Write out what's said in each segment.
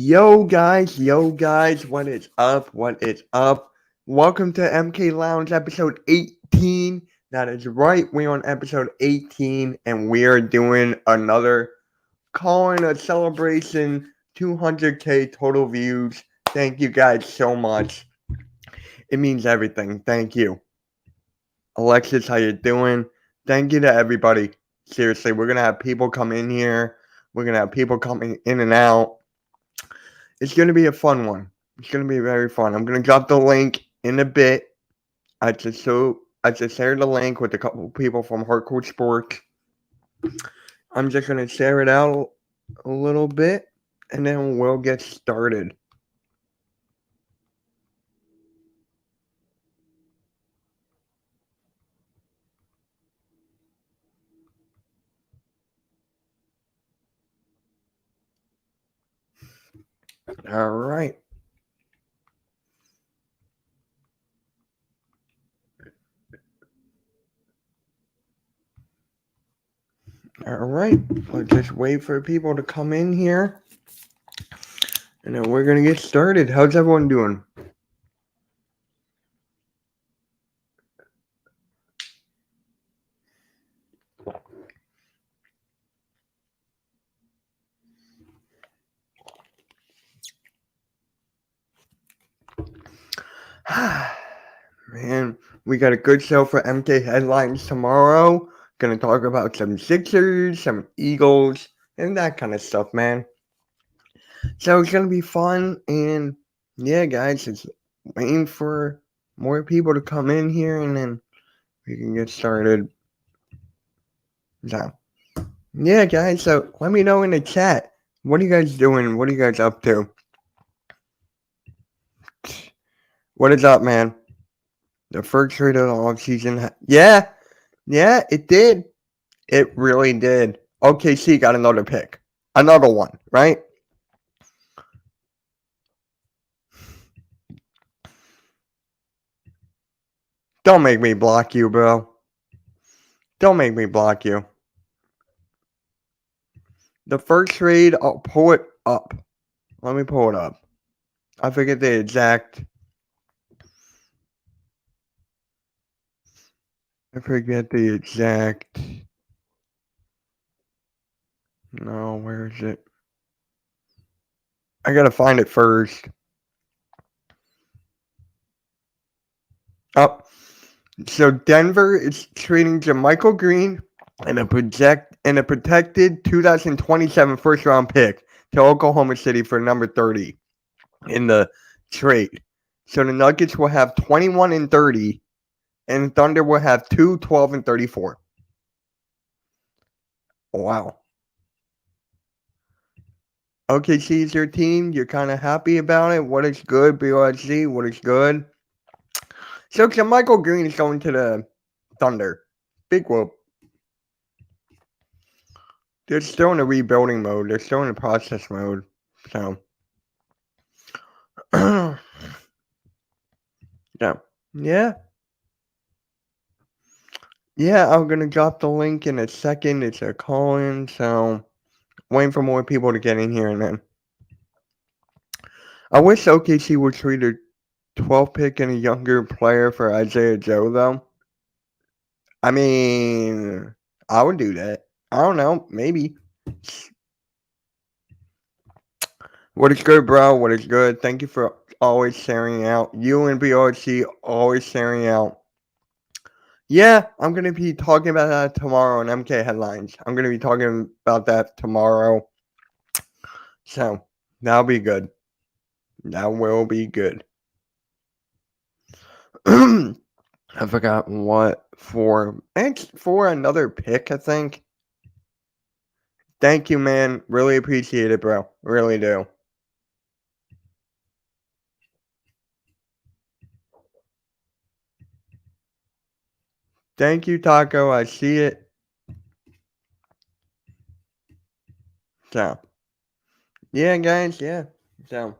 Yo guys, what is up? What is up? Welcome to MK Lounge episode 18. That is right, we're on episode 18 and we are doing another calling a celebration 200k total views. Thank you guys so much. It means everything. Thank you. Alexis, how you doing? Thank you to everybody. Seriously, we're gonna have people come in here. We're gonna have people coming in and out. It's going to be a fun one. It's going to be very fun. I'm going to drop the link in a bit. I just shared the link with a couple of people from Hardcore Sports. I'm just going to share it out a little bit, and then we'll get started. All right. All right. Let's just wait for people to come in here, and then we're going to get started. How's everyone doing? Man, we got a good show for MK headlines tomorrow. Gonna talk about some Sixers, some Eagles, and that kind of stuff, man. So it's gonna be fun, and yeah, guys, it's waiting for more people to come in here, and then we can get started. So, yeah, guys, so let me know in the chat. What are you guys doing? What are you guys up to? What is up, man? The first trade of the offseason. Yeah, it did. It really did. OKC got another pick. Another one, right? Don't make me block you, bro. Don't make me block you. The first trade, I'll pull it up. Let me pull it up. I forget the exact. No, where is it? I gotta find it first. Oh, so Denver is trading JaMychal Green and a protected 2027 first round pick to Oklahoma City for number 30 in the trade. So the Nuggets will have 21 and 30, and Thunder will have 2, 12, and 34. Wow. OKC is your team. You're kind of happy about it. What is good, BYC? What is good? So JaMychal Green is going to the Thunder. Big whoop. They're still in a rebuilding mode. They're still in a process mode. So, yeah. Yeah. Yeah, I'm going to drop the link in a second. It's a call-in, so waiting for more people to get in here, and then I wish OKC would trade a 12 pick and a younger player for Isaiah Joe, though. I mean, I would do that. I don't know. Maybe. What is good, bro? What is good? Thank you for always sharing out. You and BRC always sharing out. Yeah, I'm going to be talking about that tomorrow on MK Headlines. I'm going to be talking about that tomorrow. So, that'll be good. That will be good. I forgot what for. It's for another pick, I think. Thank you, man. Really appreciate it, bro. Really do. Thank you, Taco. I see it. So, yeah, guys. Yeah. So.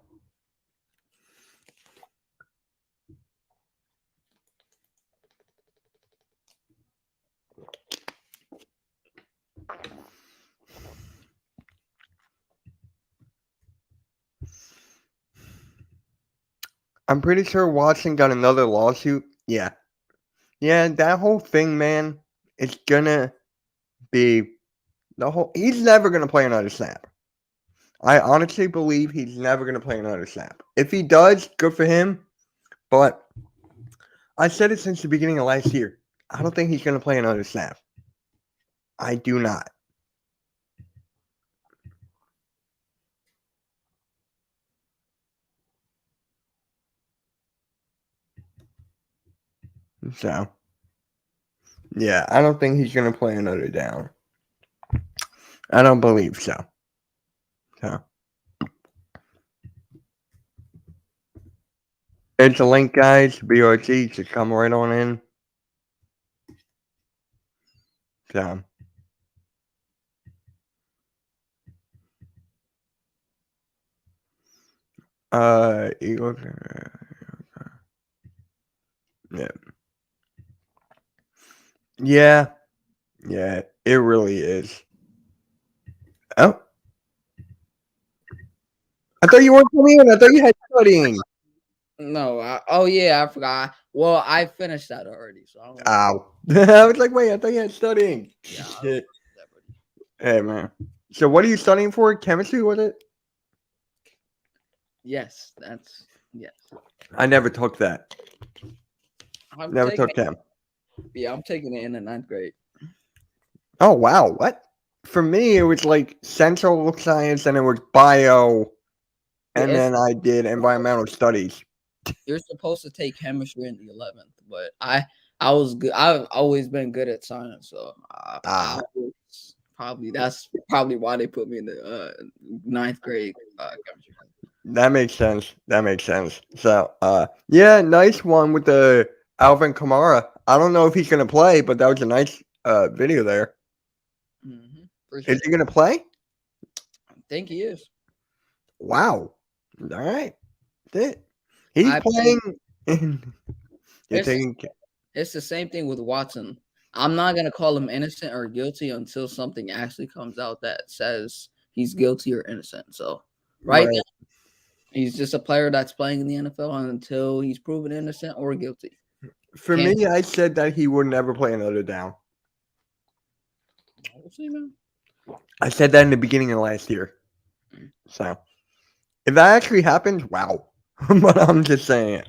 I'm pretty sure Watson got another lawsuit. Yeah. Yeah, that whole thing, man, it's gonna be he's never gonna play another snap. I honestly believe he's never gonna play another snap. If he does, good for him. But I said it since the beginning of last year. I don't think he's gonna play another snap. I do not. So yeah, I don't think he's gonna play another down. I don't believe so. So it's a link, guys. BRT to come right on in. So Eagles. Yeah. Yeah. Yeah. It really is. Oh. I thought you weren't coming in. I thought you had studying. No, oh yeah, I forgot. Well, I finished that already, so I don't. Ow. I was like, wait, I thought you had studying. Yeah, Shit. Hey, man. So what are you studying for? Chemistry, was it? yes, that's yes. I never took that. I'm Never taking took chem. Yeah, I'm taking it in the ninth grade. Oh, wow. What? For me, it was like central science and it was bio. Yeah, And then I did environmental studies. you're supposed to take chemistry in the 11th, but I was good. I've always been good at science, so that's probably why they put me in the ninth grade chemistry. That makes sense. That makes sense. So, yeah, nice one with the Alvin Kamara. I don't know if he's gonna play, but that was a nice video there. Is he gonna play? I think he is. Wow. All right. He's playing. You're taking. It's the same thing with Watson. I'm not gonna call him innocent or guilty until something actually comes out that says he's guilty or innocent. So right now, he's just a player that's playing in the NFL until he's proven innocent or guilty. For me, I said that he would never play another down. We'll see, man. I said that in the beginning of last year. So, if that actually happens, wow. But I'm just saying.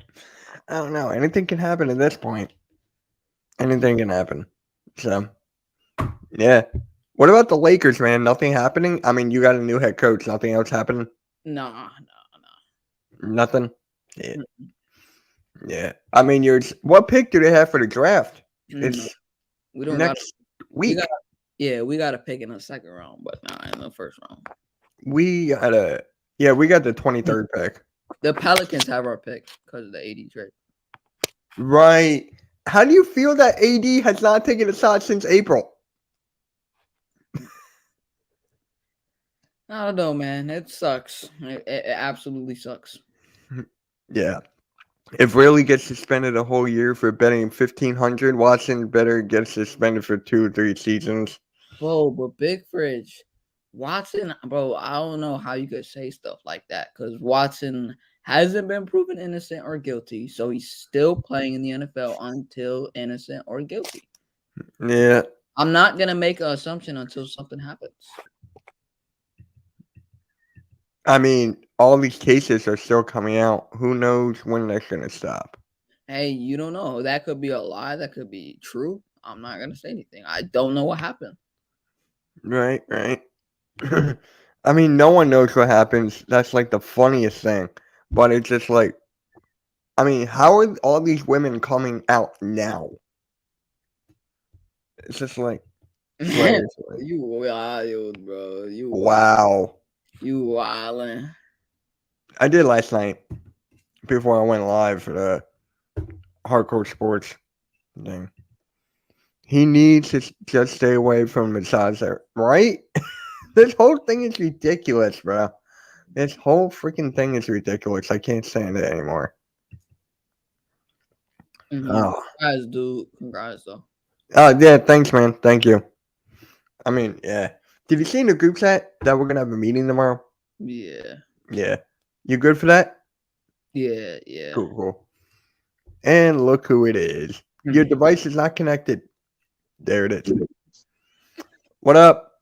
I don't know. Anything can happen at this point. Anything can happen. So, yeah. What about the Lakers, man? Nothing happening? I mean, you got a new head coach. Nothing else happening? No. Nothing? Yeah. Yeah. I mean, what pick do they have for the draft? It's we don't next week. We got to pick in the second round, but not in the first round. We got the 23rd pick. The Pelicans have our pick because of the AD trade. Right. How do you feel that AD has not taken a shot since April? I don't know, man. It sucks. It absolutely sucks. Yeah. If Riley gets suspended a whole year for betting 1,500, Watson better get suspended for 2 or 3 seasons. Bro, but Big Fridge, Watson, bro, I don't know how you could say stuff like that because Watson hasn't been proven innocent or guilty, so he's still playing in the NFL until innocent or guilty. Yeah. I'm not going to make an assumption until something happens. I mean, all these cases are still coming out. Who knows when they're going to stop? Hey, you don't know. That could be a lie. That could be true. I'm not going to say anything. I don't know what happened. Right. I mean, no one knows what happens. That's like the funniest thing. But it's just like, I mean, how are all these women coming out now? It's just like, you wild, bro. Wow. You wildin'. I did last night before I went live for the hardcore sports thing. He needs to just stay away from massage, right? This whole thing is ridiculous, bro. This whole freaking thing is ridiculous. I can't stand it anymore. Oh. Congrats, dude. Congrats, though. Oh, yeah. Thanks, man. Thank you. I mean, yeah. Did you see in the group chat that we're going to have a meeting tomorrow? Yeah. Yeah. You good for that? Yeah. Cool. And look who it is. Your device is not connected. There it is. What up?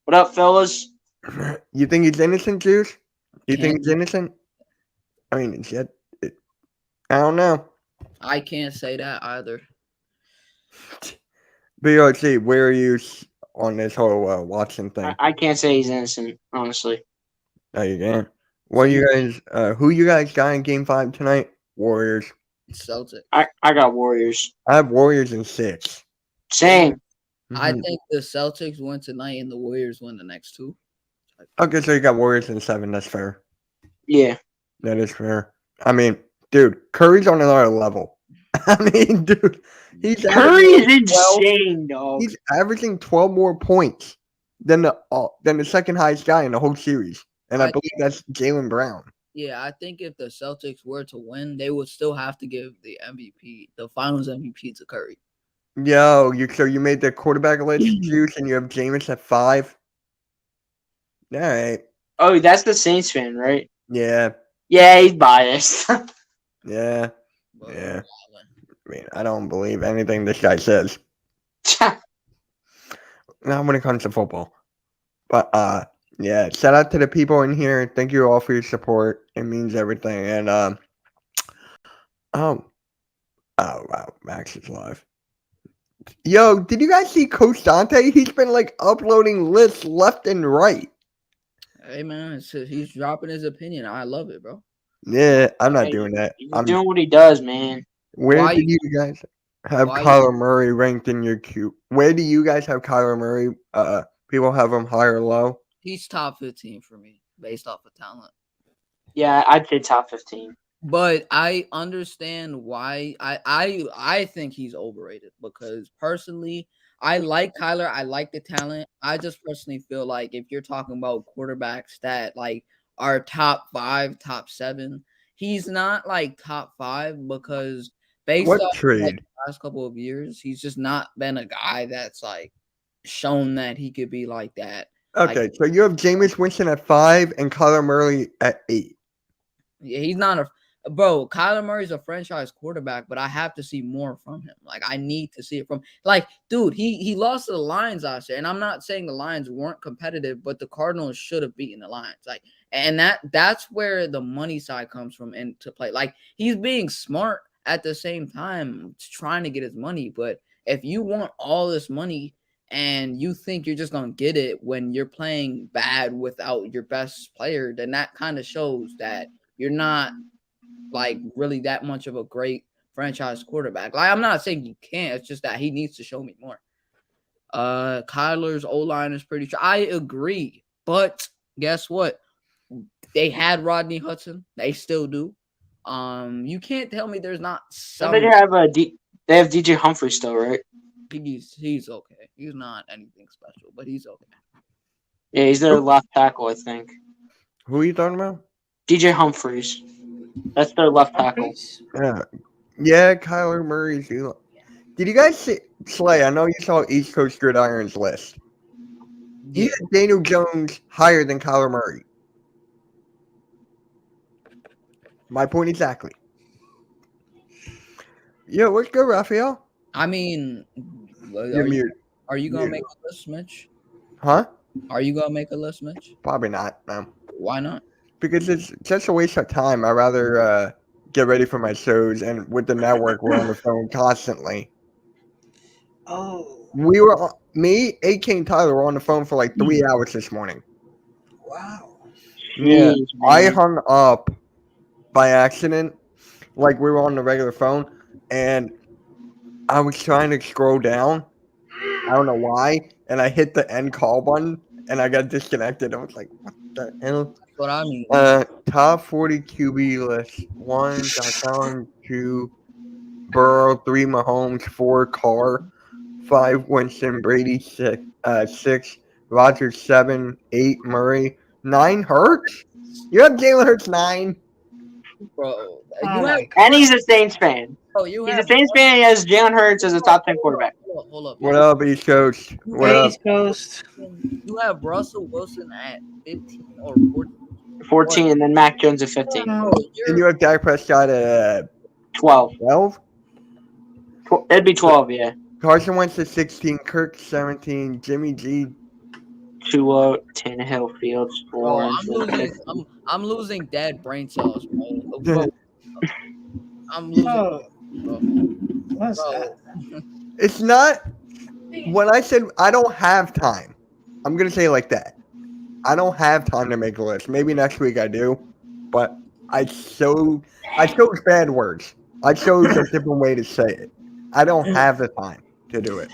What up, fellas? You think he's innocent, Juice? You think Can't he's innocent? I mean, I don't know. I can't say that either. BRC, where are you on this whole Watson thing? I can't say he's innocent, honestly. Oh, you can. What you guys? Who you guys got in Game 5 tonight? Warriors. Celtics. I got Warriors. I have Warriors in 6. Same. I Mhm. think the Celtics win tonight and the Warriors win the next two. Okay, so you got Warriors in 7. That's fair. Yeah. That is fair. I mean, dude, Curry's on another level. I mean, dude, Curry is insane, dog. He's averaging 12 more points than the second highest guy in the whole series, and I believe that's Jaylen Brown. Yeah, I think if the Celtics were to win, they would still have to give the MVP, the Finals MVP, to Curry. Yo, so you made the quarterback list, Juice, and you have Jameis at 5. All right. Oh, that's the Saints fan, right? Yeah. Yeah, he's biased. Yeah. Yeah. I mean, I don't believe anything this guy says. Not when it comes to football. But yeah, shout out to the people in here. Thank you all for your support. It means everything. And oh wow, Max is live. Yo, did you guys see Coach Dante? He's been like uploading lists left and right. Hey man, he's dropping his opinion. I love it, bro. Yeah, I'm not doing that. I'm doing what he does, man. Where do you guys have Kyler Murray ranked in your queue? Where do you guys have Kyler Murray? People have him high or low? He's top 15 for me, based off of talent. Yeah, I'd say top 15. But I understand why. I think he's overrated because personally, I like Kyler. I like the talent. I just personally feel like if you're talking about quarterback stat, like our top 5, top 7, he's not like top 5 because based off like, the last couple of years, he's just not been a guy that's like shown that he could be like that. Okay, like, so you have Jameis Winston at 5 and Kyler Murray at 8. Yeah, he's not a bro. Kyler Murray's a franchise quarterback, but I have to see more from him. Like I need to see it from dude. He lost to the Lions last year, and I'm not saying the Lions weren't competitive, but the Cardinals should have beaten the Lions. And that's where the money side comes from into play. Like he's being smart at the same time, trying to get his money. But if you want all this money and you think you're just gonna get it when you're playing bad without your best player, then that kind of shows that you're not like really that much of a great franchise quarterback. Like I'm not saying you can't, it's just that he needs to show me more. Kyler's O-line is pretty I agree, but guess what? They had Rodney Hudson, they still do. You can't tell me there's not some. They have they have DJ Humphrey still, right? He's okay. He's not anything special, but he's okay. Yeah, he's their left tackle, I think. Who are you talking about? DJ Humphries. That's their left tackle. Yeah, Kyler Murray's. Did you guys see Slay? I know you saw East Coast Gridiron's list. He has Daniel Jones higher than Kyler Murray. My point exactly. Yo, let's go, Raphael. I mean, are you gonna make a list, Mitch? Huh? Are you gonna make a list, Mitch? Probably not. No. Why not? Because it's just a waste of time. I'd rather get ready for my shows, and with the network, we're on the phone constantly. Oh. Me, AK, and Tyler were on the phone for like 3 hours this morning. Wow. Yeah, I hung up by accident. Like we were on the regular phone, and I was trying to scroll down. I don't know why, and I hit the end call button, and I got disconnected. I was like, "What the hell?" That's what I mean. Top 40 QB list: 1, Josh Allen; 2, Burrow; 3, Mahomes; 4, Carr; 5, Winston; Brady; 6, Rodgers; 7, 8, Murray; 9, Hurts. You have Jalen Hurts 9. Bro, and he's a Saints fan. He's a Saints fan. He has Jalen Hurts as a top 10 quarterback. Hold up. What up, East Coast? What up? East Coast. You have Russell Wilson at 15 or 14. 14, and then Mac Jones at 15. Bro, And you have Dak Prescott at 12. 12? It'd be 12, yeah. Carson Wentz at 16, Kirk 17, Jimmy G. Tua, Tannehill, Fields, bro, Lawrence. I'm losing dead brain cells, bro. I'm losing. Oh, Bro. what's Bro. that? It's not. When I said I don't have time, I'm going to say it like that. I don't have time to make a list. Maybe next week I do, but I chose bad words. I chose a different way to say it. I don't have the time to do it.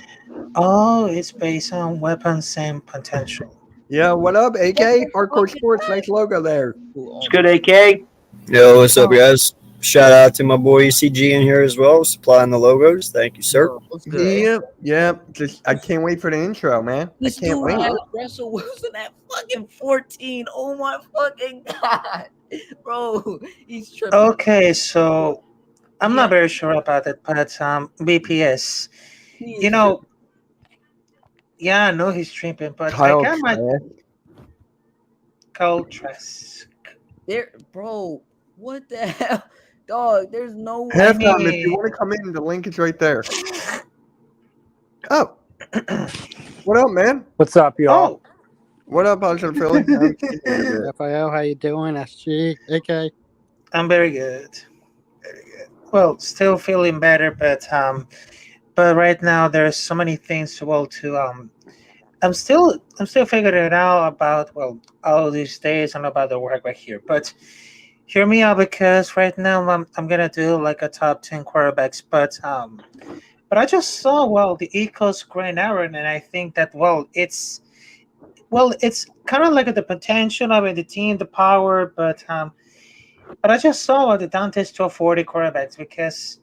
Oh, it's based on weapons and potential. Yeah, what up, AK? Hardcore Sports, nice logo there. It's good, AK. Yo, what's up, guys? Shout out to my boy ECG in here as well, supplying the logos. Thank you, sir. Bro, what's good? Yeah. Just I can't wait for the intro, man. This I can't dude wait. had Russell Wilson at fucking 14. Oh my fucking god, bro, he's tripping. Okay, so I'm not very sure about it, but BPS, you know, yeah, I know he's tripping, but I got my Kyle Trask. There, bro. What the hell, dog? There's no way. Halftime, if you want to come in, the link is right there. Oh, what up, man? What's up, y'all? Oh, What up, Positive Philly? Rafael, how you doing? SG, AK. I'm very good. Very good. Well, still feeling better, but right now there's so many things I'm still figuring it out about all these days and about the work right here. But hear me out, because right now I'm gonna do like a top 10 quarterbacks, but I just saw the Eagles Grand Aaron, and I think that it's kind of like the potential of the team, the power, but I just saw the Dante's 1240 quarterbacks, because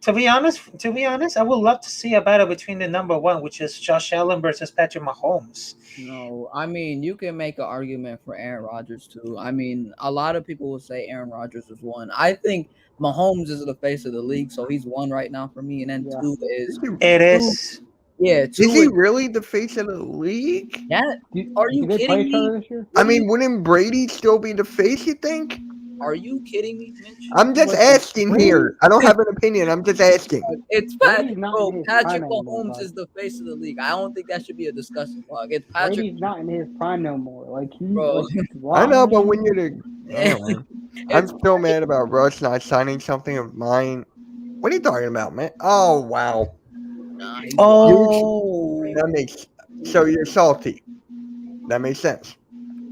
to be honest, I would love to see a battle between the number one, which is Josh Allen versus Patrick Mahomes. No, I mean, you can make an argument for Aaron Rodgers too. I mean, a lot of people will say Aaron Rodgers is one. I think Mahomes is the face of the league, so he's one right now for me. And then two is it is. Yeah, is he really the face of the league? Yeah. Are you kidding me? This year? I mean, wouldn't Brady still be the face, you think? Are you kidding me, Mitch? I'm just asking here. I don't have an opinion. I'm just asking. It's Patrick. Bro, Patrick Mahomes is the face of the league. I don't think that should be a discussion log. It's Patrick. Brady's not in his prime no more. Like Bro. I know, but when you're the man, I'm still mad about Russ not signing something of mine. What are you talking about, man? Oh wow. That makes so you're salty. That makes sense.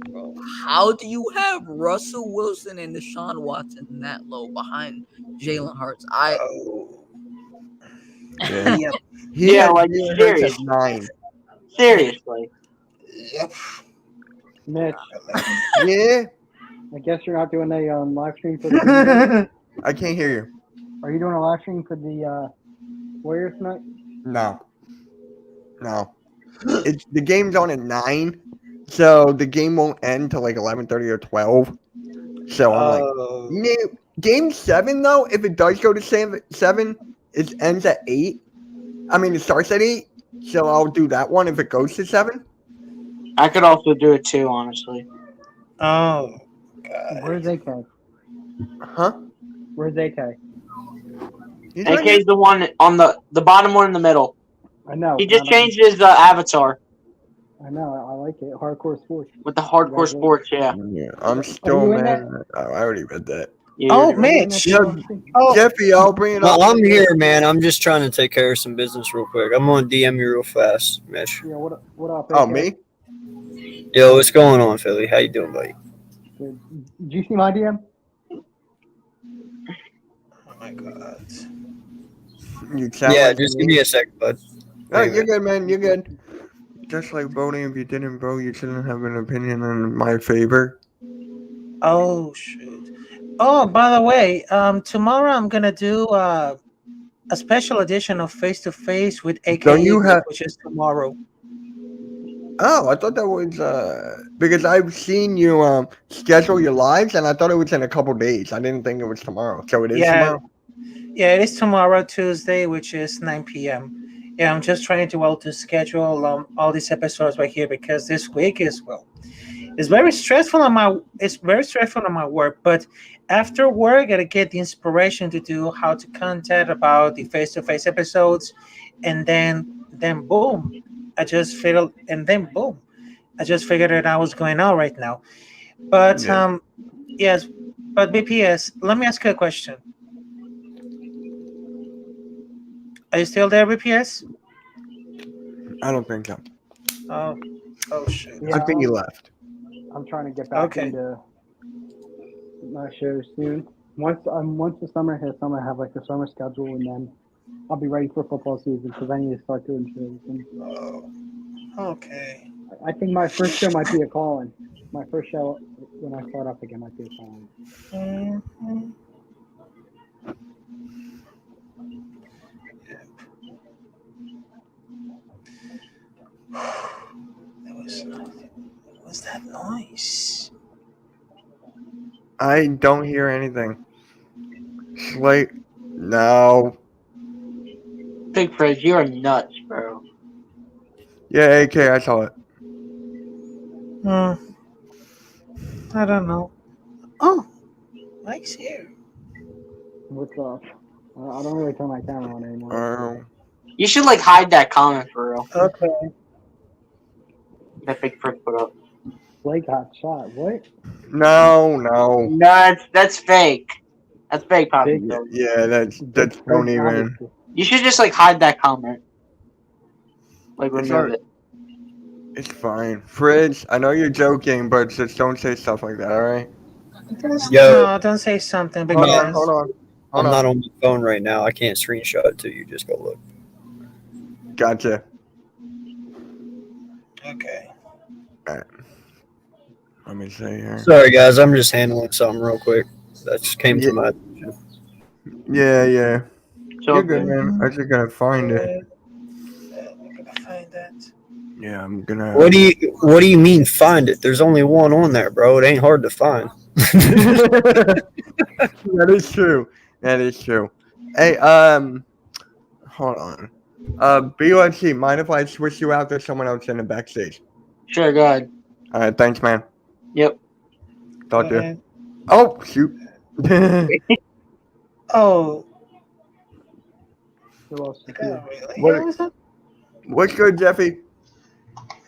Bro, how do you have Russell Wilson and Deshaun Watson that low behind Jalen Hurts? Like serious. 9. Seriously. Yep. Mitch, Yeah. I guess you're not doing a live stream for the. I can't hear you. Are you doing a live stream for the Warriors tonight? No. It's the game's on at 9, so the game won't end till like 11:30 or 12. So I'm like, game 7 though. If it does go to 7, it ends at 8. I mean, it starts at 8, so I'll do that one if it goes to 7. I could also do it too, honestly. Oh, God. Where's AK? Huh? Where's AK? AK's the one on the bottom one in the middle. I know. He just changed his avatar. I know. I like it. Hardcore sports. With the hardcore sports, yeah. I'm still mad. Oh, I already read that. Yeah, Mitch. Jeffy, I'll bring it up. Well, I'm here, man. I'm just trying to take care of some business real quick. I'm gonna DM you real fast, Mitch. Yeah. What up? Oh, AK? me? Yo, what's going on, Philly? How you doing, buddy? Did you see my DM? Oh my God. You sound Yeah, like just give me a sec, bud. Oh, you're good, man. You're good. Just like voting, if you didn't vote, you shouldn't have an opinion in my favor. Oh shoot. Oh, by the way, tomorrow I'm gonna do a special edition of Face to Face with AK, which is tomorrow. Oh, I thought that was because I've seen you schedule your lives, and I thought it was in a couple days. I didn't think it was tomorrow. So it is tomorrow. Yeah, it is tomorrow, Tuesday, which is 9 p.m. Yeah, I'm just trying to schedule all these episodes right here, because this week is It's very stressful on my work, but after work I gotta get the inspiration to do how to content about the face-to-face episodes, and then boom, I just figured it out what's going on right now. But Yeah. yes, but BPS, let me ask you a question. Are you still there, BPS? I don't think so. Oh shoot. I Yeah, think he left. I'm trying to get back Okay. into my show soon. Once the summer hits, I'm gonna have like the summer schedule, and then I'll be ready for football season because I need to start doing shows. And Okay. I think my first show might be a call-in. My first show when I start up again might be a call-in. Mhm. What was that noise? I don't hear anything. Slate. No. Big Fred, you are nuts, bro. Yeah, AK, I saw it. I don't know. Oh, Mike's here. What's up? I don't really turn my camera on anymore. Oh. You should like hide that comment for real. Okay. That Big Fred put up. Blake got shot. What? No. No, that's fake. That's fake, Poppy. Big- Yeah, that's don't even. You should just like hide that comment. Like It's remove not- it. It's fine. Fridge, I know you're joking, but just don't say stuff like that, alright? Yo. No, don't say something Hold because on, hold on. I'm Hold on. not on my phone right now. I can't screenshot it to you. Just go look. Gotcha. Okay. Alright. Let me see here. Sorry, guys. I'm just handling something real quick. That just came to my attention. Yeah. So You're good, man. I just gotta find it. I'm gonna find that. Yeah, I'm gonna. What do you mean find it? There's only one on there, bro. It ain't hard to find. That is true. That is true. Hey, hold on. BLC, mind if I switch you out to someone else in the backstage? sure, go ahead. Alright, thanks, man. Yep. Talk to you. Okay. Oh, shoot. Oh, Who else? really? What- What's good, Jeffy?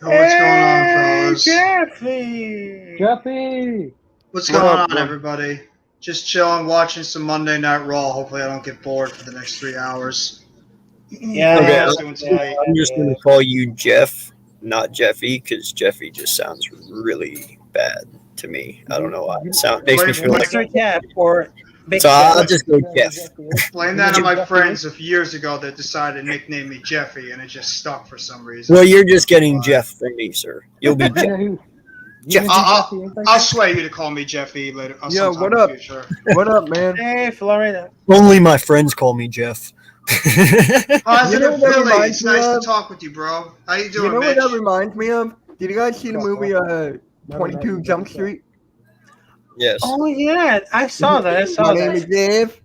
What's going on, fellas? Jeffy. Jeffy. What's What going up, on, bro? everybody? Just chilling, watching some Monday Night Raw. Hopefully, I don't get bored for the next 3 hours. Yeah. Okay, How you guys doing tonight? I'm just going to call you Jeff, not Jeffy, because Jeffy just sounds really bad to me. I don't know why. It makes me feel like. Mr. Jeff or Big So I'll Jeff. just go Jeff. Blame that on my friends of years ago that decided to nickname me Jeffy, and it just stuck for some reason. Well, you're just getting Jeff from me, sir. You'll be You know Jeff. who? Jeff. I'll sway you to call me Jeffy later. Yo, sometime what in the up? future. What up, man? Hey, Florida. Only my friends call me Jeff. How's You it know in what that Philly? reminds It's me nice to of? talk with you, bro. How you You doing, know what Mitch? that reminds me of? Did you guys see the movie 22 Jump Street? Yes. Oh yeah, I saw that. I saw My name is that. Dave.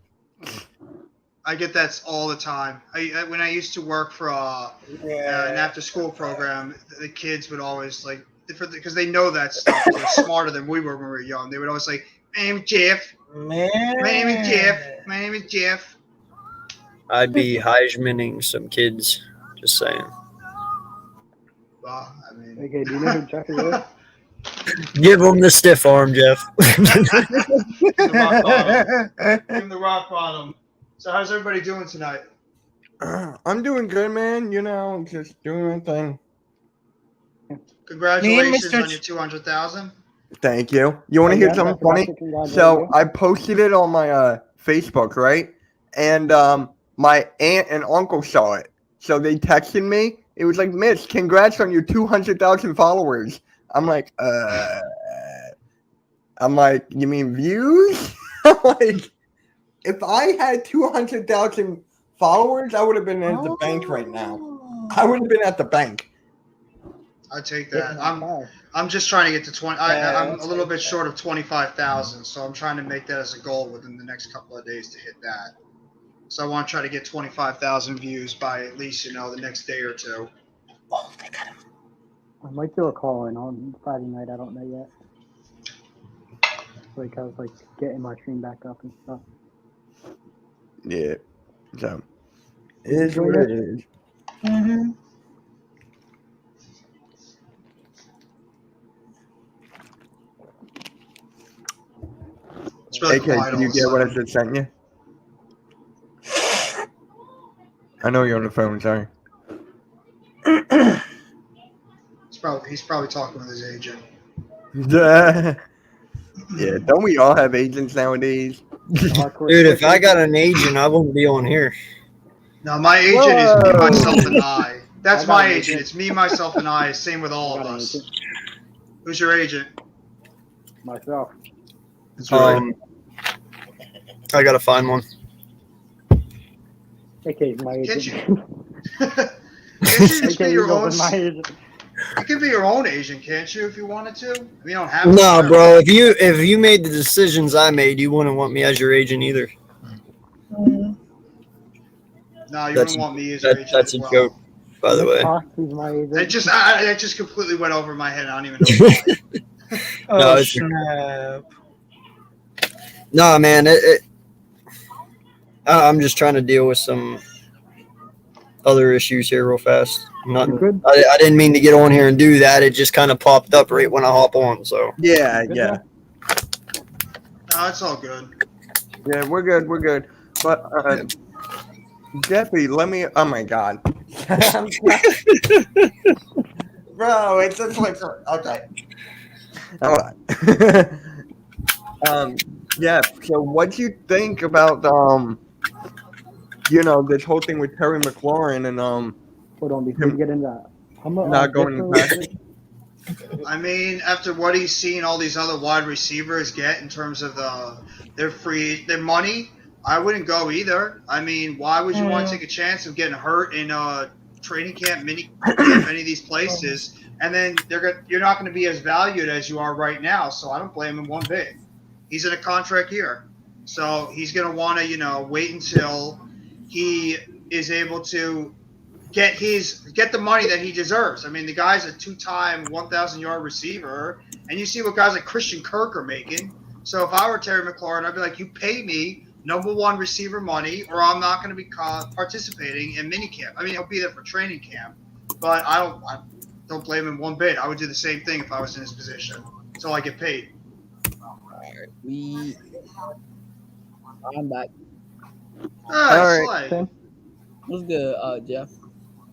I get that all the time. When I used to work for an after-school program, the kids would always like, because they know that stuff. They're smarter than we were when we were young. They would always say, "My name is Jeff. Man. My name is Jeff. My name is Jeff." I'd be Heismaning some kids. Just saying. Well, I mean, Okay, do you know who Jeffy is? Give them the stiff arm, Jeff. the rock bottom. Give him the rock bottom. So how's everybody doing tonight? I'm doing good, man. You know, just doing my thing. Congratulations Mr. on your 200,000. Thank you. You want to hear something funny? So I posted it on my Facebook, right? And my aunt and uncle saw it. So they texted me. It was like, Mitch, congrats on your 200,000 followers. I'm like, you mean views? I'm like, if I had 200,000 followers, I would have been at the bank right now. I would have been at the bank. I take that. I'm just trying to get to 20. I'm a little bit short of 25,000, so I'm trying to make that as a goal within the next couple of days to hit that. So I want to try to get 25,000 views by at least the next day or two. Oh, they got him. I might do a call in on Friday night. I don't know yet. Like I was like getting my stream back up and stuff. Yeah. So it is what it is. Mm-hmm. It's really AK, quiet did all you of a get what I sudden. just sent you? I know you're on the phone, sorry. He's probably talking with his agent. Yeah, don't we all have agents nowadays? Dude, if I got an agent, I wouldn't be on here. No, my agent is me, Whoa. myself, and I. That's I got my an agent. agent. It's me, myself, and I. Same with all I of got an us. agent. Who's your agent? Myself. That's right. I gotta find one. AK's my Can't agent. Can't you just be AK your Eagles own? is my agent. You can be your own agent, can't you, if you wanted to? I mean, you don't have to. No, bro. If you made the decisions I made, you wouldn't want me as your agent either. No, you wouldn't want me as your agent That's as a well. joke, by the way. Fox, he's my agent. That just completely went over my head. I don't even know why. Oh, No, it's- snap. No, man. I'm just trying to deal with some other issues here real fast. You good? I didn't mean to get on here and do that. It just kind of popped up right when I hop on. So Yeah, You good yeah. now? No, it's all good. Yeah, we're good, we're good. But, Jeffy, let me, oh my God. Bro, it's just like, okay. All right. Yeah, so what do you think about, this whole thing with Terry McLaurin and, Hold on, before you get into that. I'm not going just back? a little bit- I mean, after what he's seen all these other wide receivers get in terms of their money, I wouldn't go either. I mean, why would you want to take a chance of getting hurt in training camp, mini camp, any of these places, and then you're not going to be as valued as you are right now? So I don't blame him one bit. He's in a contract year, so he's going to want to wait until he is able to get the money that he deserves. I mean, the guy's a 2-time 1,000-yard receiver, and you see what guys like Christian Kirk are making. So if I were Terry McLaurin, I'd be like, you pay me number one receiver money, or I'm not going to be participating in minicamp. I mean, he'll be there for training camp, but I don't blame him one bit. I would do the same thing if I was in his position until I get paid. I'm back. Ah, All right. Slay. What's good, Jeff?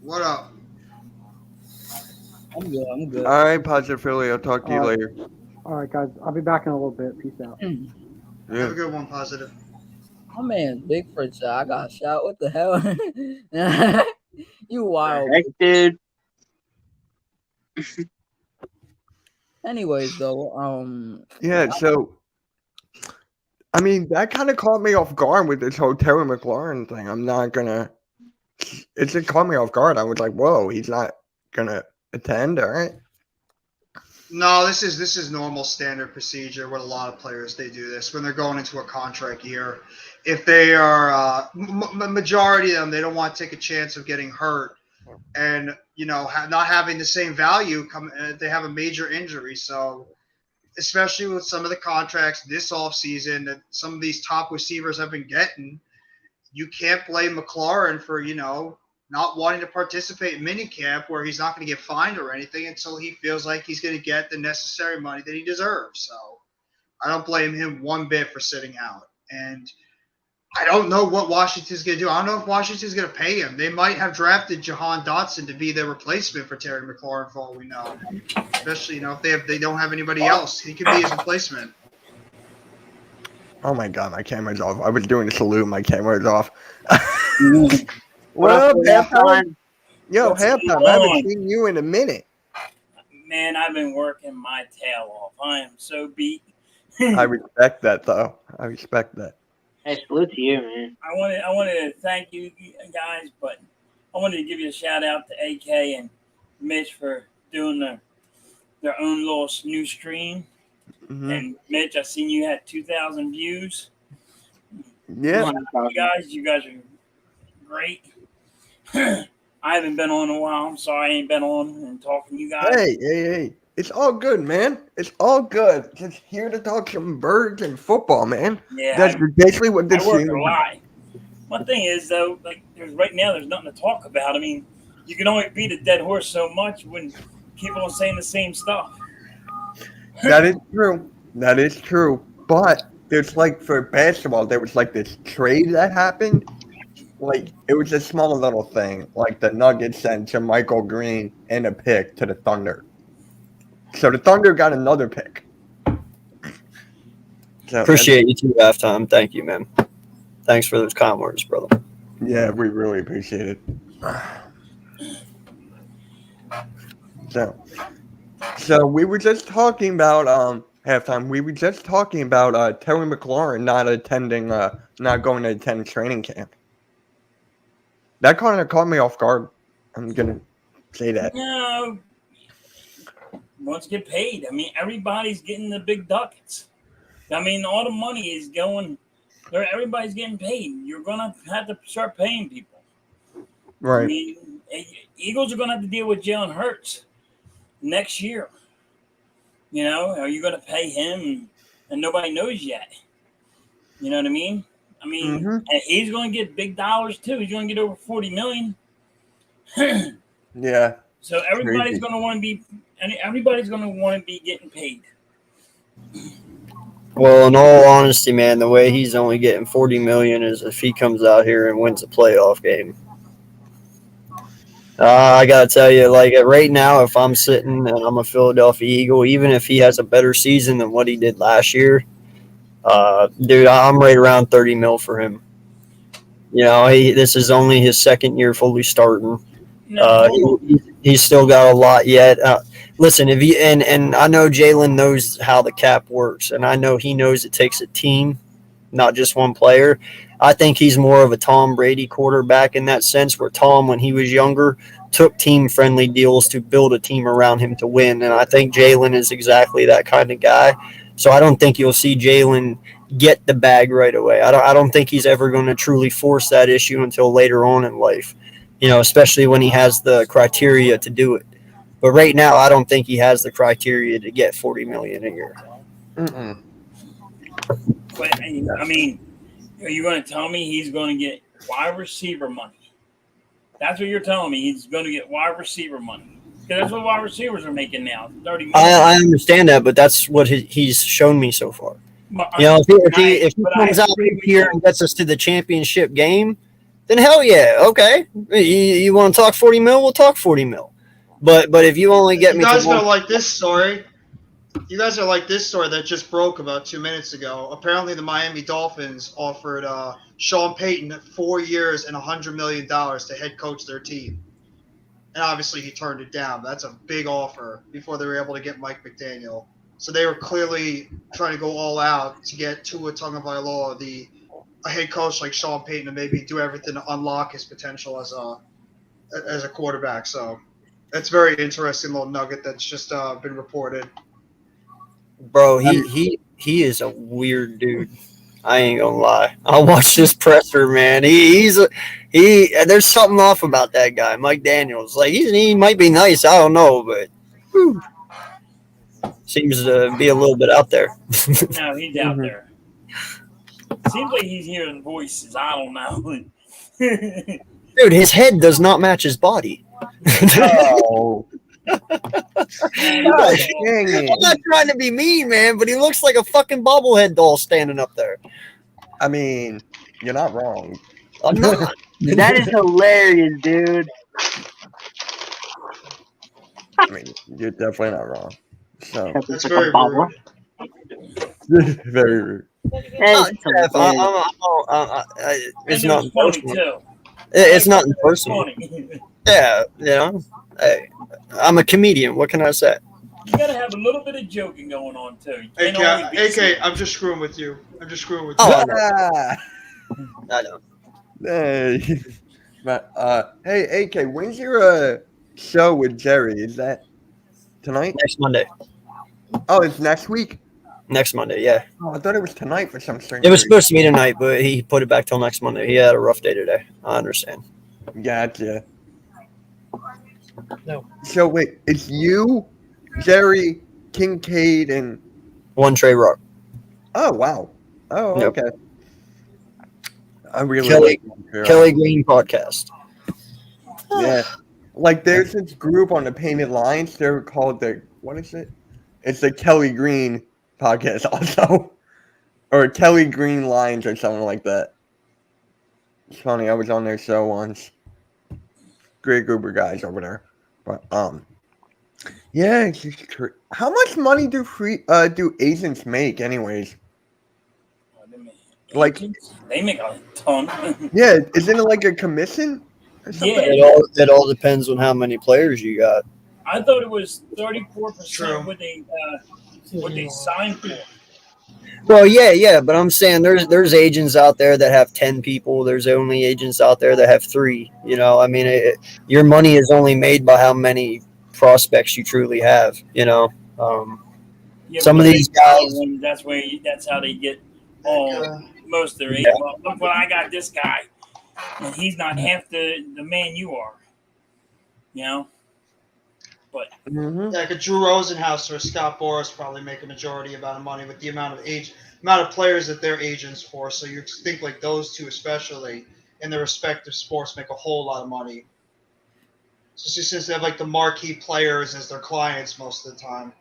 What up? I'm good. I'm good. All right, Positive Philly, I'll talk to you later. All right, guys. I'll be back in a little bit. Peace out. Yeah. Have a good one, Positive. My man's big for a shot. I got shot. What the hell? You wild. Heck, dude. Anyways, though, Yeah, so I mean that kind of caught me off guard with this whole Terry McLaurin thing. I'm not gonna. It just caught me off guard. I was like, "Whoa, he's not gonna attend." All right. No, this is normal standard procedure. What a lot of players they do this when they're going into a contract year. If they are majority of them, they don't want to take a chance of getting hurt, and not having the same value. They have a major injury, so especially with some of the contracts this offseason that some of these top receivers have been getting, you can't blame McLaurin for not wanting to participate in minicamp where he's not going to get fined or anything until he feels like he's going to get the necessary money that he deserves. So I don't blame him one bit for sitting out. And I don't know what Washington's going to do. I don't know if Washington's going to pay him. They might have drafted Jahan Dotson to be their replacement for Terry McLaurin for all we know. Especially, if they don't have anybody else. He could be his replacement. Oh my God, my camera's off. I was doing a salute. My camera's off. What up, halftime? Yo, What's halftime. going I haven't on? seen you in a minute. Man, I've been working my tail off. I am so beat. I respect that, though. I respect that. Hey, salute to you, man. I wanted to thank you guys, but I wanted to give you a shout out to AK and Mitch for doing their own little new stream. Mm-hmm. And Mitch, I seen you had 2,000 views. Yeah. You guys are great. I haven't been on in a while. I'm sorry I ain't been on and talking to you guys. Hey. It's all good, man. It's all good. Just here to talk some birds and football, man. Yeah, That's basically what this I work seems a lot. One thing is, though, like right now, there's nothing to talk about. I mean, you can only beat a dead horse so much when people are saying the same stuff. That is true. That is true. But there's like for basketball, there was like this trade that happened. Like it was a small little thing. Like the Nuggets sent Jermichael Green and a pick to the Thunder. So the Thunder got another pick. So, Appreciate you too, halftime. Thank you, man. Thanks for those kind words, brother. Yeah, we really appreciate it. So we were just talking about halftime. We were just talking about Terry McLaurin not going to attend training camp. That kind of caught me off guard. I'm gonna say that. No, wants to get paid. I mean, everybody's getting the big ducats. I mean, all the money is going. Everybody's getting paid. You're gonna have to start paying people. Right. I mean, Eagles are gonna have to deal with Jalen Hurts next year. You know, are you gonna pay him? And nobody knows yet. You know what I mean? I mean, and he's going to get big dollars too. He's going to get over $40 million. Yeah. So everybody's going to want to be, and everybody's going to want to be getting paid. Well, in all honesty, man, the way he's only getting $40 million is if he comes out here and wins a playoff game. I gotta tell you, like right now, if I'm sitting and I'm a Philadelphia Eagle, even if he has a better season than what he did last year, dude, I'm right around 30 mil for him. You know, this is only his second year fully starting. He's still got a lot yet. Listen, if you and I know Jalen knows how the cap works, and I know he knows it takes a team, not just one player. I think he's more of a Tom Brady quarterback in that sense, where Tom, when he was younger, took team-friendly deals to build a team around him to win, and I think Jalen is exactly that kind of guy. So I don't think you'll see Jalen get the bag right away. I don't think he's ever going to truly force that issue until later on in life, you know, especially when he has the criteria to do it. But right now, I don't think he has the criteria to get $40 million a year. But I mean, are you going to tell me he's going to get wide receiver money? That's what you're telling me. He's going to get wide receiver money. Because that's what wide receivers are making now. $30 million. I understand that, but that's what he's shown me so far. You know, if he comes out here and gets us to the championship game, then hell yeah, okay. You want to talk 40 mil? We'll talk 40 mil. But if you only get me, you guys are like this story. You guys are like this story that just broke about 2 minutes ago. Apparently, the Miami Dolphins offered Sean Payton 4 years and $100 million to head coach their team. And obviously, he turned it down. That's a big offer before they were able to get Mike McDaniel. So they were clearly trying to go all out to get Tua Tagovailoa, a head coach like Sean Payton, to maybe do everything to unlock his potential as a quarterback. So that's a very interesting little nugget that's just been reported. Bro, he is a weird dude. I ain't gonna lie. I watched this presser, man. There's something off about that guy, Mike Daniels. Like he might be nice, I don't know, but seems to be a little bit out there. No, he's out there. Seems like he's hearing voices. I don't know. Dude, his head does not match his body. Oh. I'm not trying to be mean, man, but he looks like a fucking bobblehead doll standing up there. I mean, you're not wrong. I'm not. That is hilarious, dude. I mean, you're definitely not wrong. So that's very rude. Very rude. It's not personal. It's not personal. Yeah, you know. Hey, I'm a comedian. What can I say? You gotta have a little bit of joking going on too. AK, I'm just screwing with you. Oh, I know. Hey, but hey, AK, when's your show with Jerry? Is that tonight? Next Monday. Oh, it's next week. Next Monday, yeah. Oh, I thought it was tonight for some strange. It was supposed to be tonight, but he put it back till next Monday. He had a rough day today. I understand. Gotcha. No. So wait, it's you, Jerry, Kincaid, and One Trey Rock. oh wow, oh Yep. okay. I really Kelly- like Kelly Green podcast. Yeah, like there's this group on the Painted Lines. They're called what is it? It's the Kelly Green podcast also, or Kelly Green Lines or something like that. It's funny. I was on their show once. Great group of guys over there, but yeah. It's just how much money do do agents make, anyways? Like they make a ton. Yeah, isn't it like a commission or something? Yeah. It all depends on how many players you got. I thought it was 34% what they signed for. Well, yeah, but I'm saying there's agents out there that have 10 people. There's only agents out there that have 3. You know, I mean, your money is only made by how many prospects you truly have. You know, some of these guys. That's how they get most of their agents. Well, look what I got this guy, and he's not half the man you are. You know. But like a Drew Rosenhaus or a Scott Boras probably make a majority amount of money with the amount of players that they're agents for. So you think like those two, especially in their respective sports, make a whole lot of money. So since they have like the marquee players as their clients most of the time,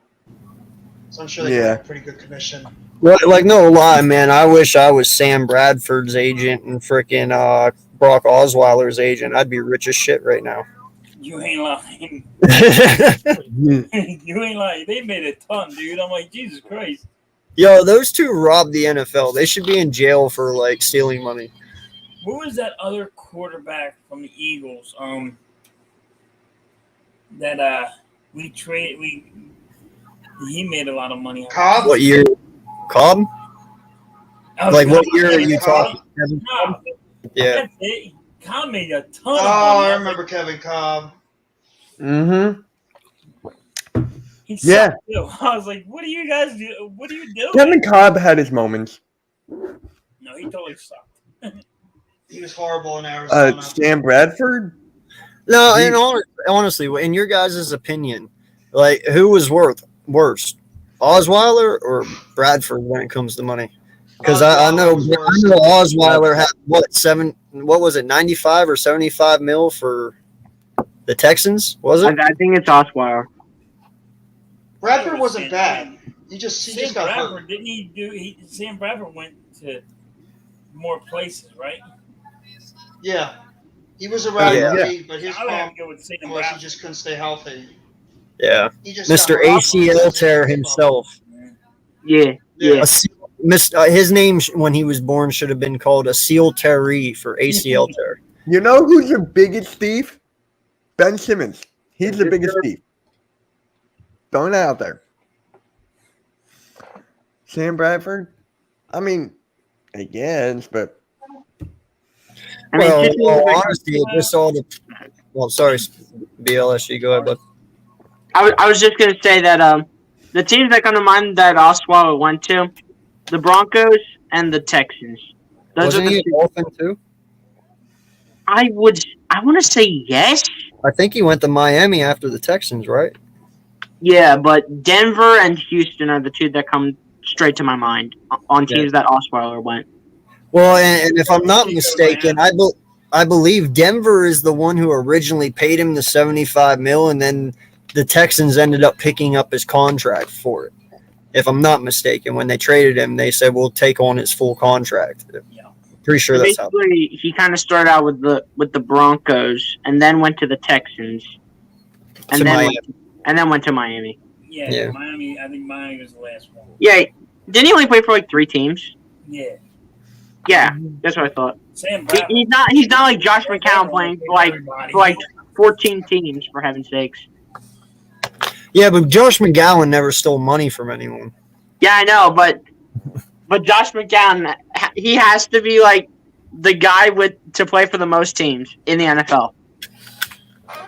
so I'm sure they get a pretty good commission. Well, like no lie, man. I wish I was Sam Bradford's agent and freaking Brock Osweiler's agent. I'd be rich as shit right now. You ain't lying. You ain't lying. They made a ton, dude. I'm like, Jesus Christ. Yo, those two robbed the NFL. They should be in jail for like stealing money. What was that other quarterback from the Eagles? That we traded. He made a lot of money. Cobb? What year? Cobb? Like what year are you talking? No, yeah. Cobb made a ton of money. I remember Kevin Cobb. Mm-hmm. Yeah. I was like, what are you guys do? What are you doing? Kevin Cobb had his moments. No, he totally sucked. He was horrible in Arizona. Sam Bradford? No, and honestly, in your guys' opinion, like who was worse, Osweiler or Bradford when it comes to money? Because I know Osweiler had what was it, 95 or 75 mil for the Texans? Was it? I think it's Osweiler. Bradford wasn't bad. He just got Bradford, hurt. didn't he do? Sam Bradford went to more places, right? Yeah, he was around the league, but his problem was he just couldn't stay healthy. Yeah, Mr. ACL tear himself. Yeah. His name when he was born should have been called a seal tearee for ACL tear. You know who's the biggest thief? Ben Simmons. He's the biggest thief. Throwing that out there. Sam Bradford? I mean, I guess, but. Honestly, it just all the. Well, sorry, BLSG. Go ahead, bud. I was just going to say that the teams that come to mind that Osweiler went to, the Broncos and the Texans. Wasn't he a Dolphin too? I want to say yes. I think he went to Miami after the Texans, right? Yeah, but Denver and Houston are the two that come straight to my mind on teams that Osweiler went. Well, and if I'm not mistaken, I believe Denver is the one who originally paid him the $75 million, and then the Texans ended up picking up his contract for it. If I'm not mistaken, when they traded him, they said we'll take on his full contract. Yeah. Pretty sure that's how. Basically, he kind of started out with the Broncos, and then went to the Texans, and then went to Miami. Yeah, Miami. I think Miami was the last one. Yeah, didn't he only play for like 3 teams? Yeah. Yeah, that's what I thought. He's not like Josh McCown playing for like 14 teams, for heaven's sakes. Yeah, but Josh McGowan never stole money from anyone. Yeah, I know, but Josh McGowan, he has to be like the guy to play for the most teams in the NFL.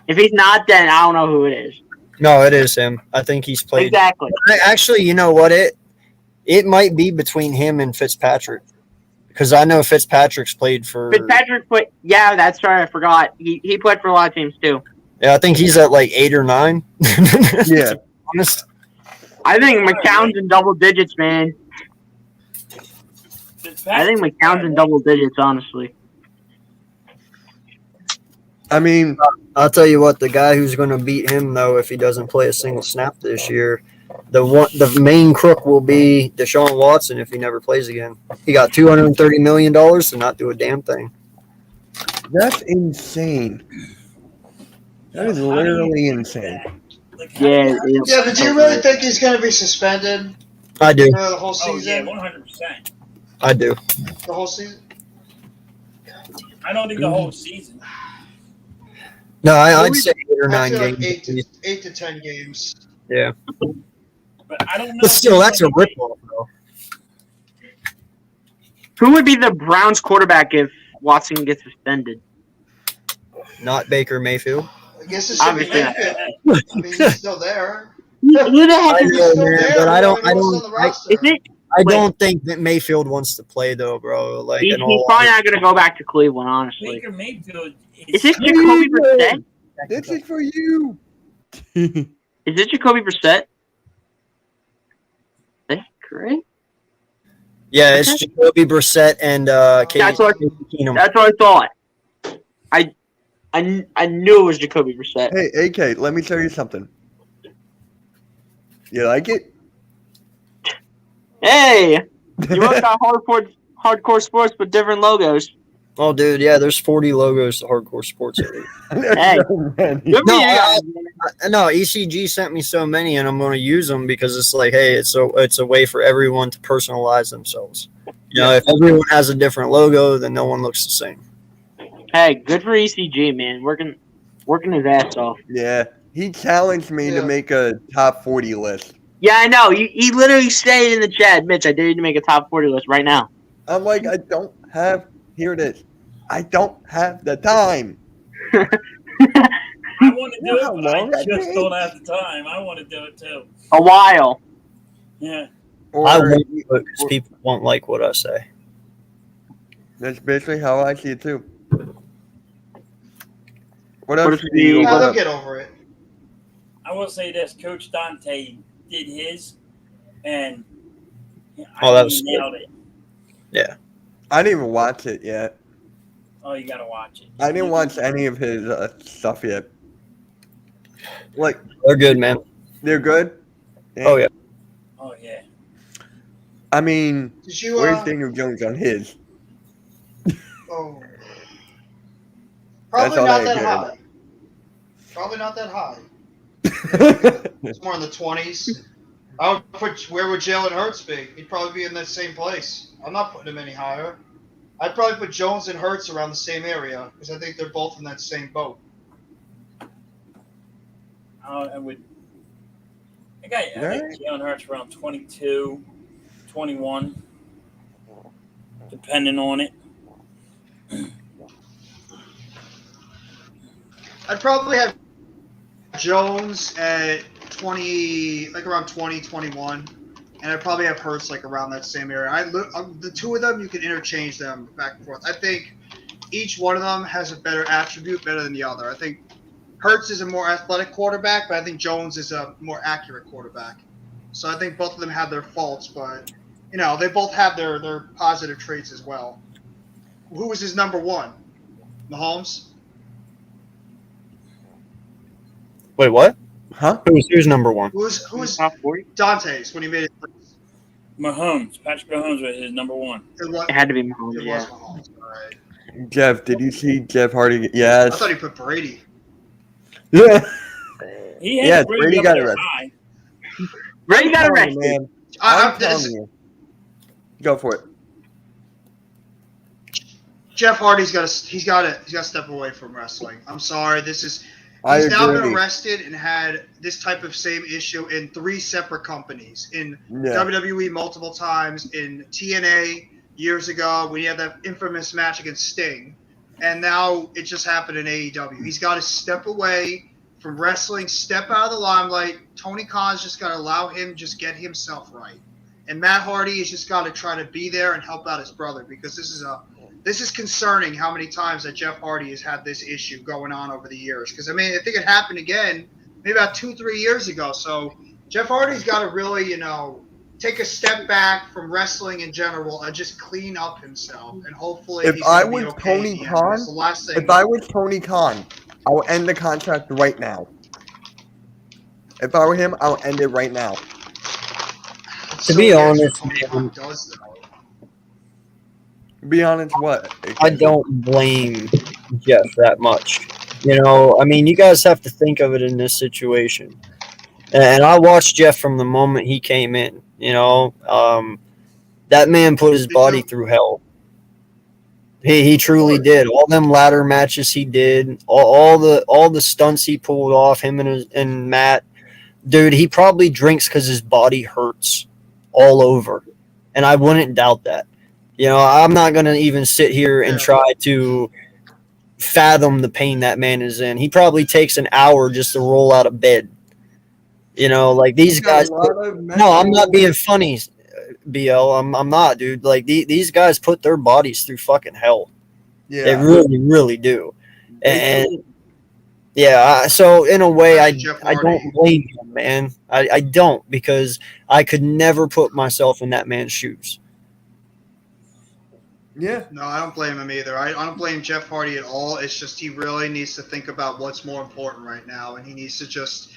If he's not, then I don't know who it is. No, it is him. I think he's played. Exactly. Actually, you know what? It might be between him and Fitzpatrick. Because I know Fitzpatrick's played for... Fitzpatrick played... Yeah, that's right. I forgot. He played for a lot of teams, too. Yeah, I think he's at like 8 or 9. Yeah. To be honest. I think McCown's in double digits, man. I think McCown's in double digits, honestly. I mean, I'll tell you what, the guy who's going to beat him though, if he doesn't play a single snap this year, the main crook will be Deshaun Watson if he never plays again. He got $230 million to not do a damn thing. that's insane. That is literally insane. Yeah. Yeah, but do you really think he's going to be suspended I do. for the whole Oh yeah, season? 100%. I do. The whole season? I don't think the whole season. No, I'd say 8 or 9 I'd say like games. 8 to 10 games. Yeah. But I don't know. But still, that's a ripoff, though. Who would be the Browns quarterback if Watson gets suspended? Not Baker Mayfield. I guess it should be Obviously. Mayfield. I mean, he's still there. Who the heck I is know, this? man, but I Is it? I don't think that Mayfield wants to play though, bro. Like, He's in all probably not going to go back to Cleveland, honestly. Baker Mayfield Is it Jacoby Brissett? This is for you. Is it Jacoby Brissett? That's correct. Yeah, it's Jacoby Brissett and That's what Keenum. I thought. I knew it was Jacoby Brissett. Hey, AK, let me tell you something. You like it? Hey, you both got hardcore sports but different logos. Oh, dude, yeah, there's 40 logos to Hardcore Sports Elite. Hey. Good for you guys. No, ECG sent me so many, and I'm going to use them because it's like, hey, it's a way for everyone to personalize themselves. You know, if everyone has a different logo, then no one looks the same. Hey, good for ECG, man. Working his ass off. Yeah. He challenged me to make a top 40 list. Yeah, I know. He literally stayed in the chat. Mitch, I dare you to make a top 40 list right now. I'm like, I don't have. Here it is. I don't have the time. I want to do How it, but I long that just takes? don't have the time. I want to do it too. A while. Yeah. Or I won't do it because people won't like what I say. that's basically how I see it too. What What else if do you you- Now what they'll up? get over it. I will say this: Coach Dante did his, and Oh, that was he nailed it. I didn't even watch it yet. Oh, you gotta watch it. I didn't watch any of his stuff yet. Like, They're good, man. they're good? Oh, yeah. Oh yeah. I mean, Did you, where's Daniel Jones on his? oh. That's Probably all not I that hear. high. Probably not that high. It's more in the 20s. Where would Jalen Hurts be? He'd probably be in that same place. I'm not putting him any higher. I'd probably put Jones and Hurts around the same area because I think they're both in that same boat. I would. I think Jalen Hurts around 22, 21, depending on it. I'd probably have Jones at 20, like around 20, 21. And I'd probably have Hurts like around that same area. The two of them, you can interchange them back and forth. I think each one of them has a better attribute, better than the other. I think Hurts is a more athletic quarterback, but I think Jones is a more accurate quarterback. So I think both of them have their faults, but you know they both have their positive traits as well. Who was his number one? Mahomes? Wait, what? Huh? Who's number one? Who's Top 40? Dante's when he made it? Mahomes, Patrick Mahomes was his number one. It had to be Mahomes, It yeah. was Mahomes, all right. Jeff, did you see Jeff Hardy? I Yes. thought he put Brady. Yeah. He had Yeah, Brady Brady up got there arrested. high. Brady got Oh, arrested. man. I'm I'm telling you. Go for it. Jeff Hardy's got to step away from wrestling. I'm sorry. He's I now been agree. arrested and had this type of same issue in 3 separate companies. In Yeah. WWE multiple times, in TNA years ago when he had that infamous match against Sting, and now it just happened in AEW. He's got to step away from wrestling, step out of the limelight. Tony Khan's just got to allow him to just get himself right. And Matt Hardy has just got to try to be there and help out his brother because this is a this is concerning how many times that Jeff Hardy has had this issue going on over the years. Because, I mean, I think it happened again maybe about 2-3 years ago. So Jeff Hardy's got to really, take a step back from wrestling in general and just clean up himself. And hopefully If he's I going to be was okay. Tony Because Khan, the last thing. if I was Tony Khan, I will end the contract right now. If I were him, I'll end it right now. To be weird honest, what Tony man, Khan does, though. Be honest, what? I don't blame Jeff that much. I mean, you guys have to think of it in this situation. And I watched Jeff from the moment he came in. That man put his body through hell. He truly did. All them ladder matches he did, all the stunts he pulled off, him and Matt. Dude, he probably drinks because his body hurts all over. And I wouldn't doubt that. I'm not going to even sit here and try to fathom the pain that man is in. He probably takes an hour just to roll out of bed. Like these guys. No, I'm not being funny, BL. I'm not, dude. Like these guys put their bodies through fucking hell. Yeah. They really, really do. And yeah, so in a way, I don't blame him, man. I don't, because I could never put myself in that man's shoes. Yeah. No, I don't blame him either. I don't blame Jeff Hardy at all. It's just he really needs to think about what's more important right now, and he needs to just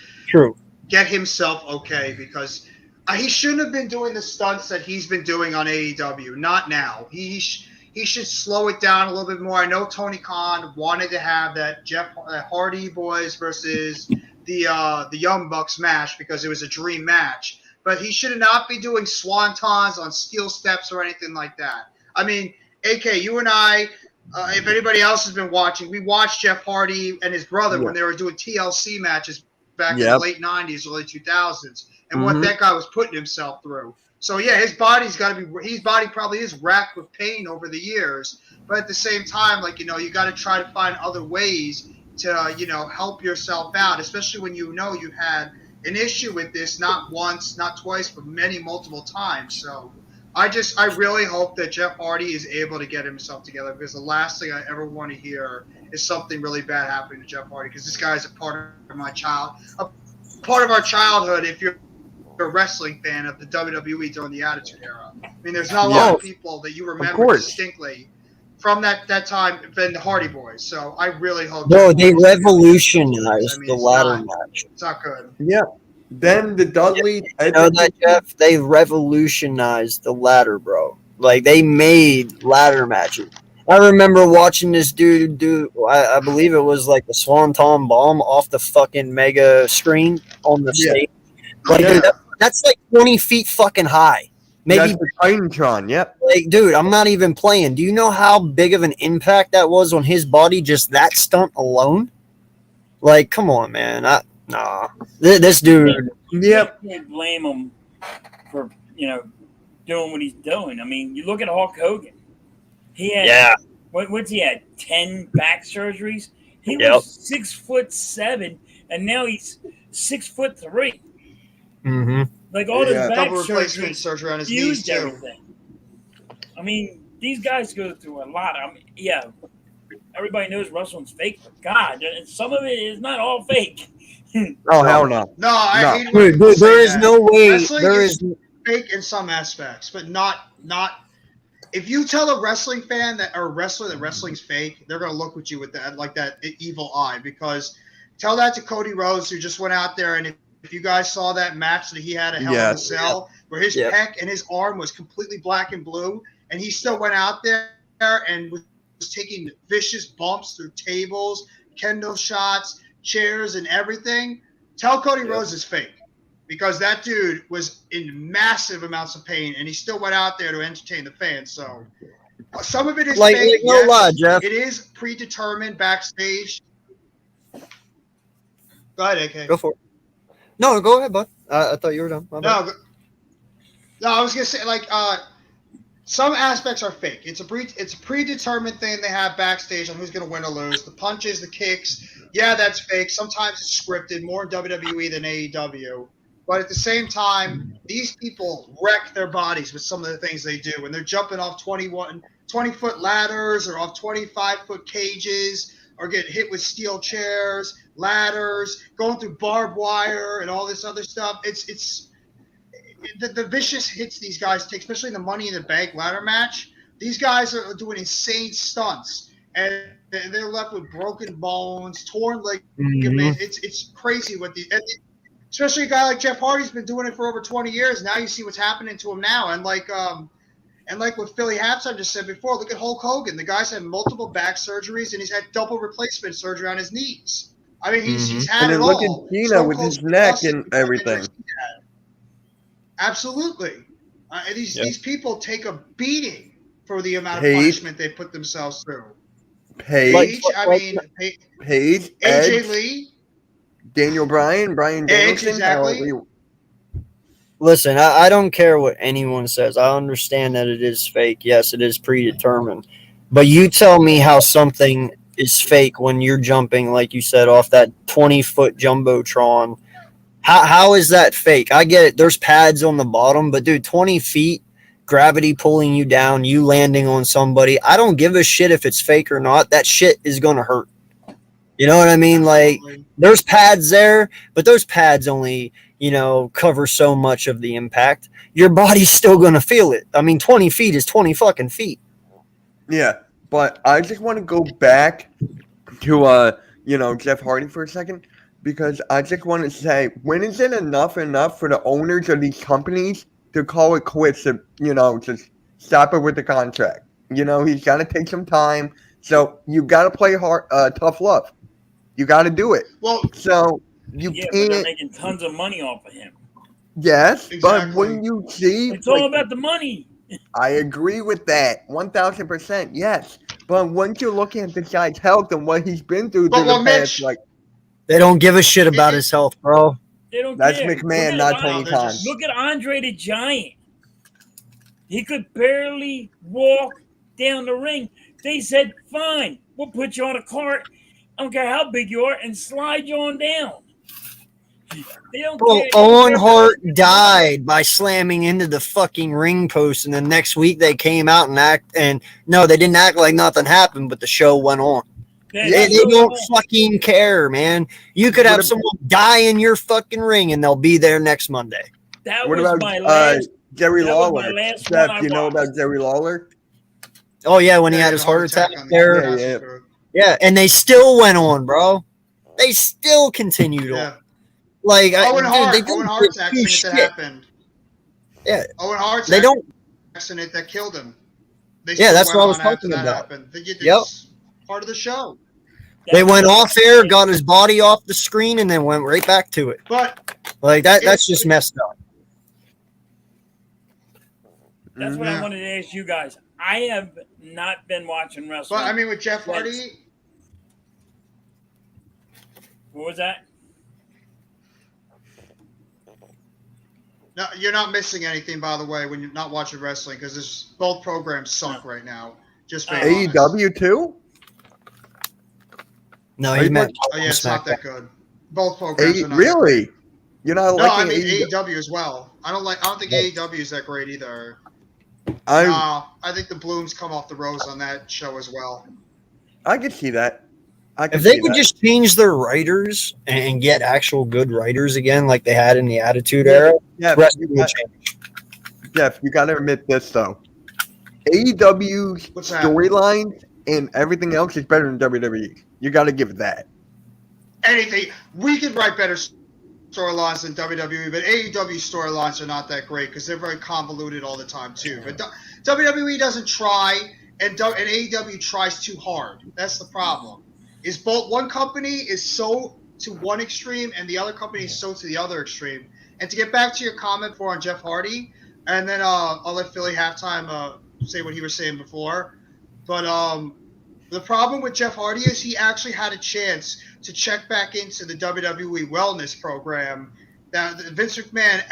get himself okay, because he shouldn't have been doing the stunts that he's been doing on AEW. Not now. He should slow it down a little bit more. I know Tony Khan wanted to have that Jeff Hardy Boys versus the Young Bucks match because it was a dream match, but he should not be doing swantons on steel steps or anything like that. I mean, AK, you and I, if anybody else has been watching, we watched Jeff Hardy and his brother when they were doing TLC matches back in the late 90s, early 2000s, and what that guy was putting himself through. So, yeah, his body probably is racked with pain over the years, but at the same time, you got to try to find other ways to, help yourself out, especially when you had an issue with this, not once, not twice, but multiple times. So I really hope that Jeff Hardy is able to get himself together, because the last thing I ever want to hear is something really bad happening to Jeff Hardy, because this guy is a part of our childhood. If you're a wrestling fan of the WWE during the Attitude Era, I mean, there's not a lot of people that you remember distinctly from that time than the Hardy Boys. So I really hope. No, they revolutionized the ladder match. It's not good. Yeah. Then the Dudley. You know that, Jeff? They revolutionized the ladder, bro. Like, they made ladder matches. I remember watching this dude do, I believe it was like the Swanton Bomb off the fucking mega screen on the stage. Like, dude, that's like 20 feet fucking high. Maybe the Titantron, yep. Like, dude, I'm not even playing. Do you know how big of an impact that was on his body, just that stunt alone? Like, come on, man. Nah. This dude. Yep. You can't blame him for, doing what he's doing. I mean, you look at Hulk Hogan. He had, what's he had? 10 back surgeries? He was 6'7", and now he's 6'3". Mm-hmm. Like, all his back double replacement surgery on his knees too. Everything. I mean, these guys go through a lot. I mean, everybody knows wrestling's fake, but God, some of it is not all fake. Oh, hell no. No, I hate when people say is no way. Wrestling is fake in some aspects, but not. If you tell a wrestling fan that wrestling's fake, they're gonna look at you with that evil eye. Because tell that to Cody Rhodes, who just went out there, and if you guys saw that match that he had a Hell in a Cell, where his pec and his arm was completely black and blue, and he still went out there and was taking vicious bumps through tables, kendo shots, chairs, and everything. Tell Cody Rhodes is fake, because that dude was in massive amounts of pain, and he still went out there to entertain the fans. So some of it is fake. No lie, Jeff. It is predetermined backstage. Go ahead, AK. Go for it. No, go ahead, bud. I thought you were done. No, I was gonna say some aspects are fake. It's a predetermined thing they have backstage on who's gonna win or lose. The punches, the kicks, that's fake. Sometimes it's scripted, more in WWE than AEW. But at the same time, these people wreck their bodies with some of the things they do. When they're jumping off 21 20-foot ladders or off 25-foot cages or get hit with steel chairs, ladders, going through barbed wire and all this other stuff. It's the vicious hits these guys take, especially in the Money in the Bank ladder match. These guys are doing insane stunts, and they're left with broken bones, torn ligaments. It's crazy what especially a guy like Jeff Hardy's been doing it for over 20 years. Now you see what's happening to him now, and like what Philly Halftime just said before, look at Hulk Hogan. The guy's had multiple back surgeries, and he's had double replacement surgery on his knees. I mean, he's had it all. Look at Cena with his neck and everything. Absolutely. These people take a beating for the amount of punishment they put themselves through. Paige, AJ Edge, Lee, Daniel Bryan, Brian Danielson. Exactly. Listen, I don't care what anyone says. I understand that it is fake. Yes, it is predetermined. But you tell me how something is fake when you're jumping, like you said, off that 20-foot jumbotron. How is that fake? I get it. There's pads on the bottom, but dude, 20 feet, gravity pulling you down, you landing on somebody. I don't give a shit if it's fake or not. That shit is going to hurt. You know what I mean? Like, there's pads there, but those pads only, cover so much of the impact. Your body's still going to feel it. I mean, 20 feet is 20 fucking feet. Yeah, but I just want to go back to, Jeff Hardy for a second, because I just want to say, when is it enough for the owners of these companies to call it quits, to, just stop it with the contract? He's got to take some time. So you got to play hard, tough love. You got to do it. Well, so you yeah, can't. But they're making tons of money off of him. Yes, exactly. But when you see, it's all about the money. I agree with that, 1,000%. Yes, but once you're looking at this guy's health and what he's been through the past, they don't give a shit about his health, bro. They don't That's care. McMahon, not Tony Khan. Look at Andre the Giant. He could barely walk down the ring. They said, fine, we'll put you on a cart. I don't care how big you are, and slide you on down. They don't care. Owen Hart died by slamming into the fucking ring post, and the next week they came out and no, they didn't act like nothing happened, but the show went on. They don't fucking care, man. You could have someone die in your fucking ring, and they'll be there next Monday. That was my last. Jerry Lawler? Jeff, you know about Jerry Lawler? Oh yeah, when he had his heart attack there. Yeah, and they still went on, bro. They still continued on. Like Owen Hart's accident that happened. Yeah, Owen Hart's accident that killed him. That's what I was talking about. Yep, part of the show. They went off air, got his body off the screen, and then went right back to it. But like that's just messed up. That's what I wanted to ask you guys. I have not been watching wrestling. But I mean, with Jeff Hardy. What was that? No, you're not missing anything, by the way, when you're not watching wrestling, because both programs suck right now. Just AEW too. No, he meant. Oh yeah, it's not that good. Both programs are not really. Good. You're not liking. No, I mean AEW as well. I don't think AEW is that great either. I think the blooms come off the rose on that show as well. I could see that. If they could just change their writers and get actual good writers again, like they had in the Attitude Era, Jeff, you got to admit this though. AEW's storylines and everything else is better than WWE. You got to give that. Anything we could write better storylines than WWE, but AEW storylines are not that great because they're very convoluted all the time too. But WWE doesn't try, and AEW tries too hard. That's the problem. Is both one company is so to one extreme and the other company is so to the other extreme. And to get back to your comment before on Jeff Hardy, and then I'll let Philly Halftime say what he was saying before. But the problem with Jeff Hardy is he actually had a chance to check back into the WWE wellness program that Vince McMahon,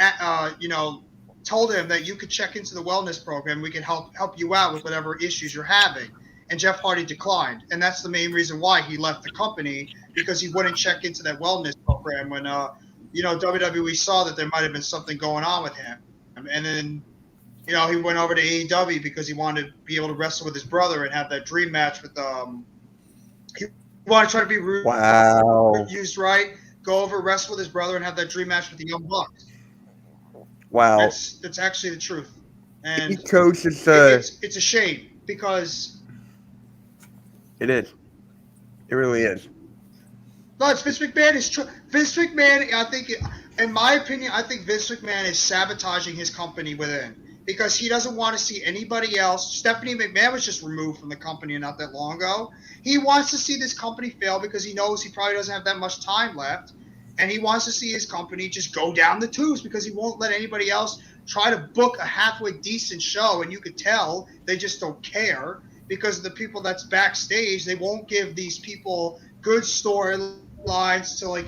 told him that you could check into the wellness program. We can help you out with whatever issues you're having. And Jeff Hardy declined. And that's the main reason why he left the company, because he wouldn't check into that wellness program when, WWE saw that there might have been something going on with him. And then he went over to AEW because he wanted to be able to wrestle with his brother and have that dream match with he wanted to try to be Wow. used right, go over, wrestle with his brother, and have that dream match with the Young Bucks. Wow. That's actually the truth. And East Coast is it's a shame because it is. It really is. no, it's Vince McMahon is Vince McMahon. I think, in my opinion, I think Vince McMahon is sabotaging his company within because he doesn't want to see anybody else. Stephanie McMahon was just removed from the company not that long ago. He wants to see this company fail because he knows he probably doesn't have that much time left, and he wants to see his company just go down the tubes because he won't let anybody else try to book a halfway decent show, and you could tell they just don't care because the people that's backstage, they won't give these people good storylines to like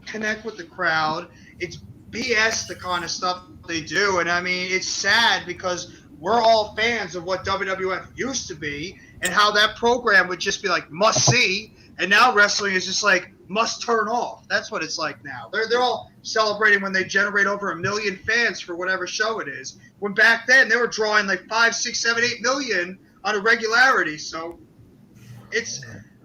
connect with the crowd. It's BS the kind of stuff they do, and I mean it's sad because we're all fans of what WWF used to be and how that program would just be like must see, and now wrestling is just like must turn off. That's what it's like now. They're all celebrating when they generate over 1 million fans for whatever show it is. When back then they were drawing like 5, 6, 7, 8 million on a regularity. So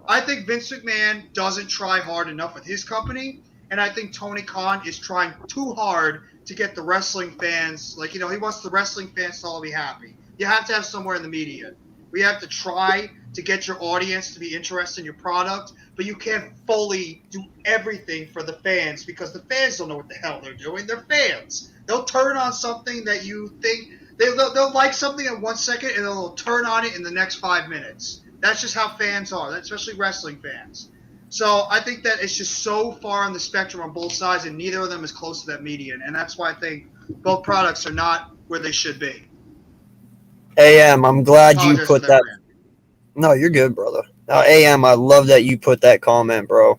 I think Vince McMahon doesn't try hard enough with his company, and I think Tony Khan is trying too hard to get the wrestling fans, he wants the wrestling fans to all be happy. You have to have somewhere in the media. We have to try to get your audience to be interested in your product, but you can't fully do everything for the fans because the fans don't know what the hell they're doing. They're fans. They'll turn on something that you think they'll like something in 1 second, and they'll turn on it in the next 5 minutes. That's just how fans are, especially wrestling fans. So I think that it's just so far on the spectrum on both sides, and neither of them is close to that median. And that's why I think both products are not where they should be. AM, I'm glad you put that. No, you're good, brother. AM, I love that you put that comment, bro.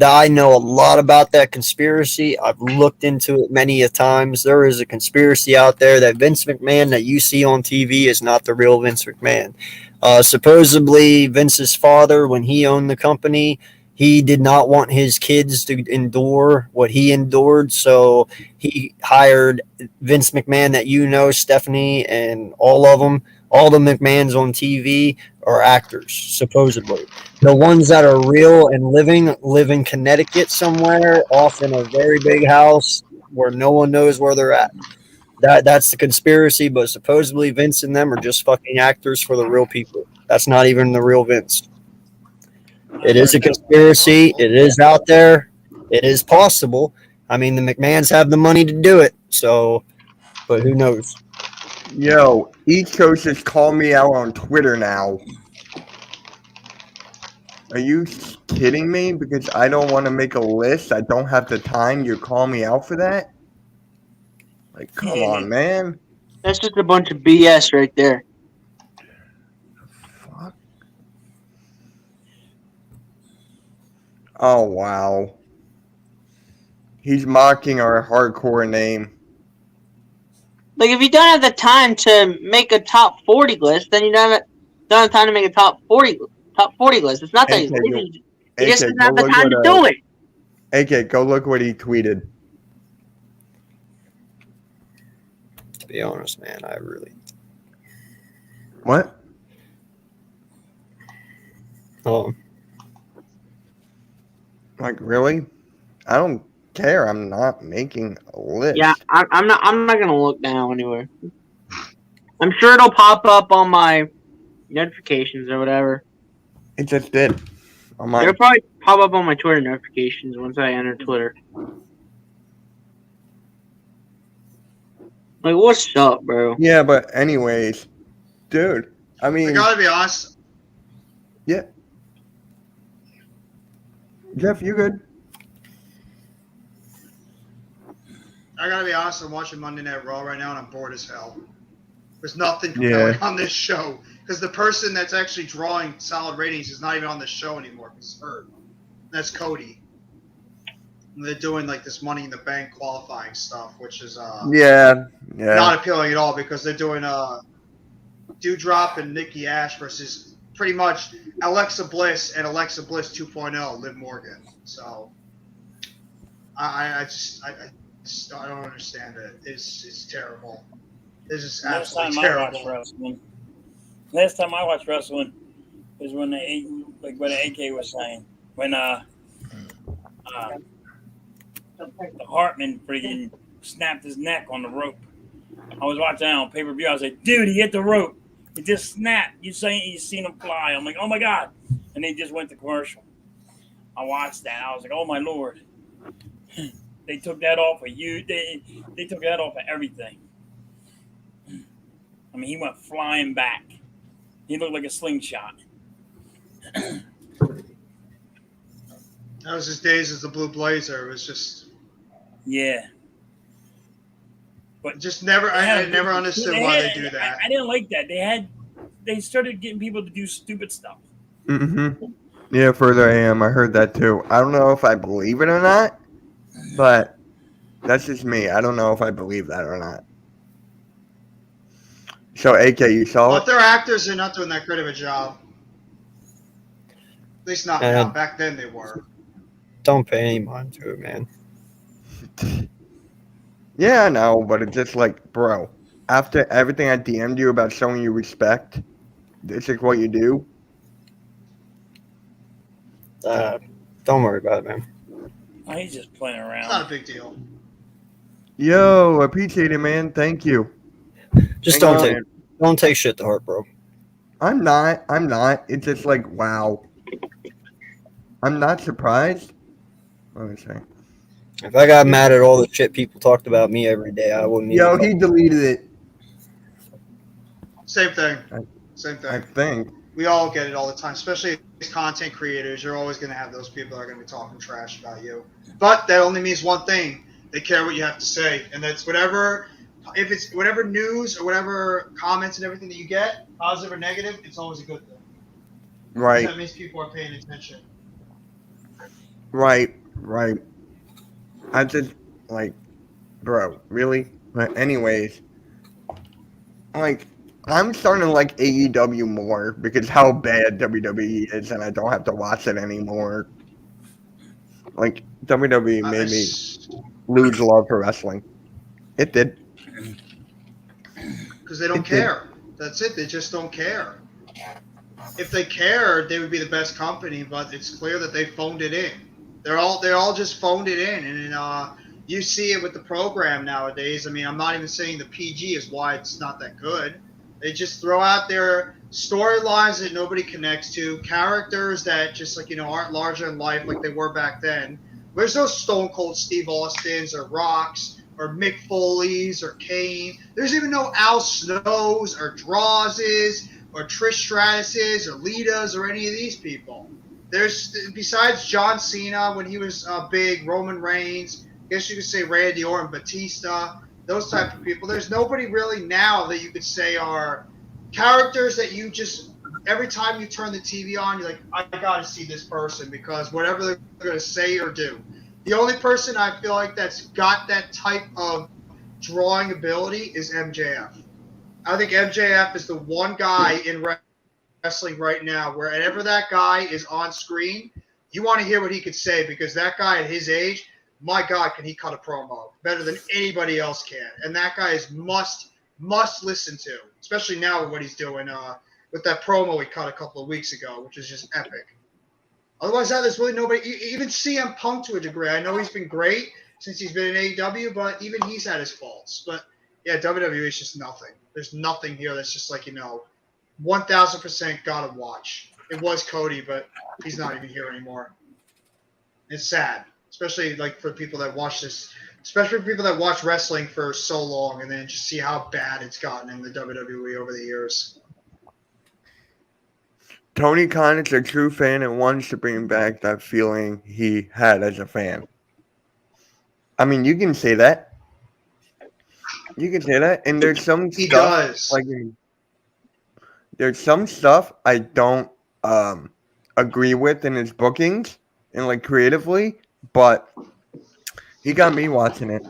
I know a lot about that conspiracy. I've looked into it many a times. There is a conspiracy out there that Vince McMahon that you see on TV is not the real Vince McMahon. Supposedly, Vince's father, when he owned the company, he did not want his kids to endure what he endured, so he hired Vince McMahon that Stephanie, and all of them, all the McMahons on TV are actors, supposedly. The ones that are real and live in Connecticut somewhere, off in a very big house where no one knows where they're at. That's the conspiracy, but supposedly Vince and them are just fucking actors for the real people. That's not even the real Vince. It is a conspiracy. It is out there. It is possible. I mean, the McMahons have the money to do it, so, but who knows? Yo, East Coast just called me out on Twitter now. Are you kidding me? Because I don't want to make a list. I don't have the time. You call me out for that? Like, come on, man. That's just a bunch of BS right there. Fuck. Oh, wow. He's mocking our hardcore name. Like, if you don't have the time to make a top 40 list, then you don't have time to make a top 40 list. It's not that he's lazy. He just doesn't have the time to do it. AK, go look what he tweeted. To be honest, man, I really... What? Oh. Like, really? I don't care. I'm not making a list. Yeah, I'm not gonna look now anywhere. I'm sure it'll pop up on my notifications or whatever. It just did. It'll probably pop up on my Twitter notifications once I enter Twitter. Like, what's up, bro? Yeah, but anyways, dude, I mean... I gotta be honest. Yeah. Jeff, you good? I gotta be honest, I'm watching Monday Night Raw right now and I'm bored as hell. There's nothing compelling on this show. Because the person that's actually drawing solid ratings is not even on the show anymore because he's hurt. That's Cody. And they're doing like this Money in the Bank qualifying stuff, which is not appealing at all because they're doing Dewdrop and Nikki Ash versus pretty much Alexa Bliss and Alexa Bliss 2.0, Liv Morgan. So I don't understand it. It's terrible. It's just Last absolutely time I watched terrible. wrestling. Last time I watched wrestling was when what AK was saying when the Hartman freaking snapped his neck on the rope. I was watching that on pay per view. I was like, dude, he hit the rope. It just snapped. You seen him fly. I'm like, oh my god. And they just went to commercial. I watched that. I was like, oh my lord. They took that off of you. They took that off of everything. I mean, he went flying back. He looked like a slingshot. That was his days as the Blue Blazer. It was just. Yeah. But just never. I never understood why they do that. I didn't like that. They started getting people to do stupid stuff. Mm-hmm. Yeah, further AM. I heard that too. I don't know if I believe it or not, but that's just me. I don't know if I believe that or not. So, AK, you saw Well, it? if they're actors, they're not doing that great of a job. At least not now. Back then they were. Don't pay any mind to it, man. Yeah, I know, but it's just like, bro, after everything I DM'd you about showing you respect, this is what you do. Don't worry about it, man. Oh, he's just playing around. It's not a big deal. Yo, appreciate it, man. Thank you. Just don't take shit to heart, bro. I'm not. It's just like, wow. I'm not surprised. Let me see. If I got mad at all the shit people talked about me every day, I wouldn't. Yo, he deleted it. Same thing. Same thing. I think. We all get it all the time, especially as content creators. You're always going to have those people that are going to be talking trash about you. But that only means one thing. They care what you have to say. And that's whatever, if it's whatever news or whatever comments and everything that you get, positive or negative, it's always a good thing. Right. That means people are paying attention. Right. I just, like, bro, really? But anyways, like, I'm starting to like AEW more because how bad WWE is, and I don't have to watch it anymore. Like, WWE made me lose love for wrestling. It did. Because they don't care. That's it. They just don't care. If they cared, they would be the best company, but it's clear that they phoned it in. They're all just phoned it in, and you see it with the program nowadays. I mean, I'm not even saying the PG is why it's not that good. They just throw out their storylines that nobody connects to, characters that just aren't larger than life like they were back then. There's no Stone Cold Steve Austins or Rocks or Mick Foley's or Kane. There's even no Al Snow's or Draws's or Trish Stratus's or Lita's or any of these people. There's, besides John Cena when he was big, Roman Reigns, I guess you could say Randy Orton, Batista, those type of people. There's nobody really now that you could say are characters that you just, every time you turn the TV on, you're like, I got to see this person because whatever they're going to say or do. The only person I feel like that's got that type of drawing ability is MJF. I think MJF is the one guy in wrestling right now where whenever that guy is on screen, you want to hear what he could say because that guy at his age, my God, can he cut a promo better than anybody else can. And that guy is must listen to, especially now with what he's doing with that promo he cut a couple of weeks ago, which is just epic. Otherwise, there's really nobody, even CM Punk to a degree. I know he's been great since he's been in AEW, but even he's had his faults. But, yeah, WWE is just nothing. There's nothing here that's just 1,000% gotta watch. It was Cody, but he's not even here anymore. It's sad, especially for people that watch this, especially for people that watch wrestling for so long and then just see how bad it's gotten in the WWE over the years. Tony Khan is a true fan and wants to bring back that feeling he had as a fan. I mean, you can say that. And there's some He stuff does. There's some stuff I don't agree with in his bookings and creatively, but he got me watching it.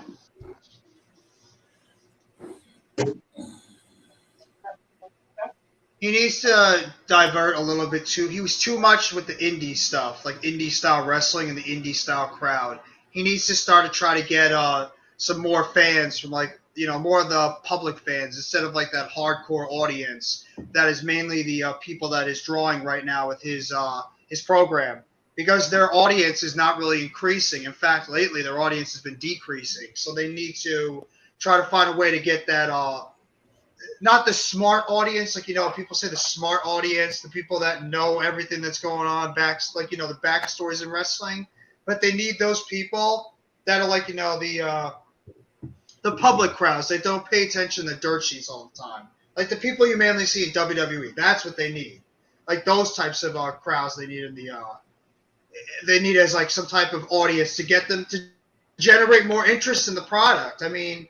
He needs to divert a little bit too. He was too much with the indie stuff, like indie style wrestling and the indie style crowd. He needs to start to try to get some more fans from more of the public fans instead of like that hardcore audience that is mainly the people that is drawing right now with his program, because their audience is not really increasing. In fact, lately their audience has been decreasing. So they need to try to find a way to get that not the smart audience, like people say the smart audience, the people that know everything that's going on the backstories in wrestling, but they need those people that are like the public crowds. They don't pay attention to dirt sheets all the time. Like the people you mainly see in WWE, that's what they need. Like those types of crowds they need in the they need as like some type of audience to get them to generate more interest in the product. I mean,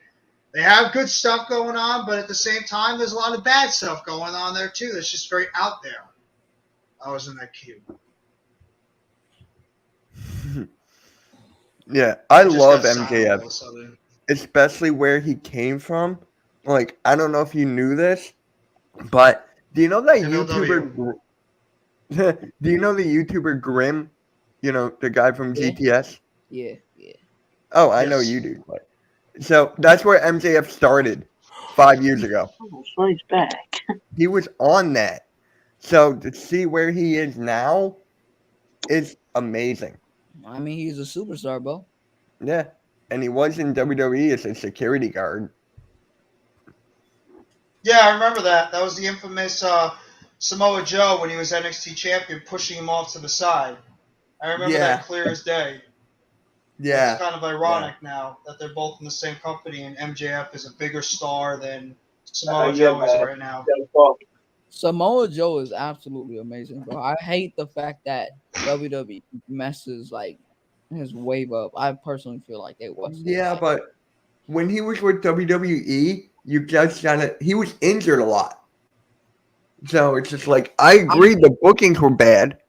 they have good stuff going on, but at the same time, there's a lot of bad stuff going on there too. That's just very out there. I was in that queue. Yeah, I love got silent all MJF. of a sudden. Especially where he came from. Like, I don't know if you knew this, but do you know that MLW. YouTuber? Do you know the YouTuber Grim? The guy from Yeah. GTS. Yeah. Oh, I know Yes. you do. But so that's where MJF started 5 years ago. Oh, so he's back. He was on that. So to see where he is now is amazing. I mean, he's a superstar, bro. Yeah, and he was in WWE as a security guard. Yeah, I remember that. That was the infamous Samoa Joe when he was NXT champion, pushing him off to the side. I remember that clear as day. Yeah. It's kind of ironic now that they're both in the same company, and MJF is a bigger star than Samoa Joe is right now. Samoa Joe is absolutely amazing, bro. I hate the fact that WWE messes like his wave up. I personally feel like they was. Yeah, but when he was with WWE, you just he was injured a lot. So it's just like, I agree the bookings were bad.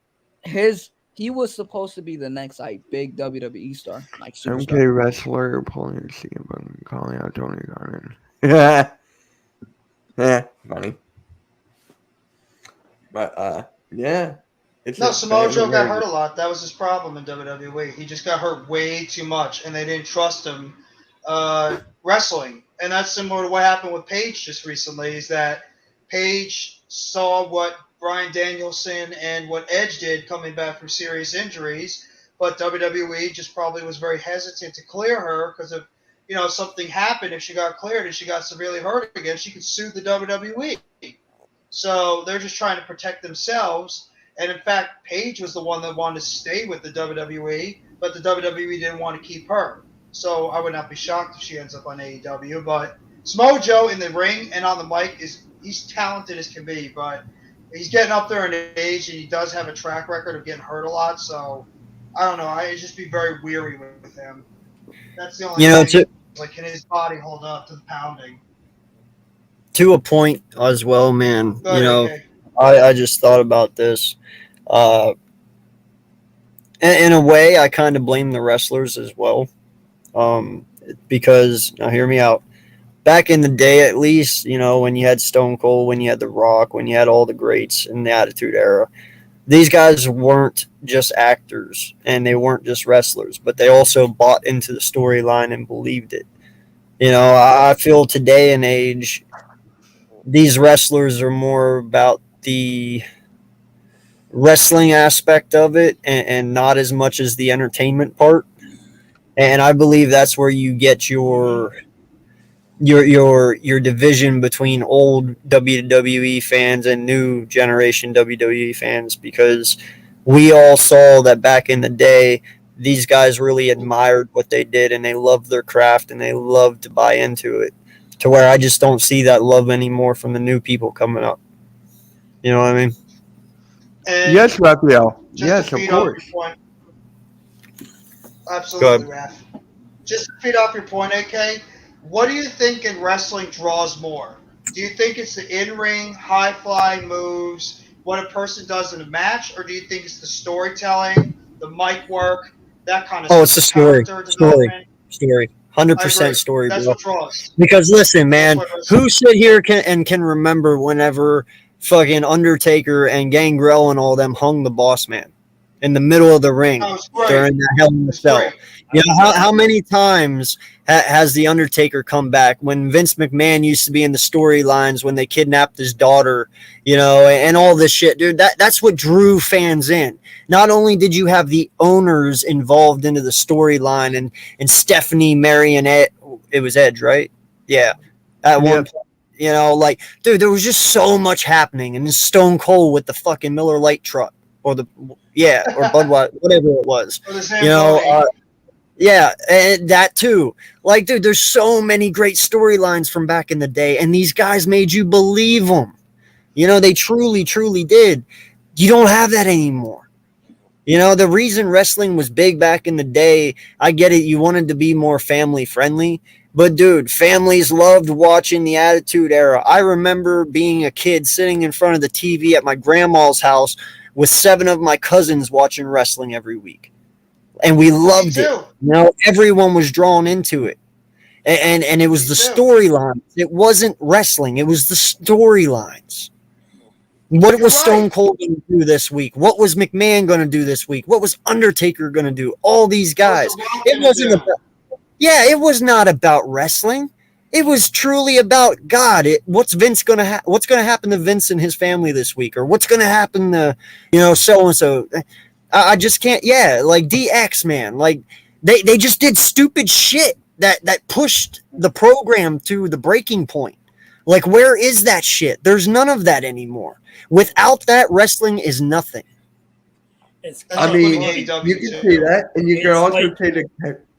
He was supposed to be the next like big WWE star, like superstar. MK wrestler pulling CM Punk, calling out Tony Khan. Yeah. Yeah, funny. But yeah. Samoa Joe got hurt a lot. That was his problem in WWE. He just got hurt way too much, and they didn't trust him wrestling. And that's similar to what happened with Paige just recently, is that Paige saw what Bryan Danielson and what Edge did coming back from serious injuries, but WWE just probably was very hesitant to clear her because if something happened, if she got cleared and she got severely hurt again, she could sue the WWE. So they're just trying to protect themselves. And in fact, Paige was the one that wanted to stay with the WWE, but the WWE didn't want to keep her. So I would not be shocked if she ends up on AEW. But Samoa Joe in the ring and on the mic he's talented as can be, but he's getting up there in age, and he does have a track record of getting hurt a lot. So I don't know. I'd just be very weary with him. That's the only thing. Like, can his body hold up to the pounding? To a point as well, man. Go ahead, AK. I just thought about this. In a way, I kind of blame the wrestlers as well. Because, now hear me out. Back in the day, at least, when you had Stone Cold, when you had The Rock, when you had all the greats in the Attitude Era, these guys weren't just actors and they weren't just wrestlers, but they also bought into the storyline and believed it. I feel today and age, these wrestlers are more about the wrestling aspect of it and not as much as the entertainment part. And I believe that's where you get your division between old WWE fans and new generation WWE fans, because we all saw that back in the day, these guys really admired what they did and they loved their craft and they loved to buy into it, to where I just don't see that love anymore from the new people coming up. You know what I mean? And yes, Raphael. just Yes, to of feed off your course. point. Go Absolutely, Raph. Just to feed off your point, AK, what do you think in wrestling draws more? Do you think it's the in-ring, high-flying moves, what a person does in a match, or do you think it's the storytelling, the mic work, that kind of stuff? Oh, it's the story. Story. 100% story, That's bro. what draws. Because listen, man, who sit here can remember whenever fucking Undertaker and Gangrel and all them hung the Boss Man in the middle of the ring That was great. during that Hell in a It's Cell? great. How many times has the Undertaker come back, when Vince McMahon used to be in the storylines when they kidnapped his daughter, and all this shit, dude. That's what drew fans in. Not only did you have the owners involved into the storyline, and Stephanie marrying Ed, it was Edge, right? Yeah. At one point, dude, there was just so much happening, and then Stone Cold with the fucking Miller Lite truck, or Budweiser, whatever it was, Or the Zamboni. Yeah, and that too. Like, dude, there's so many great storylines from back in the day, and these guys made you believe them. They truly, truly did. You don't have that anymore. The reason wrestling was big back in the day, I get it. You wanted to be more family friendly, but dude, families loved watching the Attitude Era. I remember being a kid sitting in front of the TV at my grandma's house with 7 of my cousins watching wrestling every week. And we loved it. Everyone was drawn into it. And it was the storylines. It wasn't wrestling. It was the storylines. What was Stone Cold going to do this week? What was McMahon going to do this week? What was Undertaker going to do? All these guys. It was not about wrestling. It was truly about God. What's going to happen to Vince and his family this week? Or what's going to happen to, so-and-so? I just can't. Yeah, like DX, man. Like they just did stupid shit that pushed the program to the breaking point. Like, where is that shit? There's none of that anymore. Without that, wrestling is nothing. You can say that, and you can also say the.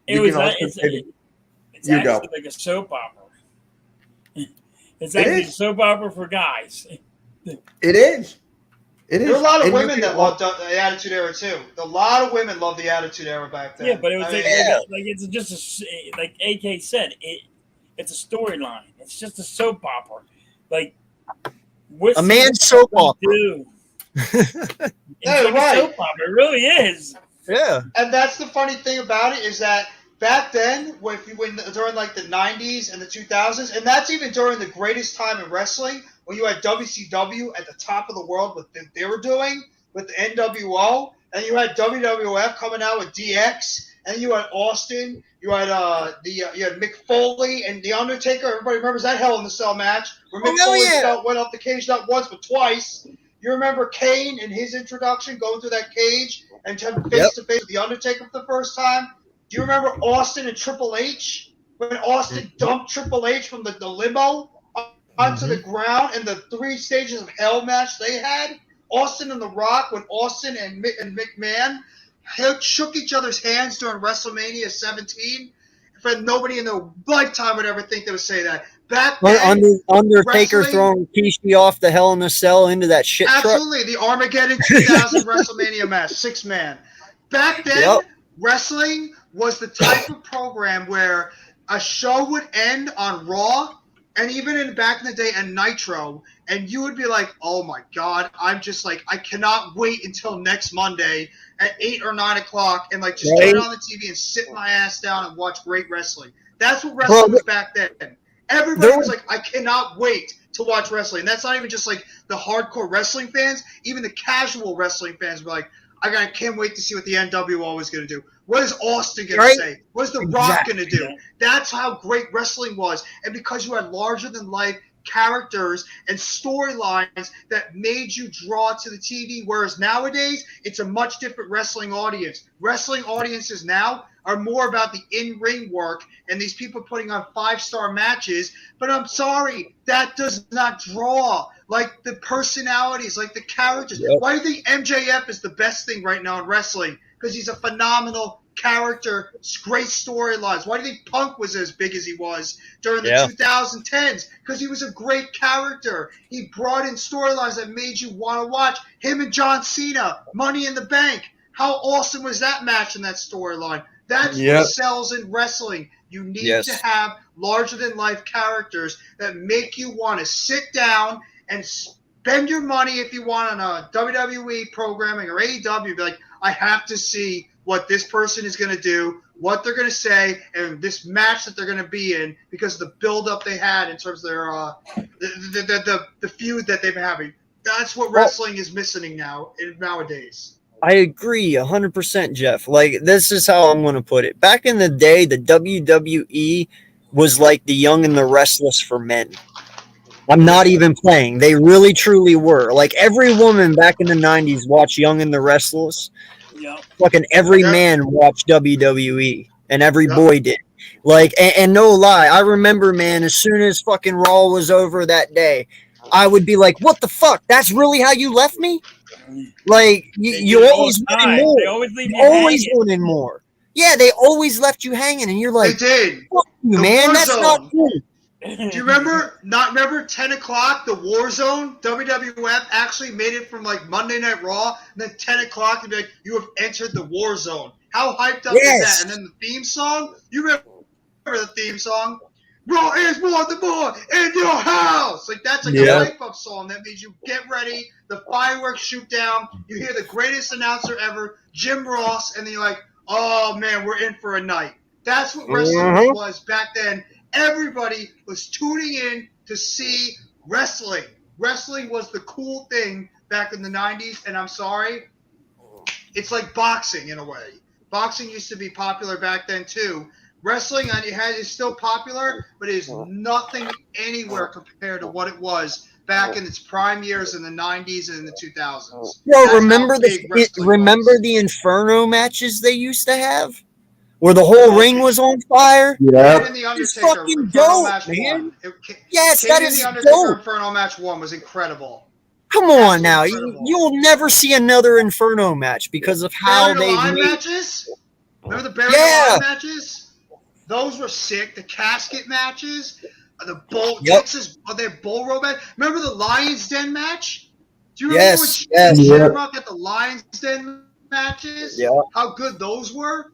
It's actually like a soap opera. It's actually a soap opera for guys. It is. There were a lot of women that loved the Attitude Era too. A lot of women loved the Attitude Era back then. Yeah, but it was it's just like AK said, it's a storyline. It's just a soap opera. Like a man's soap opera. It's like a soap opera. It really is. Yeah. And that's the funny thing about it is that back then, when during like the 90s and the 2000s, and that's even during the greatest time in wrestling, when you had WCW at the top of the world with what they were doing with the NWO, and you had WWF coming out with DX, and you had Austin, you had you had Mick Foley and The Undertaker. Everybody remembers that Hell in the Cell match where Mick Foley went off the cage not once but twice. You remember Kane and his introduction going through that cage and having face to face with The Undertaker for the first time? Do you remember Austin and Triple H when Austin dumped Triple H from the limo onto the ground and the 3 stages of hell match they had? Austin and The Rock, when Austin and McMahon shook each other's hands during WrestleMania 17. For nobody in their lifetime would ever think they would say that. Back then, Undertaker throwing Rikishi off the Hell in a Cell into that shit truck. Absolutely, the Armageddon 2000 WrestleMania match, 6-man. Back then, wrestling was the type of program where a show would end on Raw, and even back in the day, and Nitro, and you would be like, oh my God, I'm just like, I cannot wait until next Monday at 8 or 9 o'clock and like just turn on the TV and sit my ass down and watch great wrestling. That's what wrestling was back then. Everybody was like, I cannot wait to watch wrestling. That's not even just like the hardcore wrestling fans. Even the casual wrestling fans were like, I can't wait to see what the NWO is going to do. What is Austin going to say? What is The Rock going to do? That's how great wrestling was. And because you had larger-than-life characters and storylines that made you draw to the TV, whereas nowadays, it's a much different wrestling audience. Wrestling audiences now are more about the in-ring work and these people putting on 5-star matches. But I'm sorry, that does not draw. Like the personalities, like the characters. Why do you think MJF is the best thing right now in wrestling? Because he's a phenomenal character, great storylines. Why do you think Punk was as big as he was during the 2010s? Because he was a great character. He brought in storylines that made you want to watch. Him and John Cena, Money in the Bank. How awesome was that match in that storyline? That's what sells in wrestling. You need to have larger-than-life characters that make you want to sit down and spend your money if you want on a WWE programming or AEW. Be like, I have to see what this person is going to do, what they're going to say, and this match that they're going to be in because of the build-up they had in terms of their the feud that they've been having. That's what wrestling is missing nowadays. I agree 100%, Jeff. Like, this is how I'm going to put it. Back in the day, the WWE was like the Young and the Restless for men. I'm not even playing. They really, truly were. Like, every woman back in the 90s watched Young and the Restless. Yep. Fucking every Yep. man watched WWE, and every Yep. boy did. Like, and no lie, I remember, man, as soon as fucking Raw was over that day, I would be like, what the fuck? That's really how you left me? Like, They do you it all always the wanted time. more. They always leave You you always hanging. wanted more. Yeah, they always left you hanging, and you're They like, did. fuck you, The man. War That's Zone. not cool. Do you remember 10 o'clock, the War Zone? WWF actually made it from like Monday Night Raw, and then 10 o'clock, they'd be like, you have entered the War Zone. How hyped up is Yes. that? And then the theme song, you remember the theme song? Raw is more the more in your house. Like, that's like Yeah. a hype up song. That means you get ready, the fireworks shoot down, you hear the greatest announcer ever, Jim Ross, and then you're like, oh man, we're in for a night. That's what wrestling was back then. Everybody was tuning in to see wrestling. Wrestling was the cool thing back in the 90s, and I'm sorry, it's like boxing in a way. Boxing used to be popular back then too. Wrestling is still popular, but it is nothing anywhere compared to what it was back in its prime years in the 90s and in the 2000s. Bro, That's remember how big wrestling was. the Inferno matches they used to have? Where the whole ring was on fire? Kane and the It's Undertaker fucking Inferno dope, match man. 1. Yes, Kane that and is the Undertaker dope. Inferno match 1 was incredible. Come on Absolutely now. incredible. You'll never see another Inferno match because of how Buried they've Alive made matches? Remember the Buried Yeah. Alive matches? Those were sick. The casket matches, the bull Yep. Texas, their bull rope match. Remember the Lions Den match? Do you remember Yes, when yes. Shamrock at the Lions Den matches? Yep. How good those were?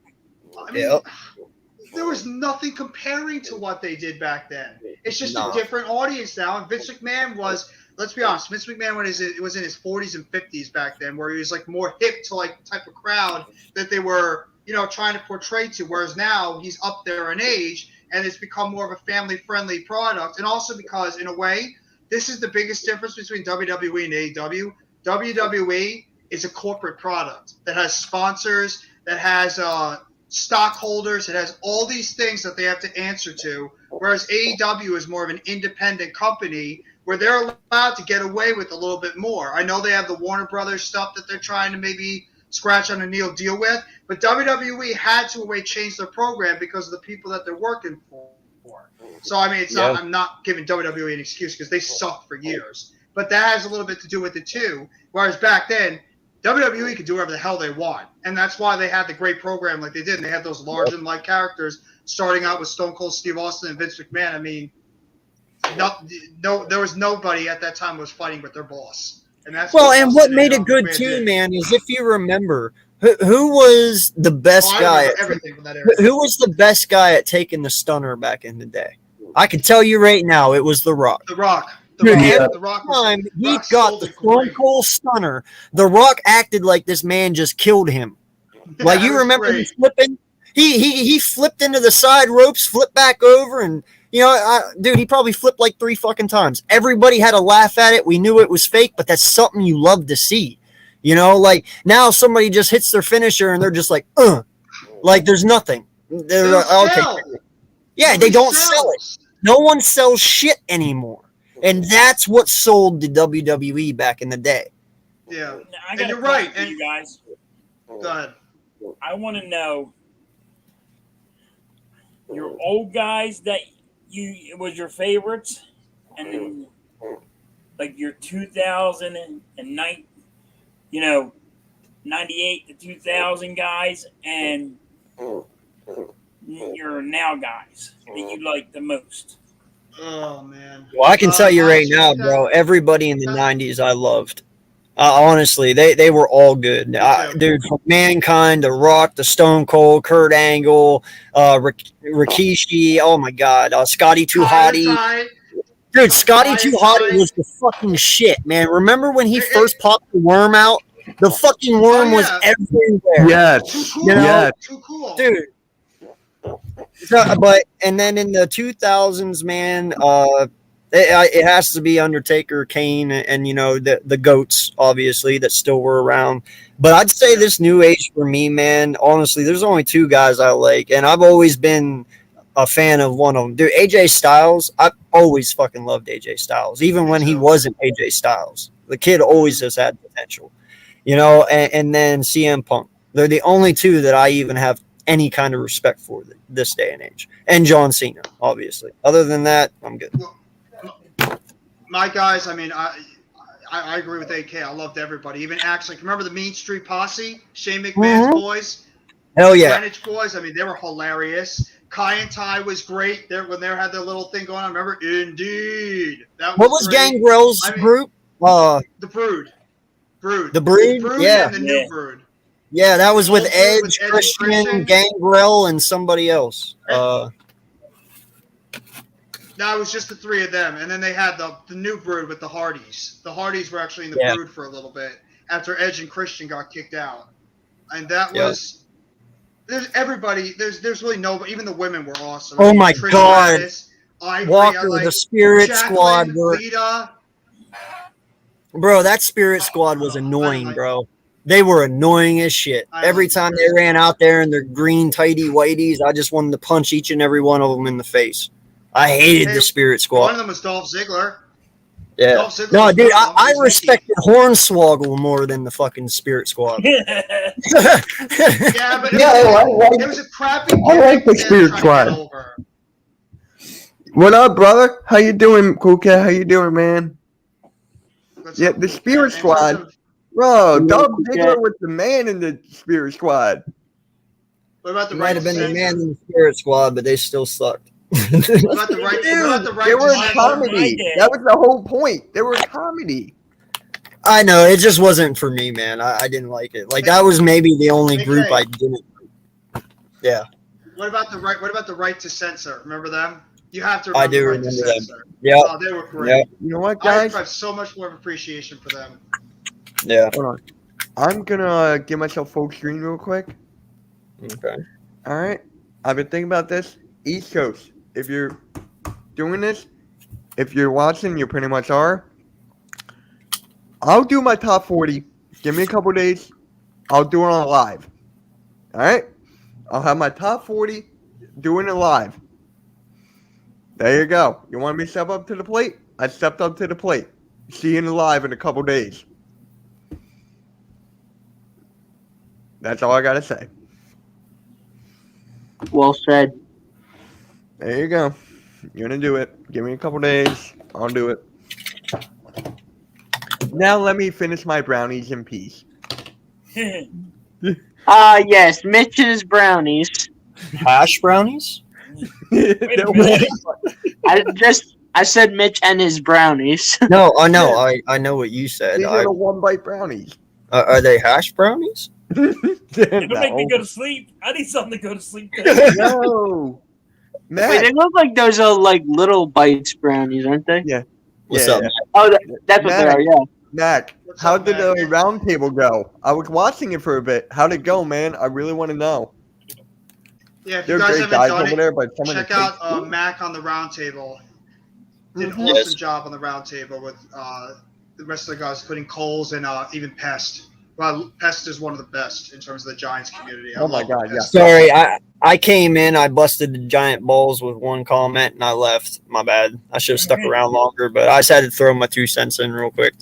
I mean, Yep. there was nothing comparing to what they did back then. It's just Nah. a different audience now. And Vince McMahon was, let's be honest, Vince McMahon was in his 40s and 50s back then, where he was like more hip to like the type of crowd that they were, trying to portray to. Whereas now he's up there in age, and it's become more of a family-friendly product. And also because, in a way, this is the biggest difference between WWE and AEW. WWE is a corporate product that has sponsors, that has stockholders, it has all these things that they have to answer to, whereas AEW is more of an independent company where they're allowed to get away with a little bit more. I know they have the Warner Brothers stuff that they're trying to maybe scratch on a deal with, but WWE had to change their program because of the people that they're working for. So, I mean, I'm not giving WWE an excuse because they sucked for years, but that has a little bit to do with it too, whereas back then, WWE could do whatever the hell they want, and that's why they had the great program like they did. And they had those larger-than-life characters, starting out with Stone Cold Steve Austin and Vince McMahon. I mean, no, there was nobody at that time who was fighting with their boss. And that's and what Austin made and it good McMahon too, did. man, is if you remember, who was the best I guy? remember everything from that era. Who was the best guy at taking the stunner back in the day? I can tell you right now, it was The Rock. The Rock. Dude, every The Rock time he Rock got sold the it Stone great. Cold Stunner, The Rock acted like this man just killed him. Like, Yeah, you it was remember him great. flipping? He flipped into the side ropes, flipped back over, and dude, he probably flipped like 3 fucking times. Everybody had a laugh at it. We knew it was fake, but that's something you love to see. Like now somebody just hits their finisher and they're just like, like there's nothing. They're They don't sell. Yeah, Nobody they don't sell it. sells. No one sells shit anymore. And that's what sold the WWE back in the day. Yeah. Now, I And got you're a right. question for And you guys. go ahead. I want to know your old guys that it was your favorites, and then like your 2009, 98 to 2000 guys, and your now guys that you like the most. Oh man. Well, I can tell you right now, honestly, bro, everybody in the 90s I loved. Honestly, they were all good. Dude, from Mankind, The Rock, The Stone Cold, Kurt Angle, Rikishi, oh my God, Scotty Too Hottie. Dude, Scotty Too Hottie was the fucking shit, man. Remember when he first popped the worm out? The fucking worm was everywhere. Yes. Too cool. Yes. Too cool. Dude. And then in the 2000s, man, It has to be Undertaker, Kane, and the goats, obviously, that still were around. But I'd say this new age for me, man, honestly, there's only two guys I like, and I've always been a fan of one of them. Dude, AJ Styles, I've always fucking loved AJ Styles, even when he wasn't AJ Styles. The kid always has had potential, and then CM Punk. They're the only two that I even have any kind of respect for this day and age. And John Cena, obviously. Other than that, I'm good. Well, my guys, I mean, I agree with AK. I loved everybody. Even actually, remember the Mean Street Posse? Shane McMahon's boys? Hell yeah. Greenwich boys, I mean, they were hilarious. Kai and Ty was great when they had their little thing going on. Remember? Indeed. What was Gangrel's group? The Brood. The Brood? Yeah. And the New Brood. Yeah, that was with Edge, Christian, Gangrel, and somebody else. No, it was just the three of them. And then they had the New Brood with the Hardys. The Hardys were actually in the Brood for a little bit after Edge and Christian got kicked out. And that was... There's everybody. There's really nobody. Even the women were awesome. Oh my God! Walker, the Spirit Jacqueline, Squad. Lita. Bro, that Spirit Squad was annoying, bro. They were annoying as shit. Every time they ran out there in their green tighty whiteys, I just wanted to punch each and every one of them in the face. I hated the Spirit Squad. One of them was Dolph Ziggler. Yeah. No, dude, I respected Hornswoggle more than the fucking Spirit Squad. Yeah, but it was a crappy. I like the Spirit Squad. What up, brother? How you doing, Cool Cat? How you doing, man? Yeah, the Spirit Squad. Bro, Dolph Ziggler was the man in the Spirit Squad. What about the might have been the man in the Spirit Squad, but they still sucked. What about the right? They were comedy. That was the whole point. They were comedy. I know, it just wasn't for me, man. I didn't like it. Like, that was maybe the only group I didn't. Yeah. What about the right? What about the right to censor? Remember them? You have to remember I do the right remember to them. censor. Yeah. Oh, they were great. Yep. You know what, guys? I have so much more appreciation for them. Yeah. Hold on. I'm gonna give myself full screen real quick. Okay. All right. I've been thinking about this. East Coast. If you're doing this, if you're watching, you pretty much are. I'll do my top 40. Give me a couple days. I'll do it on live. All right? I'll have my top 40 doing it live. There you go. You want me to step up to the plate? I stepped up to the plate. See you in the live in a couple days. That's all I got to say. Well said. There you go. You're going to do it. Give me a couple days. I'll do it. Now let me finish my brownies in peace. Yes, Mitch and his brownies. Hash brownies? I said Mitch and his brownies. No, I know. I know what you said. These are the one-bite brownies. Are they hash brownies? It'll make me go to sleep. I need something to go to sleep to. No. Matt. Wait, they look like those are like little bites brownies, aren't they? Yeah. What's up? Oh, that's what they are. Yeah. Mac, how did the round table go? I was watching it for a bit. How'd it go, man? I really want to know. Yeah, if They're you guys great haven't guys done over there, but it, check out Mac on the round table. Did an Yes. awesome job on the round table with the rest of the guys, including Coles and even Pest. Well, Pest is one of the best in terms of the Giants community. I Oh my love God, Pest. Sorry, I came in, I busted the giant balls with one comment, and I left. My bad. I should have stuck around longer, but I just had to throw my 2 cents in real quick.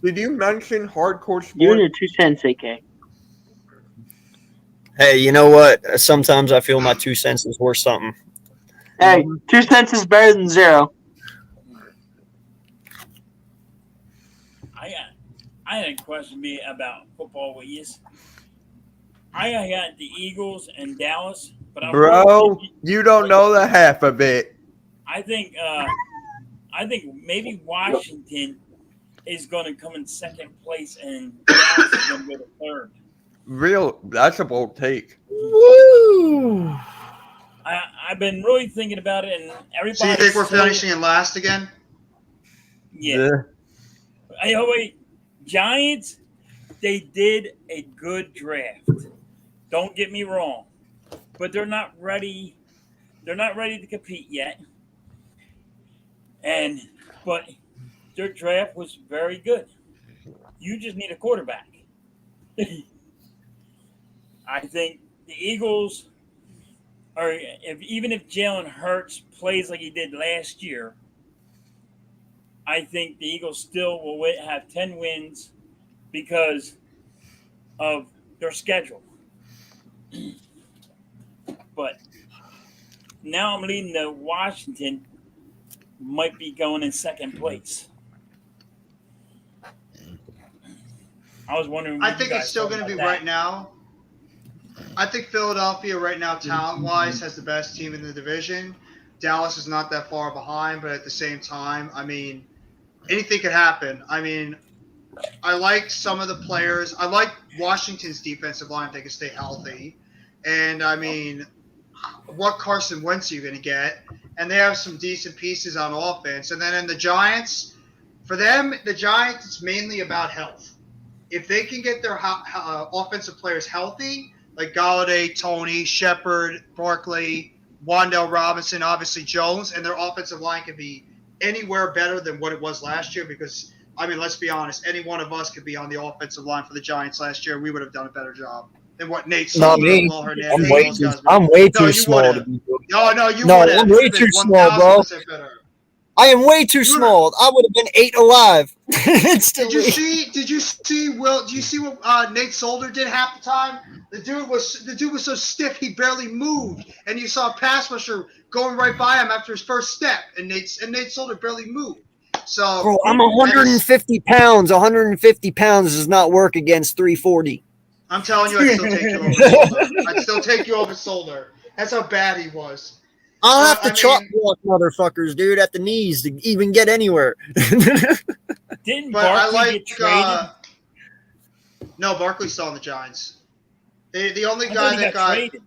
Did you mention hardcore sport? You and your 2 cents, AK. Hey, you know what? Sometimes I feel my 2 cents is worth something. Hey, 2 cents is better than 0. I had a question about football with you. I got the Eagles and Dallas, but Bro, you don't know the half of it. I think maybe Washington is going to come in second place, and Dallas is going to go to third. That's a bold take. Woo! I've been really thinking about it, and everybody. So you think we're finishing in last again? Yeah. Oh wait, Giants. They did a good draft. Don't get me wrong, but they're not ready. They're not ready to compete yet. But their draft was very good. You just need a quarterback. I think the Eagles are, even if Jalen Hurts plays like he did last year, I think the Eagles still will have 10 wins because of their schedule. But now I'm leading to Washington, might be going in second place. I was wondering. I think it's still going to be right now. I think Philadelphia right now, talent-wise, has the best team in the division. Dallas is not that far behind, but at the same time, I mean, anything could happen. I mean, I like some of the players. I like Washington's defensive line if they can stay healthy. And, I mean, what Carson Wentz are you going to get? And they have some decent pieces on offense. And then in the Giants, for them, the Giants, it's mainly about health. If they can get their offensive players healthy, like Galladay, Tony, Shepard, Barkley, Wan'Dale Robinson, obviously Jones, and their offensive line can be anywhere better than what it was last year because, I mean, let's be honest, any one of us could be on the offensive line for the Giants last year. We would have done a better job than what Nate Solder, Will Hernandez, I'm way too small to be good. I'm way too small, bro. I am way too small. I would have been 8 alive. Did you see Will? Do you see what Nate Solder did half the time? The dude was so stiff he barely moved, and you saw a pass rusher going right by him after his first step, and Nate Solder barely moved. So, bro, I'm 150 pounds. 150 pounds does not work against 340. I'm telling you, I'd still take you over Solder. I'd still take you over Solder. That's how bad he was. I'll have to chop block motherfuckers, dude, at the knees to even get anywhere. Didn't Barkley get traded? No, Barkley's still on the Giants. The only guy that got traded.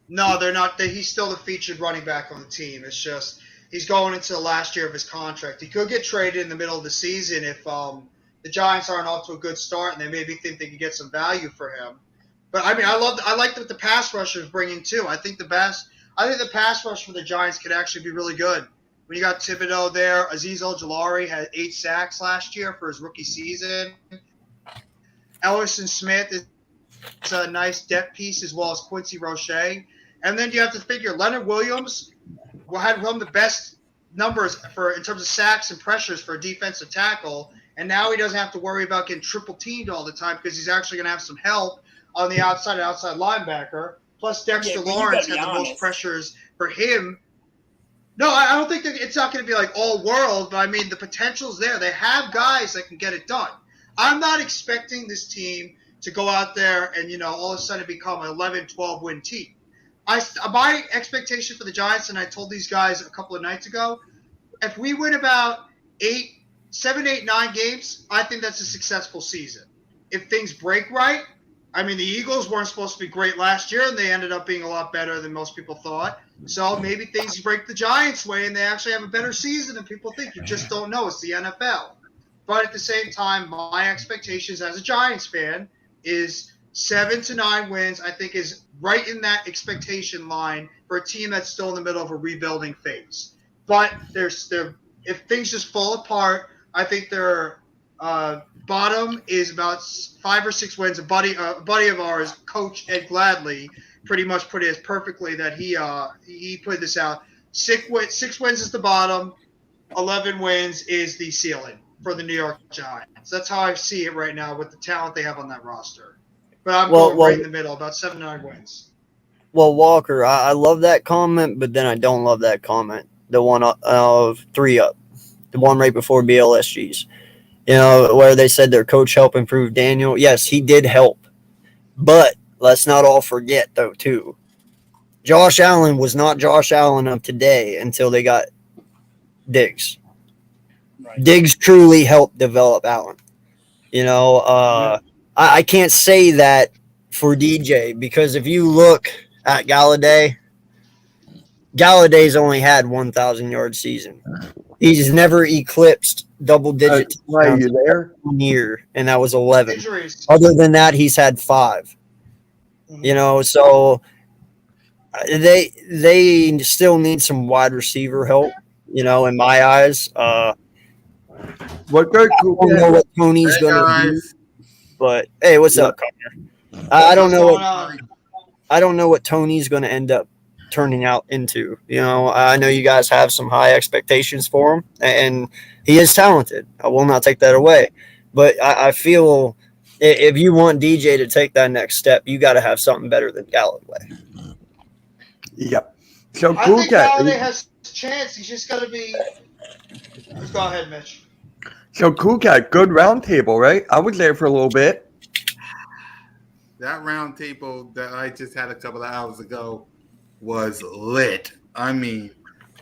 No, they're not. He's still the featured running back on the team. It's just he's going into the last year of his contract. He could get traded in the middle of the season if the Giants aren't off to a good start and they maybe think they could get some value for him. But I mean, I like what the pass rusher is bringing too. I think the pass rush for the Giants could actually be really good. When you got Thibodeau there, Azeez Ojulari had 8 sacks last year for his rookie season. Ellerson Smith is a nice depth piece as well as Quincy Roche. And then you have to figure Leonard Williams had one of the best numbers in terms of sacks and pressures for a defensive tackle. And now he doesn't have to worry about getting triple teamed all the time because he's actually going to have some help on the outside linebacker. Plus, Dexter Lawrence had the most pressures for him. No, I don't think that it's not going to be like all world, but I mean, the potential's there. They have guys that can get it done. I'm not expecting this team to go out there and, all of a sudden become an 11, 12 win team. My expectation for the Giants, and I told these guys a couple of nights ago, if we win about 7, 8, 9 games, I think that's a successful season. If things break right, I mean, the Eagles weren't supposed to be great last year, and they ended up being a lot better than most people thought. So maybe things break the Giants' way, and they actually have a better season than people think. You just don't know. It's the NFL. But at the same time, my expectations as a Giants fan is 7 to 9 wins, I think, is right in that expectation line for a team that's still in the middle of a rebuilding phase. But if things just fall apart, I think their bottom is about 5 or 6 wins. A buddy of ours, Coach Ed Gladley, pretty much put it as perfectly that he put this out. 6 wins is the bottom. 11 wins is the ceiling for the New York Giants. That's how I see it right now with the talent they have on that roster. But I'm going right in the middle, about 7 to 9 wins. Well, Walker, I love that comment, but then I don't love that comment. The one of 3 up. The one right before BLSG's. Where they said their coach helped improve Daniel. Yes, he did help. But let's not all forget, though, too. Josh Allen was not Josh Allen of today until they got Diggs. Right. Diggs truly helped develop Allen. I can't say that for DJ because if you look at Galladay's only had 1,000-yard season. He's never eclipsed double digits. Right, you there? 1 year, and that was 11. Injuries. Other than that, he's had 5. So they still need some wide receiver help. You know, in my eyes, What good, I don't know what Tony's Hey, gonna do. guys. But hey, what's up, Connor? I don't What's know going what on? I don't know what Tony's going to end up turning out into. You know, I know you guys have some high expectations for him, and he is talented. I will not take that away. But I feel if you want DJ to take that next step, you got to have something better than Galloway. Yep. So I Cool think Cat. Galladay has a chance. He's just got to be. Let's go ahead, Mitch. So Cool Cat, good round table, right? I was there for a little bit. That round table that I just had a couple of hours ago was lit. I mean,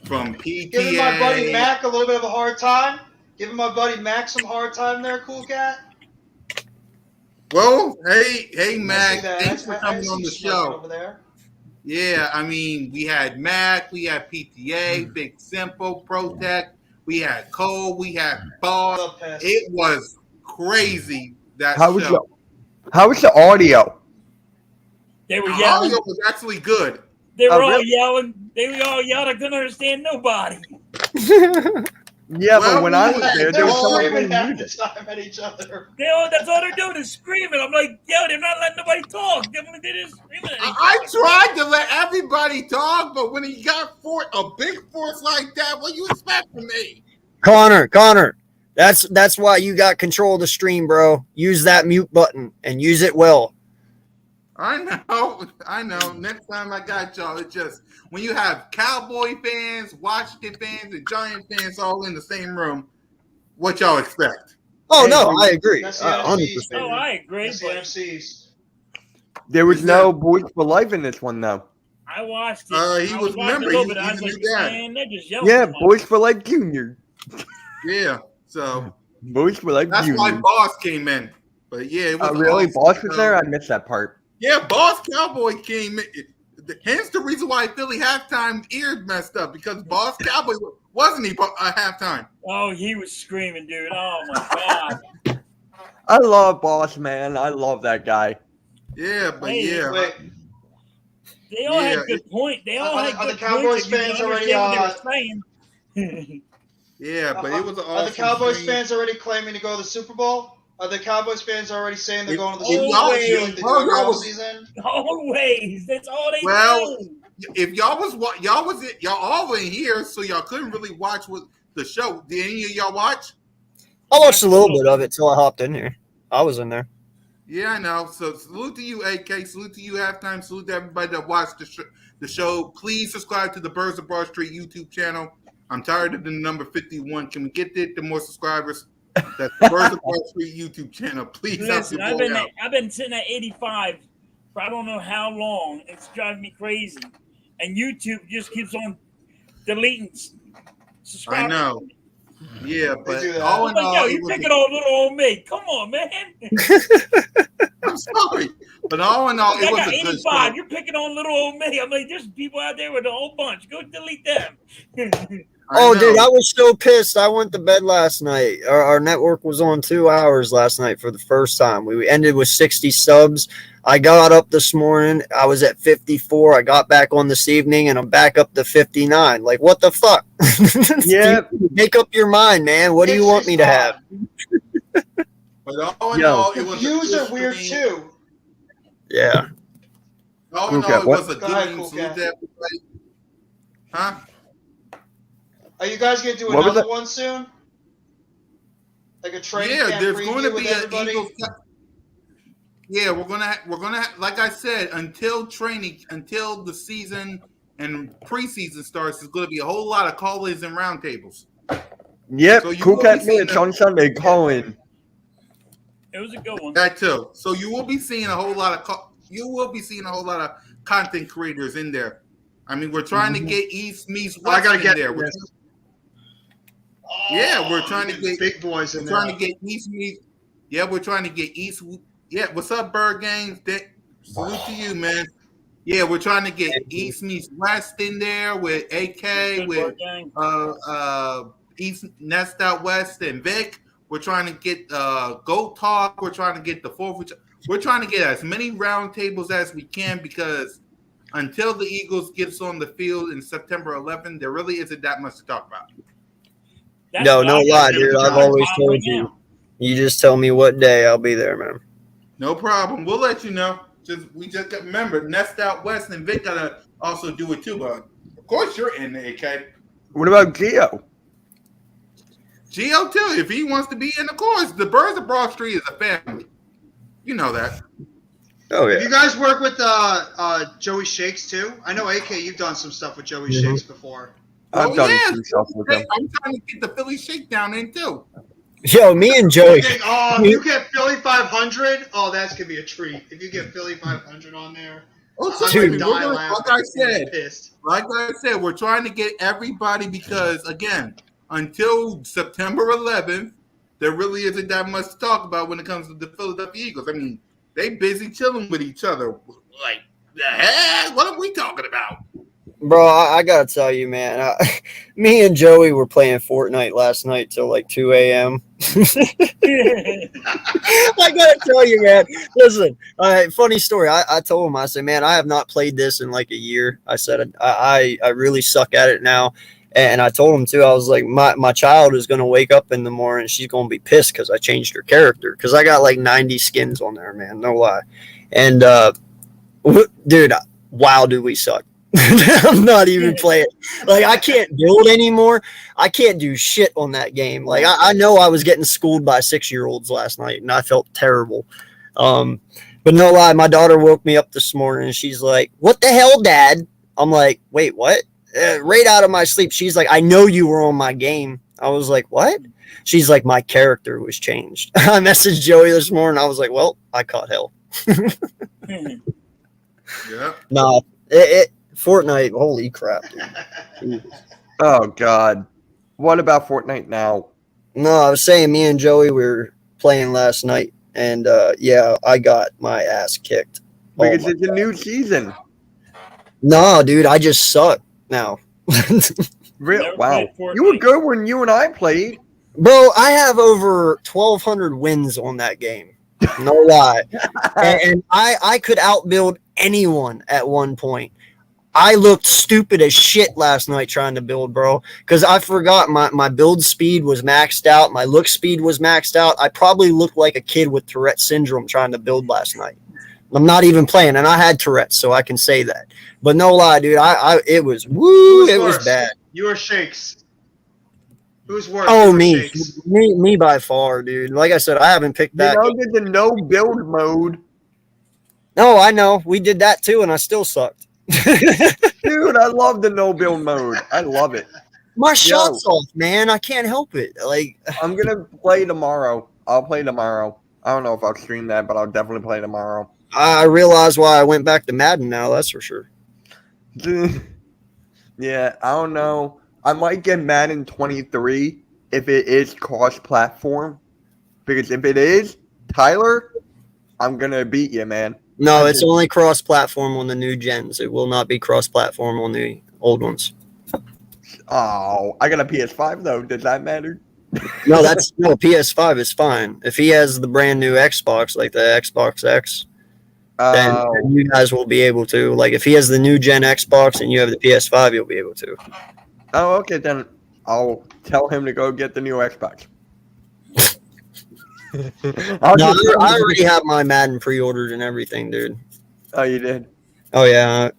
from PTA. Giving my buddy Mac a little bit of a hard time. Giving my buddy Mac some hard time there, Cool Cat. Well, hey, I see Mac, that. thanks for I coming see on you the smirking show. over there. Yeah, I mean, we had Mac, we had PTA, Big Simple, Protect, we had Cole, we had Boss. Love pass. It was crazy, that How was show. the audio? They were The yelling. audio was actually good. They were Oh, all really? yelling. They were all yelling. I couldn't understand nobody. Yeah, Well, but when I was there, They there were was someone screaming playing half the music. time at each other. That's all they're doing is screaming. I'm like, yo, they're not letting nobody talk. They're just screaming at each I other. tried to let everybody talk, but when you got a big force like that, what you expect from me? Connor, that's why you got control of the stream, bro. Use that mute button and use it well. I know. Next time I got y'all, it's just when you have Cowboy fans, Washington fans, and Giant fans all in the same room, what y'all expect? Oh no, I agree, That's the 100%. NFCs, Oh, baby. I agree. That's the But NFCs. There was Is no Boys for Life in this one, though. I watched it. He I was- watching remember, a little he bit. I was was in like, the dad. man, they're just yelling. Yeah, too much. Boys for Life Junior. Yeah, so Boys for Life that's Junior. why Boss came in. But yeah, it was Really? awesome. Boss was there? I missed that part. Yeah, Boss Cowboy came in. Hence the reason why Philly halftime ears messed up because Boss Cowboy wasn't he at halftime. Oh, he was screaming, dude. Oh my god. I love Boss, man. I love that guy. Yeah, but Hey, yeah. Wait, They all Yeah, had good point. They all Are had the good Cowboys points. If you fans could already, understand what they were saying. Yeah, but it was an awesome are the Cowboys stream. fans already claiming to go to the Super Bowl? Are the Cowboys fans already saying they're If- going to the if Super y'all- Bowl this year like they do well, every y'all off was- season? Always. That's all they Well, do. if y'all all in here, so y'all couldn't really watch what the show. Did any of y'all watch? I watched a little bit of it till I hopped in here. I was in there. Yeah, I know. So salute to you, AK. Salute to you, halftime. Salute to everybody that watched the show. Please subscribe to the Birds of Broad Street YouTube channel. I'm tired of the number 51. Can we get the more subscribers? That's the Birds of Broad Street YouTube channel. Please help Listen, your I've boy been out. I've been sitting at 85 for I don't know how long. It's driving me crazy. And YouTube just keeps on deleting subscribers. I know. Yeah, but do that. all I'm in like, all, yo, it you're was picking on little old me. Come on, man. I'm sorry, but all in all, I it was got a good 85. show. You're picking on little old me. I'm like, there's people out there with a whole bunch. Go delete them. Oh, dude, know. I was so pissed. I went to bed last night. Our network was on 2 hours last night for the first time. We ended with 60 subs. I got up this morning. I was at 54. I got back on this evening, and I'm back up to 59. Like, what the fuck? Yeah. Make up your mind, man. What do you It's want just me to have? But all in Yo. all, it The was views a are good weird stream. too. Yeah. All Cool in Cat, all, it what? was a Go good ahead, stream. Cool Salute Cat. to everybody. Huh? Are you guys gonna do What was another that? one soon? Like a training Yeah, camp there's preview going to with be an everybody? Eagles. Yeah, we're gonna like I said, until the season and preseason starts, there's going to be a whole lot of call-ins and roundtables. Yep. So you Cool will Cat be seeing minutes them. on Sunday. Call in. It was a good one. That too. So you will be seeing a whole lot of content creators in there. I mean, we're trying to get East meets West I gotta in get there. this. Yeah, we're trying to get big boys in We're there. trying to get East meets. Yeah, we're trying to get East. Yeah, what's up, Bird Games? Salute to you, man. Yeah, we're trying to get East meets West in there with AK, with East Nest Out West and Vic. We're trying to get Goat Talk. We're trying to get the Fourth. We're trying to get as many roundtables as we can because until the Eagles gets on the field in September 11th, there really isn't that much to talk about. No lie, dude. I've always told right you. now. You just tell me what day, I'll be there, man. No problem. We'll let you know. We just got remember Nest Out West and Vic gotta also do it too, but of course you're in the AK. What about Gio? Gio too, if he wants to be in, of course. The Birds of Broad Street is a family. You know that. Oh yeah. You guys work with Joey Shakes too? I know AK, you've done some stuff with Joey Shakes before. I've done some stuff with him. I'm trying to get the Philly Shakedown in too. Yo, me and Joey. If you get Philly 500, that's gonna be a treat. If you get Philly 500 on there, Dude, like I said, we're trying to get everybody because again, until September 11th, there really isn't that much to talk about when it comes to the Philadelphia Eagles. I mean, they busy chilling with each other. Like the heck? What are we talking about? Bro, I gotta tell you, man. Me and Joey were playing Fortnite last night till like 2 a.m. I gotta tell you, man. Listen, funny story. I told him, I said, man, I have not played this in like a year. I said, I really suck at it now. And I told him too, I was like, my child is gonna wake up in the morning. She's gonna be pissed because I changed her character because I got like 90 skins on there, man. No lie. And dude, wow, do we suck. I'm not even playing. Like, I can't build anymore. I can't do shit on that game. Like, I know I was getting schooled by 6-year-olds last night, and I felt terrible. But no lie, my daughter woke me up this morning, and she's like, "What the hell, Dad?" I'm like, "Wait, what?" Right out of my sleep, she's like, "I know you were on my game." I was like, "What?" She's like, "My character was changed." I messaged Joey this morning. I was like, "Well, I caught hell." Yeah. No, Fortnite, holy crap. Dude. Oh, God. What about Fortnite now? No, I was saying me and Joey were playing last night, and yeah, I got my ass kicked. Because it's a new season. No, dude, I just suck now. Wow. You were good when you and I played. Bro, I have over 1,200 wins on that game. No lie. and I could outbuild anyone at one point. I looked stupid as shit last night trying to build, bro, because I forgot my build speed was maxed out. My look speed was maxed out. I probably looked like a kid with Tourette syndrome trying to build last night. I'm not even playing, and I had Tourette's, so I can say that. But no lie, dude, it was it was bad. You or Shakes? Who's worse? Oh, me by far, dude. Like I said, I haven't picked that. You know, the no build mode. No, I know. We did that too, and I still sucked. Dude, I love the no build mode. I love it. My shot's off, man. I can't help it. Like, I'm gonna play tomorrow. I'll play tomorrow. I don't know if I'll stream that, but I'll definitely play tomorrow. I realize why I went back to Madden now. That's for sure. Yeah, I don't know. I might get Madden 23 if it is cross-platform, because if it is, Tyler, I'm gonna beat you, man. No, it's only cross-platform on the new gens. It will not be cross-platform on the old ones. Oh, I got a PS5 though. Does that matter? No, PS5 is fine. If he has the brand new Xbox, like the Xbox X, then you guys will be able to. Like, if he has the new gen Xbox and you have the PS5, you'll be able to. Oh, okay, then I'll tell him to go get the new Xbox. I already have my Madden pre-ordered and everything, dude. Oh, you did? Oh, yeah.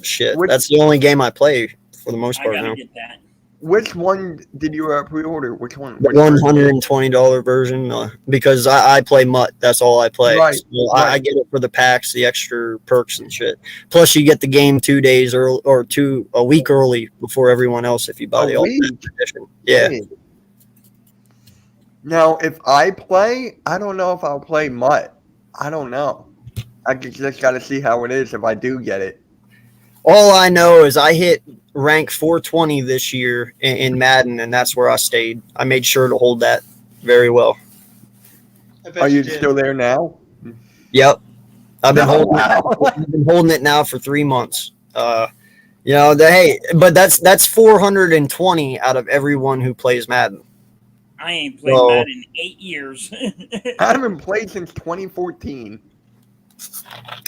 Shit. That's the only game I play for the most part now. Get that. Which one did you pre-order? Which one? The $120 version, because I play MUT. That's all I play. Right, So I get it for the packs, the extra perks and shit. Plus, you get the game 2 days early or a week early before everyone else if you buy the Ultimate Edition. Yeah. Hey. Now, if I play, I don't know if I'll play MUT. I don't know. I just got to see how it is if I do get it. All I know is I hit rank 420 this year in Madden, and that's where I stayed. I made sure to hold that very well. Are you still there now? Yep. I've been holding it now for 3 months. But that's 420 out of everyone who plays Madden. I ain't played Madden in 8 years. I haven't played since 2014.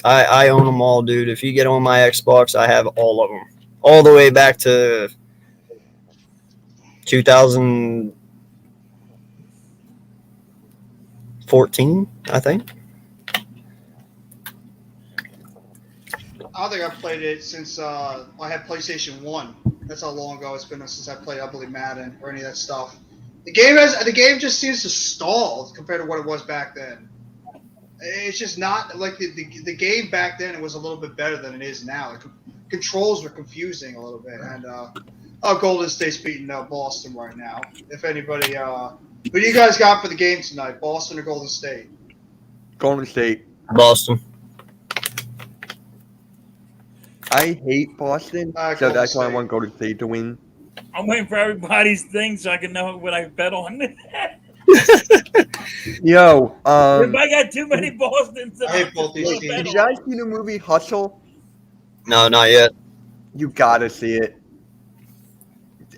I own them all, dude. If you get on my Xbox, I have all of them. All the way back to 2000, 14, I think. I don't think I've played it since I had PlayStation 1. That's how long ago it's been since I played, I believe, Madden or any of that stuff. The game just seems to stall compared to what it was back then. It's just not like the game back then. It was a little bit better than it is now. The controls were confusing a little bit, and Golden State's beating Boston right now. If anybody, who do you guys got for the game tonight? Boston or Golden State? Golden State. Boston. I hate Boston, so that's why I want Golden State to win. I'm waiting for everybody's thing so I can know what I bet on. Yo, If I got too many Bostons, I hate both these teams. did you guys see the movie Hustle? No, not yet. You gotta see it.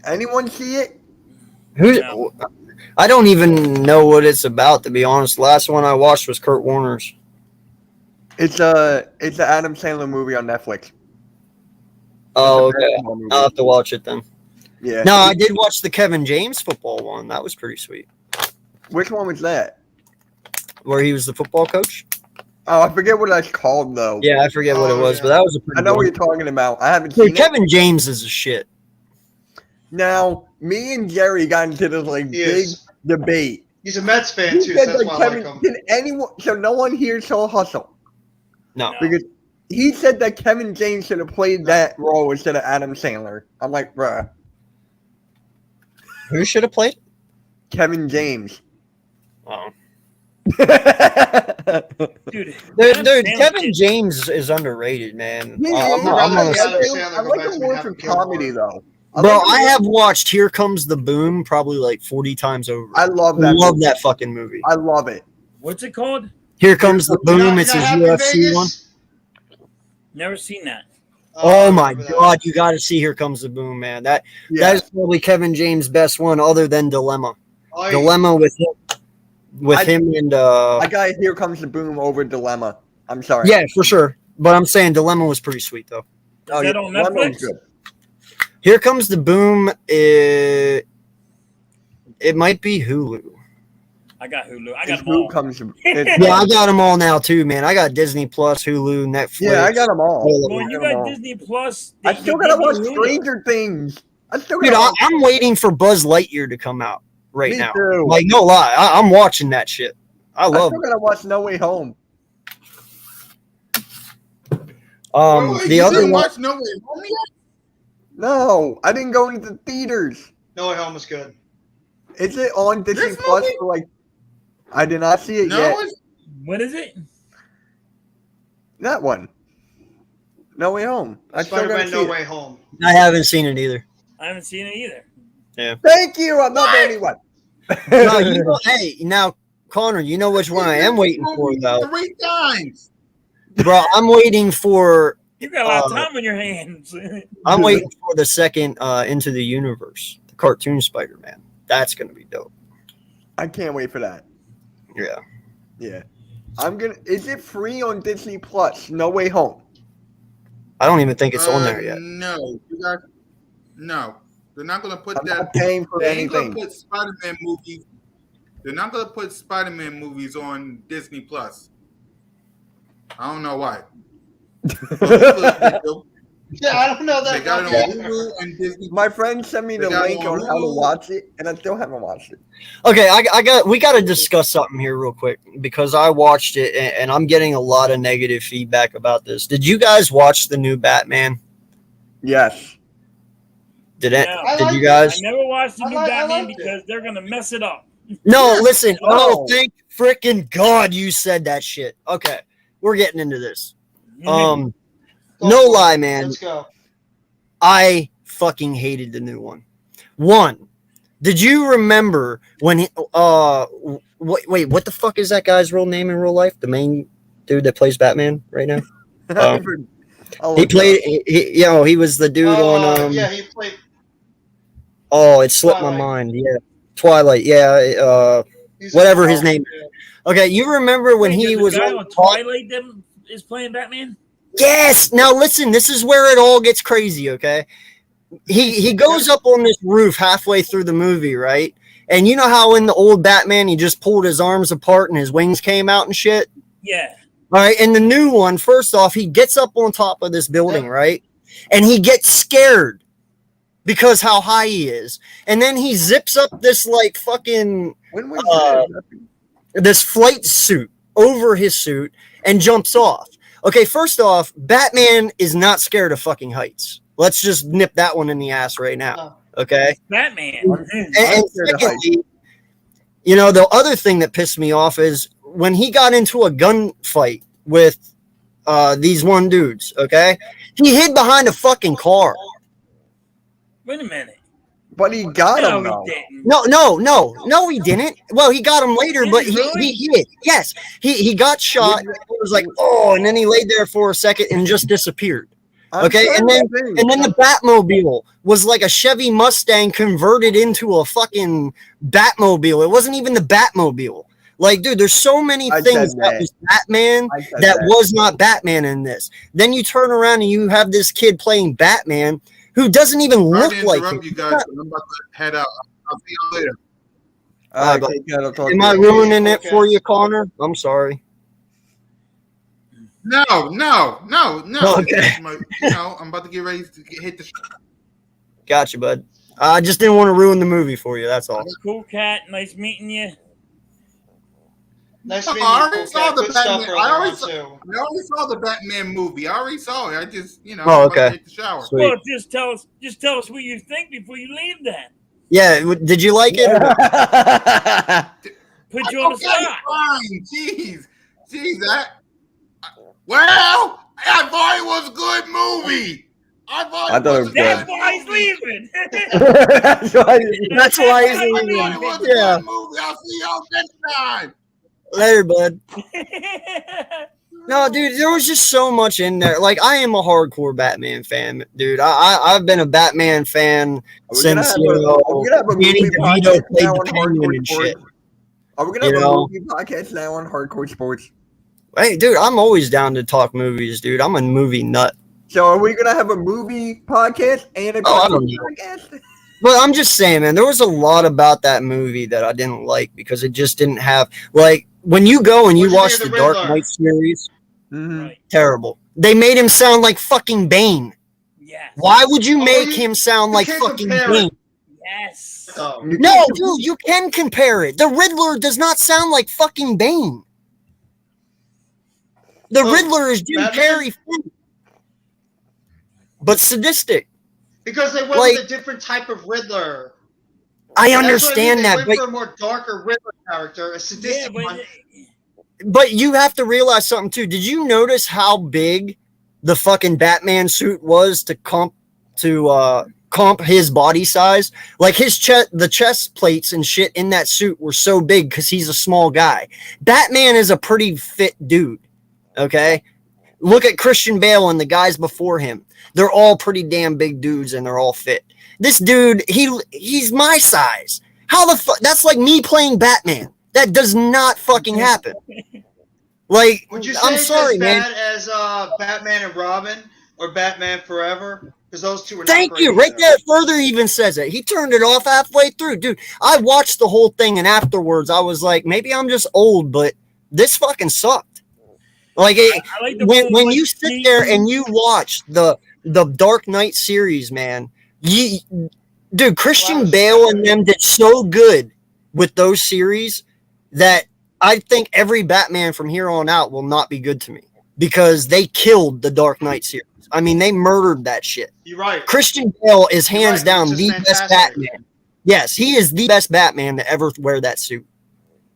Anyone see it? Who? No. I don't even know what it's about, to be honest. The last one I watched was Kurt Warner's. It's an Adam Sandler movie on Netflix. Oh, It's a okay. basketball movie. I'll have to watch it then. Yeah. No, I did watch the Kevin James football one. That was pretty sweet. Which one was that? Where he was the football coach? Oh, I forget what that's called though. Yeah, I forget what it was, but that was a pretty I know good what one. you're talking about. I haven't Dude, seen it. Kevin James is a shit. Now, me and Jerry got into this He big is. debate. He's a Mets fan He too, said so that's that why I Kevin, like him. can anyone? So no one here saw Hustle No. No. because he said that Kevin James should have played that role instead of Adam Sandler. I'm like, bruh, Who should have played? Kevin James. Oh. Dude, Dude, Adam Sandler Kevin is- James is underrated, man. Yeah, I'm yeah, not- I'm rather gonna see say- Adam Sandler I go like back him to more Happy for Gilmore. comedy though. Bro, like him I more- have watched Here Comes the Boom probably like 40 times over. I love that. love movie. that fucking movie. I love it. What's it called? Here Comes the Boom. It's his Happy UFC Vegas? one. Never seen that. Oh I my remember that. god, you got to see Here Comes the Boom, man. That Yeah. is probably Kevin James' best one, other than Dilemma. Oh, Dilemma with him and I got Here Comes the Boom over Dilemma. I'm sorry. yeah, for sure. But I'm saying Dilemma was pretty sweet though. Oh, Is that yeah. on Dilemma was Netflix? good. Here Comes the Boom. It might be Hulu. I got Hulu. I It's got them Who all. comes. Yeah, I got them all now too, man. I got Disney Plus, Hulu, Netflix. Yeah, I got them all. all of Well, them. you I got 'em got all. Disney Plus. I they- still they gotta give watch you Hulu. Stranger Things. I still Dude, gotta watch. I'm waiting for Buzz Lightyear to come out right Me now. too. Like, no lie, I'm watching that shit. I I love still it. gotta watch No Way Home. Wait, The you other didn't one, watch No Way Home yet? No, I didn't go into the theaters. No Way Home was good. Is it on Disney This Plus? movie? For like, I did not see it No, yet. it's What is it? That one. No Way Home. I still gotta Spider-Man see No it. Way Home. I haven't seen it either. I haven't seen it either. Thank you. I'm not the only one. No, you know, hey, now, Connor, you know which one I am waiting for, though. 3 times. Bro, I'm waiting for You got a lot of time on your hands. I'm waiting for the second Into the Universe, the cartoon Spider-Man. That's gonna be dope. I can't wait for that. Yeah. Yeah. I'm gonna. Is it free on Disney Plus? No Way Home. I don't even think it's on there yet. No, no. They're not gonna put I'm that. not paying for They ain't gonna anything. put Spider-Man movies. They're not gonna put Spider-Man movies on Disney Plus. I don't know why. Yeah, I don't know They that. got it on Hulu and Disney. My friend sent me the They got it link on on how to Hulu. watch it, and I still haven't watched it. Okay, we got to discuss something here real quick because I watched it and I'm getting a lot of negative feedback about this. Did you guys watch the new Batman? Yes. Did No. you guys? I never watched the I new liked Batman it. because they're gonna mess it up. No, listen. Oh, No. thank freaking God you said that shit. Okay, we're getting into this. No lie, man. Let's go. I fucking hated the new one. One, did you remember when he, wait, what the fuck is that guy's real name in real life? The main dude that plays Batman right now? He played, he was the dude on, yeah, he played. oh, it slipped my Twilight. mind. Yeah. Twilight. Yeah. he's Whatever a- his name is. Okay. You remember when Wait, he there's a was guy on on Twilight that is playing Batman? Yes. Now listen, this is where it all gets crazy, okay? He goes up on this roof halfway through the movie, right? And you know how in the old Batman, he just pulled his arms apart and his wings came out and shit? Yeah. All right. And the new one, first off, he gets up on top of this building, right? And he gets scared because how high he is. And then he zips up this like fucking When was that? this flight suit over his suit and jumps off. Okay, first off, Batman is not scared of fucking heights. Let's just nip that one in the ass right now. Okay? Batman. And secondly, you know, the other thing that pissed me off is when he got into a gunfight with these one dudes, okay? He hid behind a fucking car. Wait a minute. But he got him, No, though. he didn't. No, he didn't. Well, he got him later, but he hid. Yes, he got shot. It was like, oh, and then he laid there for a second and just disappeared. Okay, and then the Batmobile was like a Chevy Mustang converted into a fucking Batmobile. It wasn't even the Batmobile. Like, dude, there's so many things that was Batman that was not Batman in this. Then you turn around and you have this kid playing Batman who doesn't even look like him. You guys, I'm about to head out. I'll see you later. Am I ruining it for you, Connor? I'm sorry. No. Okay. You know, I'm about to get ready to hit the. Gotcha, bud. I just didn't want to ruin the movie for you. That's all. Cool cat. Nice meeting you. Nice I meeting already you. saw the Good stuff Batman. earlier I already on, saw, too. I already saw the Batman movie. I already saw it. I just, you know, Oh, I'm about to okay. hit the shower. Sweet. Well, just tell us what you think before you leave. Then Yeah, did you like it? put you on the Okay, spot. fine. Jeez, that. Well, I thought it was a good movie. I thought it was a That's good why he's movie. leaving. That's why he's I thought leaving. it was a Yeah. good movie. I'll see y'all next time. Later, bud. No, dude, there was just so much in there. Like, I am a hardcore Batman fan, dude. I've been a Batman fan since, you know, Danny DeVito played the Penguin and shit. Are we gonna have a movie podcast now on Hardcore Sports? Hey, dude, I'm always down to talk movies, dude. I'm a movie nut. So are we gonna have a movie podcast and a I don't know. podcast? But I'm just saying, man, there was a lot about that movie that I didn't like because it just didn't have, like, when you go and you watch the Dark Knight series, terrible. They made him sound like fucking Bane. Yes. Why would you make him sound like fucking Bane? Yes. No, dude, you can compare it. The Riddler does not sound like fucking Bane. The Riddler is Jim Carrey, but sadistic. Because they went with a different type of Riddler. I understand that, they went for a more darker Riddler character, a sadistic one. But you have to realize something too. Did you notice how big the fucking Batman suit was to comp his body size? Like his chest, the chest plates and shit in that suit were so big because he's a small guy. Batman is a pretty fit dude. Okay, look at Christian Bale and the guys before him. They're all pretty damn big dudes and they're all fit. This dude, he's my size. How the fuck? That's like me playing Batman. That does not fucking happen. Like, Would you say I'm it's sorry, as man. bad as Batman and Robin or Batman Forever? Because those two are not Thank great you. Right either. there, further even says it. He turned it off halfway through. Dude, I watched the whole thing and afterwards I was like, maybe I'm just old, but this fucking sucked. Like, when you sit there and you watch the Dark Knight series, man, dude, Christian Bale and them did so good with those series that I think every Batman from here on out will not be good to me because they killed the Dark Knight series. I mean, they murdered that shit. You're right. Christian Bale is hands down It's the just best fantastic. Batman. Yes, he is the best Batman to ever wear that suit.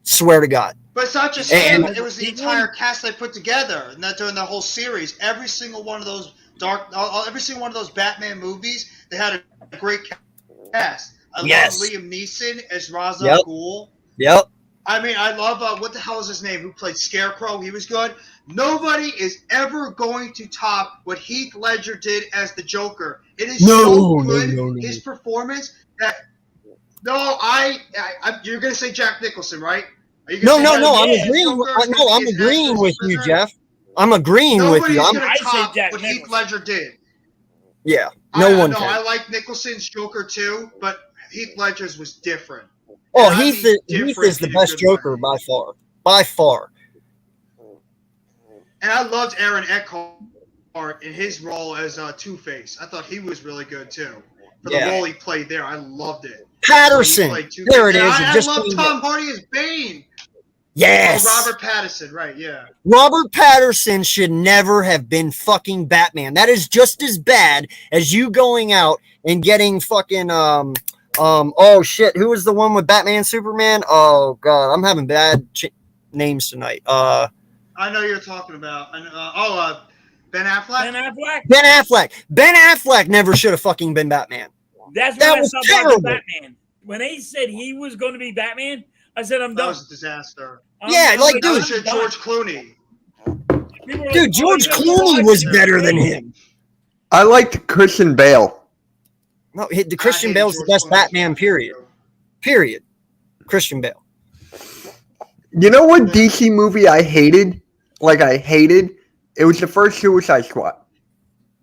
Swear to God. But it's not just him. It was the entire cast they put together, and that during the whole series. Every single one of those Batman movies, they had a great cast. I love Liam Neeson as Ra's al Ghul. Yep. I mean, I love what the hell is his name? Who played Scarecrow? He was good. Nobody is ever going to top what Heath Ledger did as the Joker. It is so good. His performance. You're gonna say Jack Nicholson, right? No. I'm agreeing with you, Jeff. I'm agreeing with you. Nobody's gonna top what Heath Ledger did. Yeah, no one can. can. I like Nicholson's Joker too, but Heath Ledger's was different. Oh, And I Heath mean is the different in a best good way. Joker by far. By far. And I loved Aaron Eckhart in his role as Two-Face. I thought he was really good too. For the Yeah. role he played there, I loved it. Patterson. He played Two-Face. There it And is. I Just love named Tom it. Hardy as Bane. Yes. Oh, Robert Pattinson, right? Yeah. Robert Patterson should never have been fucking Batman. That is just as bad as you going out and getting fucking oh shit, who was the one with Batman Superman? Oh god, I'm having bad names tonight. I know you're talking about. Ben Affleck. Ben Affleck. Ben Affleck. Ben Affleck never should have fucking been Batman. That's That when I was stopped terrible. watching Batman. When they said he was going to be Batman, I said I'm That done. was a disaster. Yeah, like, That dude. was George Clooney. People were Dude, like, George oh, Clooney was better than him. I liked Christian Bale. No, the Christian hated Bale's the George best Clooney. Batman, period. Period. Christian Bale. You know what DC movie I hated? Like, I hated? It was the first Suicide Squad.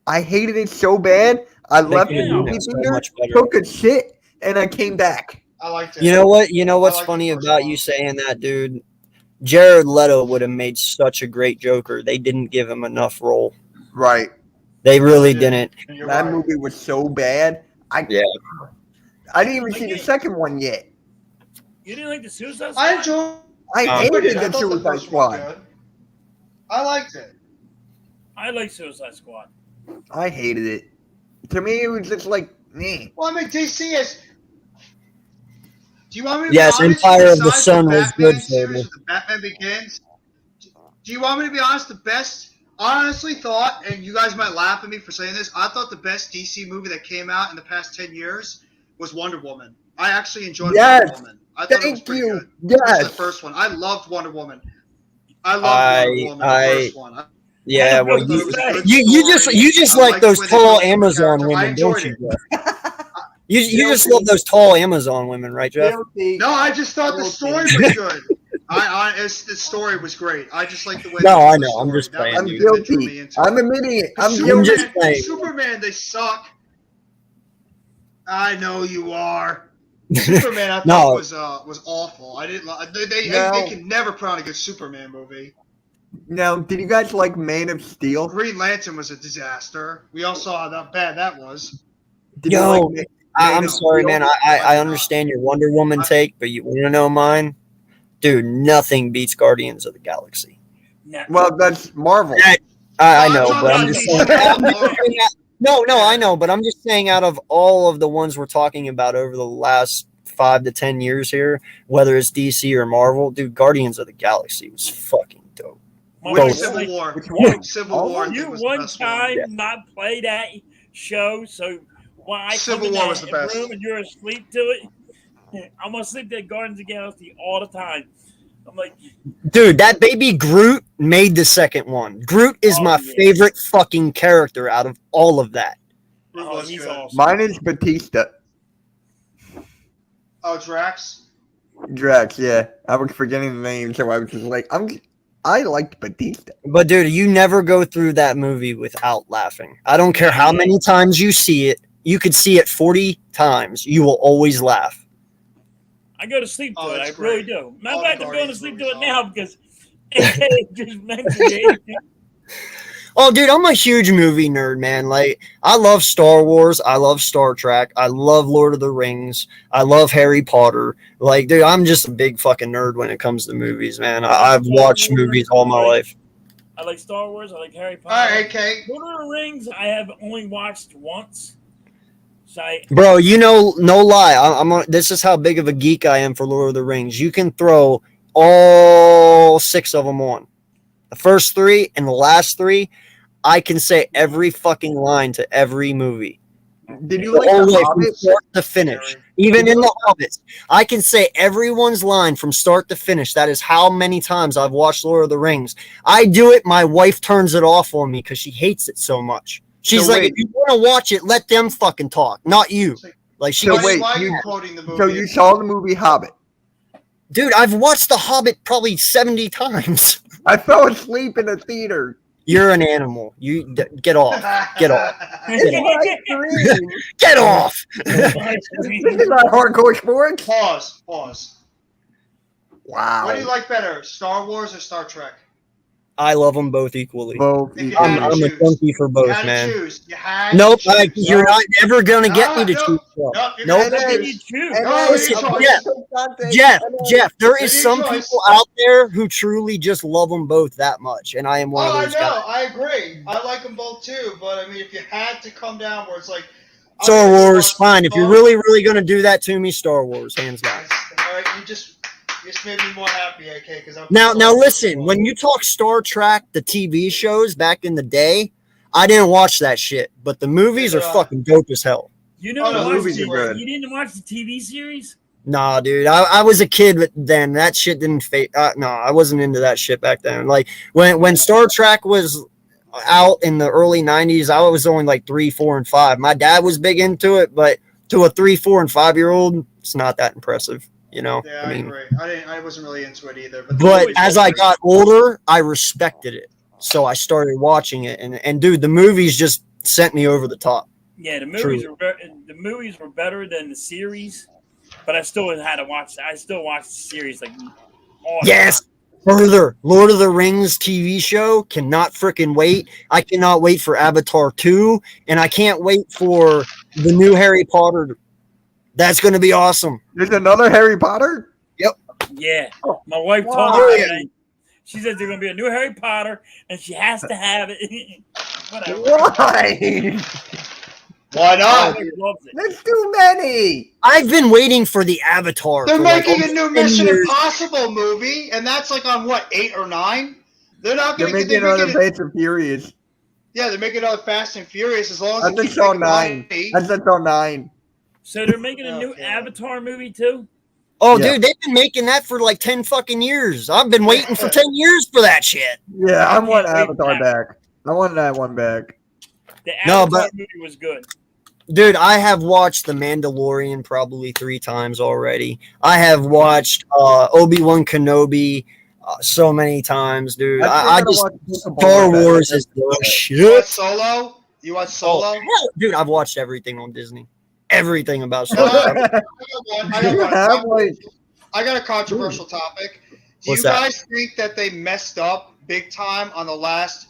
I hated it so bad, I left the could've made movie it so theater, much better. took a shit, and I came back. I liked it. You know what? You know what's I like funny the first about one. you saying that, dude? Jared Leto would have made such a great Joker. They didn't give him enough role. Right. They really Yeah. didn't. You're That right. movie was so bad. I didn't even see the second one yet. You didn't like the Suicide Squad? I enjoyed I it. hated I the thought Suicide first one was Squad. good. I liked it. I like Suicide Squad. I hated it. To me, it was just like, meh. Well, I mean, DC is. Do you want me to Yes, be honest? Empire of the Besides Sun was Batman good for series me. with the Batman Begins. Do you want me to be honest? The best, I honestly thought, and you guys might laugh at me for saying this, I thought the best DC movie that came out in the past 10 years was Wonder Woman. I actually enjoyed Yes! Wonder Woman. I thought it was Thank pretty you. good. Especially the Yes. first one. I loved Wonder Woman. I loved Wonder Woman, the first one. Yeah, well, I thought it was a good you just I like liked the those way they tall built the Amazon character. I women, don't enjoyed you, it. Jeff? You just love those tall Amazon women, right, Jeff? No, I just thought the story was good. The story was great. I just like the way. No, they I told the know. I'm story. just That was saying, the I'm thing that drew me guilty. into I'm it. admitting it. I'm Superman, guilty. just saying. Superman, they suck. I know you are. Superman, I No. thought was awful. I didn't. They No. can never put on a good Superman movie. Now, did you guys like Man of Steel? Green Lantern was a disaster. We all saw how bad that was. Did you Yo, like Man I'm of sorry, Steel? man. I understand your Wonder Woman take, but you want to know mine? Dude, nothing beats Guardians of the Galaxy. No. Well, that's Marvel. I I'm know, talking but I'm about just DC. saying. No, I know, but I'm just saying out of all of the ones we're talking about over the last 5 to 10 years here, whether it's DC or Marvel, dude, Guardians of the Galaxy was fucking dope. Winning Both. Civil War. Which one? Civil All War. I of think, You was the one best one. time Yeah. not play that show, so when I Civil come in War that was the best. room and you're asleep to it, I'm gonna sleep to Guardians of the Galaxy all the time. I'm like, Dude, that baby Groot made the second one. Groot is Oh, my yeah. favorite fucking character out of all of that. It oh, was he's good. awesome. Mine is Batista. Oh, Drax. Drax, yeah. I was forgetting the name, so I was just like, I liked Batista. But dude, you never go through that movie without laughing. I don't care how many times you see it. You could see it 40 times. You will always laugh. I go to sleep to Oh, it. I that's really great. do. Matter All of the fact, I'm going to Guardians sleep to movies it now because AK just mentioned it. Oh, dude, I'm a huge movie nerd, man. Like, I love Star Wars. I love Star Trek. I love Lord of the Rings. I love Harry Potter. Like, dude, I'm just a big fucking nerd when it comes to movies, man. I've watched movies all my life. I like Star Wars. I like Harry Potter. All right, AK. Lord of the Rings, I have only watched once. So Bro, you know, no lie. This is how big of a geek I am for Lord of the Rings. You can throw all 6 of them on. The first 3 and the last 3, I can say every fucking line to every movie. Did you The like whole the way from Hobbit? start to finish. Even in the Hobbits, I can say everyone's line from start to finish. That is how many times I've watched Lord of the Rings. I do it. My wife turns it off on me because she hates it so much. She's So like, wait. if you want to watch it, let them fucking talk, not you. Like she So goes, wait, why are you you- quoting the movie? So you saw the movie Hobbit. dude, I've watched The Hobbit probably 70 times. I fell asleep in the theater. You're an animal. Get off. Get off. It's live stream. Get off. This is not hardcore sports. Pause. Wow. What do you like better, Star Wars or Star Trek? I love them both equally. Both. If you I'm had to a choose, junkie for you both, had to man. choose. You had Nope, to choose. you're not ever gonna get me to choose. Nope, you Nope. had to What did choose. you choose? And No, then- Listen, choice. Jeff, there is Give me a some choice. people out there who truly just love them both that much, and I am one Oh, of I those know. guys. I agree. I like them both too. But I mean, if you had to come down where it's like Star I'm gonna Wars, watch fine. If you're Star- really gonna do that to me, Star Wars, hands down. All right, you just made me more happy, AK. Because Now listen. When you talk Star Trek, the TV shows back in the day, I didn't watch that shit, but the movies are fucking dope as hell. You Oh, didn't no, watch movies are the, good. you didn't watch the TV series? Nah, dude, I was a kid then. That shit didn't fade. No, I wasn't into that shit back then. Like when Star Trek was out in the early '90s, I was only like 3, 4, and 5. My dad was big into it, but to a 3, 4, and 5-year-old, it's not that impressive. You know, Yeah, I I mean, agree. I wasn't really into it either. But but as I got older, I respected it, so I started watching it, and dude, the movies just sent me over the top. Yeah, the True. movies were better than the series, but I still had to watch. I still watch the series like all the Yes. time. Further, Lord of the Rings TV show, cannot freaking wait. I cannot wait for Avatar 2, and I can't wait for the new Harry Potter. That's going to be awesome. There's another Harry Potter? Yeah, my wife told Why? me that. She said there's gonna be a new Harry Potter, and she has to have it. Whatever. Why? why My not? wife loves it. There's too many. I've been waiting for the Avatar. They're for like making a almost new 10 Mission years. Impossible movie, and that's like on what 8 or 9. They're not They're going to making get. another Fast and Furious. Yeah, they're making another Fast and Furious as long as That's they the keep show making 9. money. That's the show 9. So they're making a new Okay. Avatar movie too. Oh, Yeah. dude, they've been making that for like 10 fucking years. I've been waiting for 10 years for that shit. Yeah, I want can't wait for Avatar that. back. I want that one back. The No, Avatar but- movie was good. Dude, I have watched The Mandalorian probably 3 times already. I have watched Obi-Wan Kenobi so many times, dude. I just Star Wars is the You watch shit. Solo? You watch Solo? Oh, hell, dude, I've watched everything on Disney. Everything about Star Well, Wars. I got a controversial topic. Do What's you that? guys think that they messed up big time on the last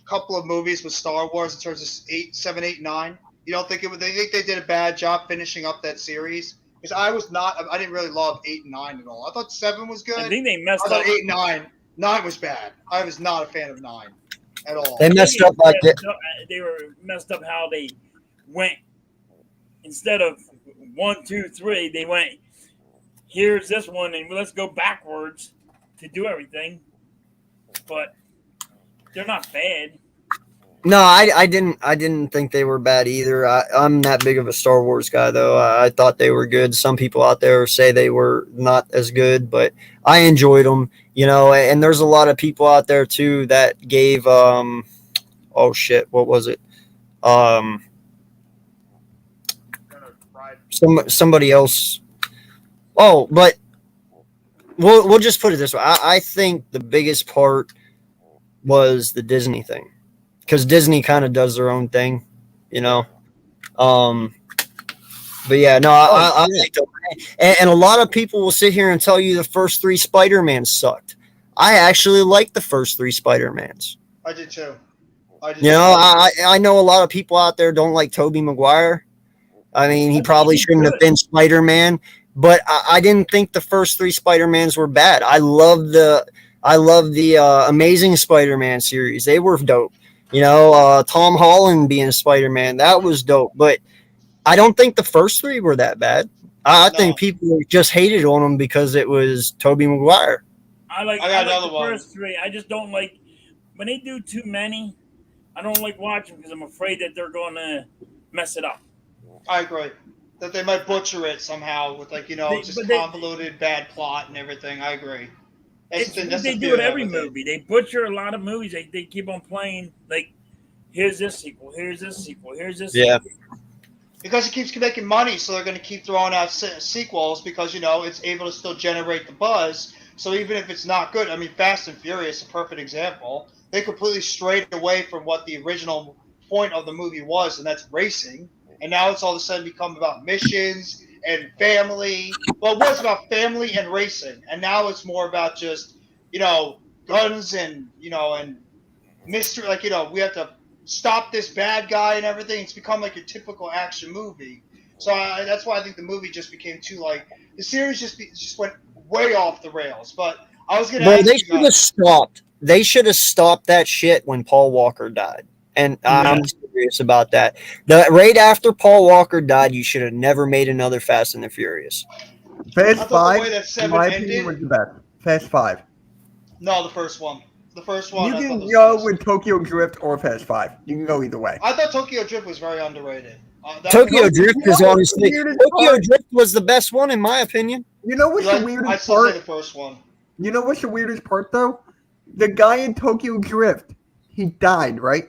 couple of movies with Star Wars in terms of 8, 7, 8, 9? You don't think they think they did a bad job finishing up that series? Because I didn't really love 8 and 9 at all. I thought 7 was good. I think they I messed thought up. 8 and 9. 9 was bad. I was not a fan of 9 at all. They messed up like that. They were messed up how they went. Instead of 1, 2, 3, they went. Here's this one, and let's go backwards to do everything. But they're not bad. No, I didn't think they were bad either. I'm that big of a Star Wars guy, though. I thought they were good. Some people out there say they were not as good, but I enjoyed them, you know. And there's a lot of people out there too that gave oh shit, what was it? Somebody else. Oh, but we'll just put it this way. I think the biggest part was the Disney thing. Because Disney kind of does their own thing, you know. But yeah, no, I like them. And a lot of people will sit here and tell you the first 3 Spider-Mans sucked. I actually like the first 3 Spider-Mans. I did too. You know, I know a lot of people out there don't like Tobey Maguire. I mean, he probably shouldn't have been Spider-Man, but I didn't think the first 3 Spider-Mans were bad. I love the Amazing Spider-Man series. They were dope. You know, Tom Holland being Spider-Man, that was dope. But I don't think the first 3 were that bad. I think people just hated on them because it was Tobey Maguire. I like another the one. first 3. I just don't like when they do too many. I don't like watching because I'm afraid that they're going to mess it up. I agree. That they might butcher it somehow with convoluted bad plot and everything. I agree. They do it every movie. They butcher a lot of movies. They keep on playing like, here's this sequel, here's this sequel, here's this. Yeah. Sequel. Because it keeps making money, so they're going to keep throwing out sequels because, you know, it's able to still generate the buzz. So even if it's not good, I mean, Fast and Furious, a perfect example. They completely strayed away from what the original point of the movie was, and that's racing. And now it's all of a sudden become about missions and family. Well, it was about family and racing, and now it's more about just guns and and mystery. Like we have to stop this bad guy and everything. It's become like a typical action movie. So that's why I think the movie just became too the series just went way off the rails. But I was gonna Bro, ask they you should have guys. stopped. They should have stopped that shit when Paul Walker died. And I'm serious about that. Right after Paul Walker died, you should have never made another Fast and the Furious. Fast I thought the 5, way that in 7 my opinion, was ended. the best. Fast 5. No, the first one. The first one You I thought can was go the best. with Tokyo Drift or Fast 5. You can go either way. I thought Tokyo Drift was very underrated. Tokyo Drift is honestly weirdest Tokyo part? Drift was the best one in my opinion. You know what's the I'd weirdest still say part? the first one. You know what's the weirdest part though? The guy in Tokyo Drift, he died, right?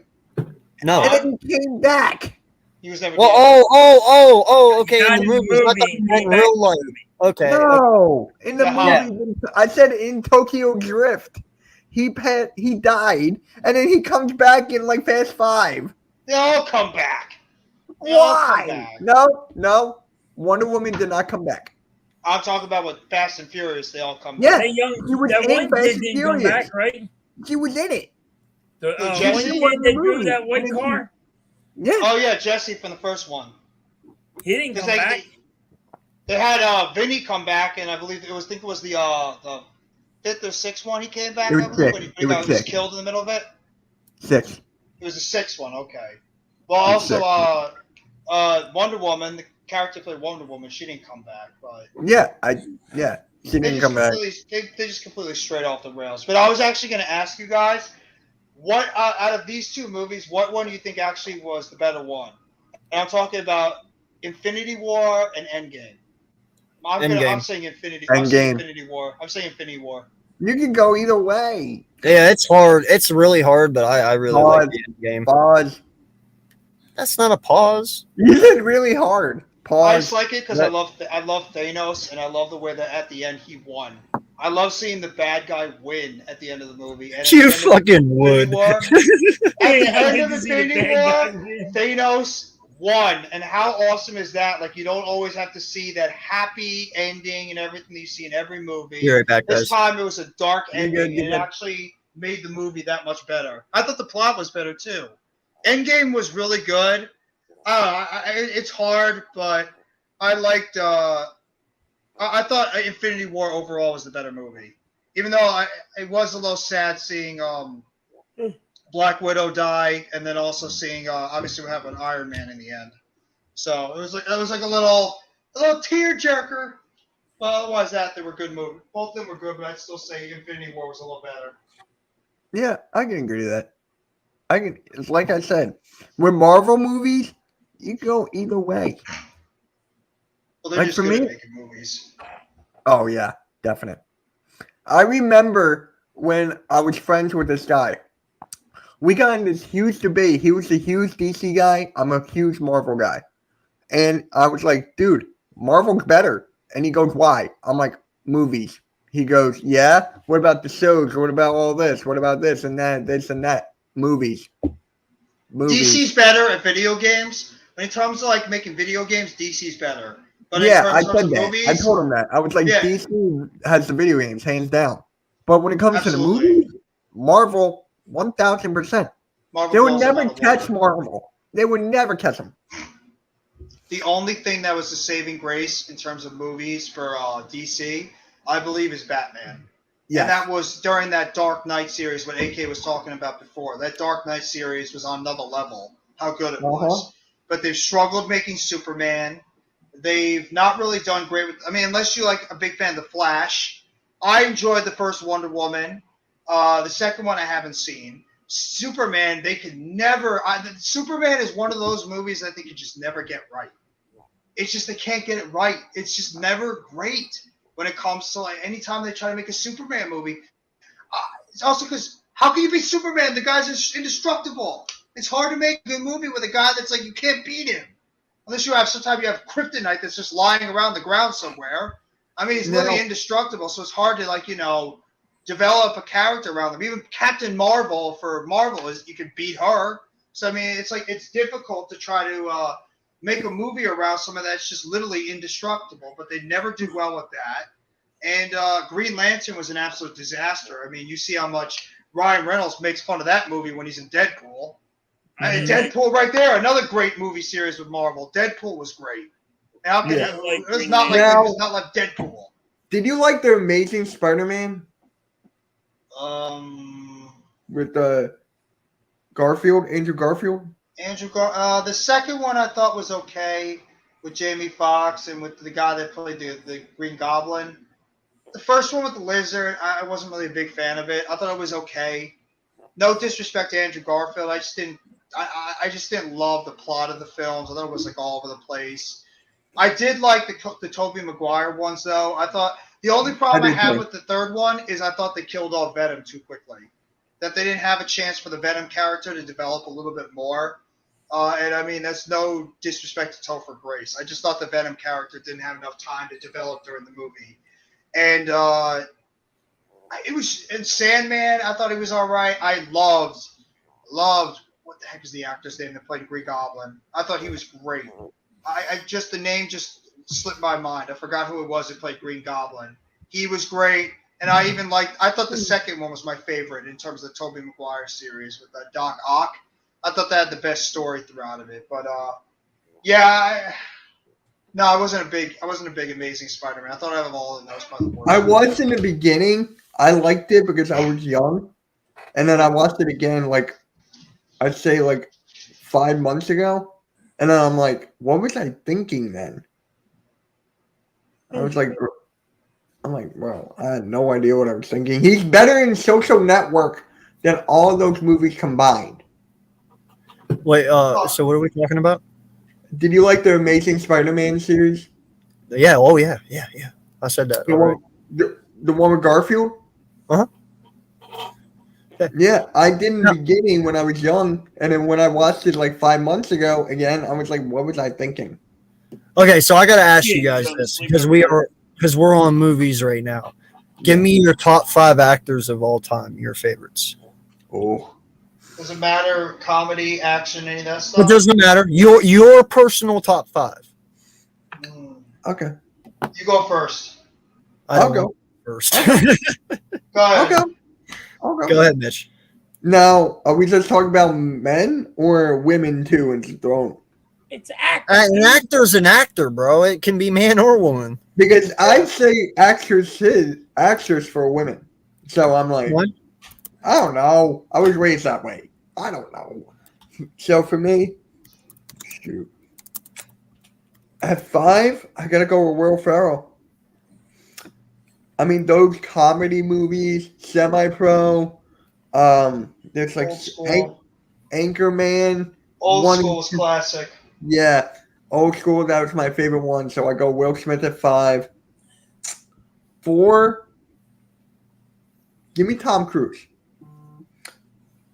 No. And then he came back. He was never Well, dead. okay, in Not the in the movies. I thought movie. you meant in Came back real in the life. movie. Okay. No, in the Yeah. movie, I said in Tokyo Drift, he died, and then he comes back in like Fast 5. They all come back. They all come Why? back. No. Wonder Woman did not come back. I'm talking about with Fast and Furious. They all come Yeah, back. That he was that in one Fast kid and didn't come Furious. back, right? She was in it. The Jesse one was kid in the that drove movie, that white and then car, Yeah. Oh yeah, Jesse from the first one. he didn't come back. They had Vinny come back, and I believe it was the fifth or sixth one he came back. It was I believe six. when he It was was six. killed in the middle of it. 6. It was the sixth one. Okay. Well, It was also six. Wonder Woman, the character played Wonder Woman. She didn't come back, but She didn't come back. they just completely straight off the rails. But I was actually going to ask you guys, what out of these two movies, what one do you think actually was the better one? And I'm talking about Infinity War and Endgame. I'm saying Infinity. I'm saying Endgame. Infinity War. I'm saying Infinity War. You can go either way. Yeah, it's hard. It's really hard, but I really like the end game. Pause. That's not a pause. You said really hard. Pause. I just like it because I love Thanos, and I love the way that at the end he won. I love seeing the bad guy win at the end of the movie. And You fucking would. At the end of to see the Infinity bad War, guy win. Thanos won, and how awesome is that? Like you don't always have to see that happy ending and everything that you see in every movie. Be right back, guys. This time it was a dark You're ending, good, and you're it good. actually made the movie that much better. I thought the plot was better too. Endgame was really good. It's hard, but I liked. I thought Infinity War overall was the better movie, even though it was a little sad seeing Black Widow die, and then also seeing obviously we have an Iron Man in the end. So it was like a little tear jerker. But otherwise, they were good movies. Both of them were good, but I'd still say Infinity War was a little better. Yeah, I can agree to that. It's like I said, with Marvel movies, you can go either way. Well, they're Like just for good me- at making movies. Oh yeah, definite. I remember when I was friends with this guy. We got in this huge debate. He was a huge DC guy. I'm a huge Marvel guy. And I was like, dude, Marvel's better. And he goes, why? I'm like, movies. He goes, yeah? What about the shows? What about all this? What about this and that, this and that? Movies. DC's better at video games. When it comes to like making video games, DC's better. But Yeah, in I terms said of that. movies, I told him that. I was like, Yeah. DC has the video games, hands down. But when it comes to the Absolutely. movies, Marvel, 1,000%. Marvel They would blows them never out of the catch water. Marvel. They would never catch them. The only thing that was the saving grace in terms of movies for DC, I believe, is Batman. Yeah. And that was during that Dark Knight series, what AK was talking about before. That Dark Knight series was on another level, how good it was. But they've struggled making Superman. They've not really done great with. I mean, unless you're like a big fan of The Flash. I enjoyed the first Wonder Woman. The second one I haven't seen. Superman, they could never. Superman is one of those movies I think you just never get right. It's just they can't get it right. It's just never great when it comes to like anytime they try to make a Superman movie. It's also because how can you beat Superman? The guy's indestructible. It's hard to make a good movie with a guy that's like you can't beat him unless you have sometimes you have kryptonite that's just lying around the ground somewhere. I mean, he's literally indestructible, so it's hard to develop a character around him. Even Captain Marvel for Marvel is you could beat her. So I mean, it's difficult to try to make a movie around someone that's just literally indestructible, but they never do well with that. And Green Lantern was an absolute disaster. I mean, you see how much Ryan Reynolds makes fun of that movie when he's in Deadpool. Deadpool right there, another great movie series with Marvel. Deadpool was great. It's not like Deadpool. Did you like the Amazing Spider-Man? With Garfield, Andrew Garfield? The second one I thought was okay with Jamie Foxx and with the guy that played the Green Goblin. The first one with the lizard, I wasn't really a big fan of it. I thought it was okay. No disrespect to Andrew Garfield, I just didn't love the plot of the films. I thought it was all over the place. I did like the Tobey Maguire ones though. I thought the only problem I had with the third one is I thought they killed off Venom too quickly. That they didn't have a chance for the Venom character to develop a little bit more. And I mean, that's no disrespect to Topher Grace. I just thought the Venom character didn't have enough time to develop during the movie. And and Sandman, I thought he was all right. I loved what the heck is the actor's name that played Green Goblin? I thought he was great. The name just slipped my mind. I forgot who it was that played Green Goblin. He was great. And I thought the second one was my favorite in terms of the Tobey Maguire series with Doc Ock. I thought that had the best story throughout of it. But I wasn't a big Amazing Spider-Man. I thought out of all of those, by the way. I was in the beginning. I liked it because I was young, and then I watched it again. I'd say 5 months ago, and then I'm like, what was I thinking then? I was like, bro, I had no idea what I was thinking. He's better in Social Network than all those movies combined. Wait, so what are we talking about? Did you like the Amazing Spider-Man series? Yeah, yeah. I said that. The one with Garfield? Uh-huh. Yeah, I did in the beginning when I was young, and then when I watched it 5 months ago, again, I was like, what was I thinking? Okay, so I got to ask you guys this, because we're on movies right now. Give me your top 5 actors of all time, your favorites. Oh. Does it matter? Comedy, action, any of that stuff? It doesn't matter. Your personal top 5. Okay. You go first. I'll go first. Go ahead. I'll go. Go ahead, Mitch. Now, are we just talking about men or women too in Throne? It's actor. An actor's an actor, bro. It can be man or woman. Because I say actors for women. So I'm like, what? I don't know. I was raised that way. I don't know. So for me, shoot. At 5, I gotta go with Will Ferrell. I mean, those comedy movies, Semi-Pro, there's Anchorman. Old School is classic. Yeah, Old School, that was my favorite one. So I go Will Smith at 5. 4, give me Tom Cruise.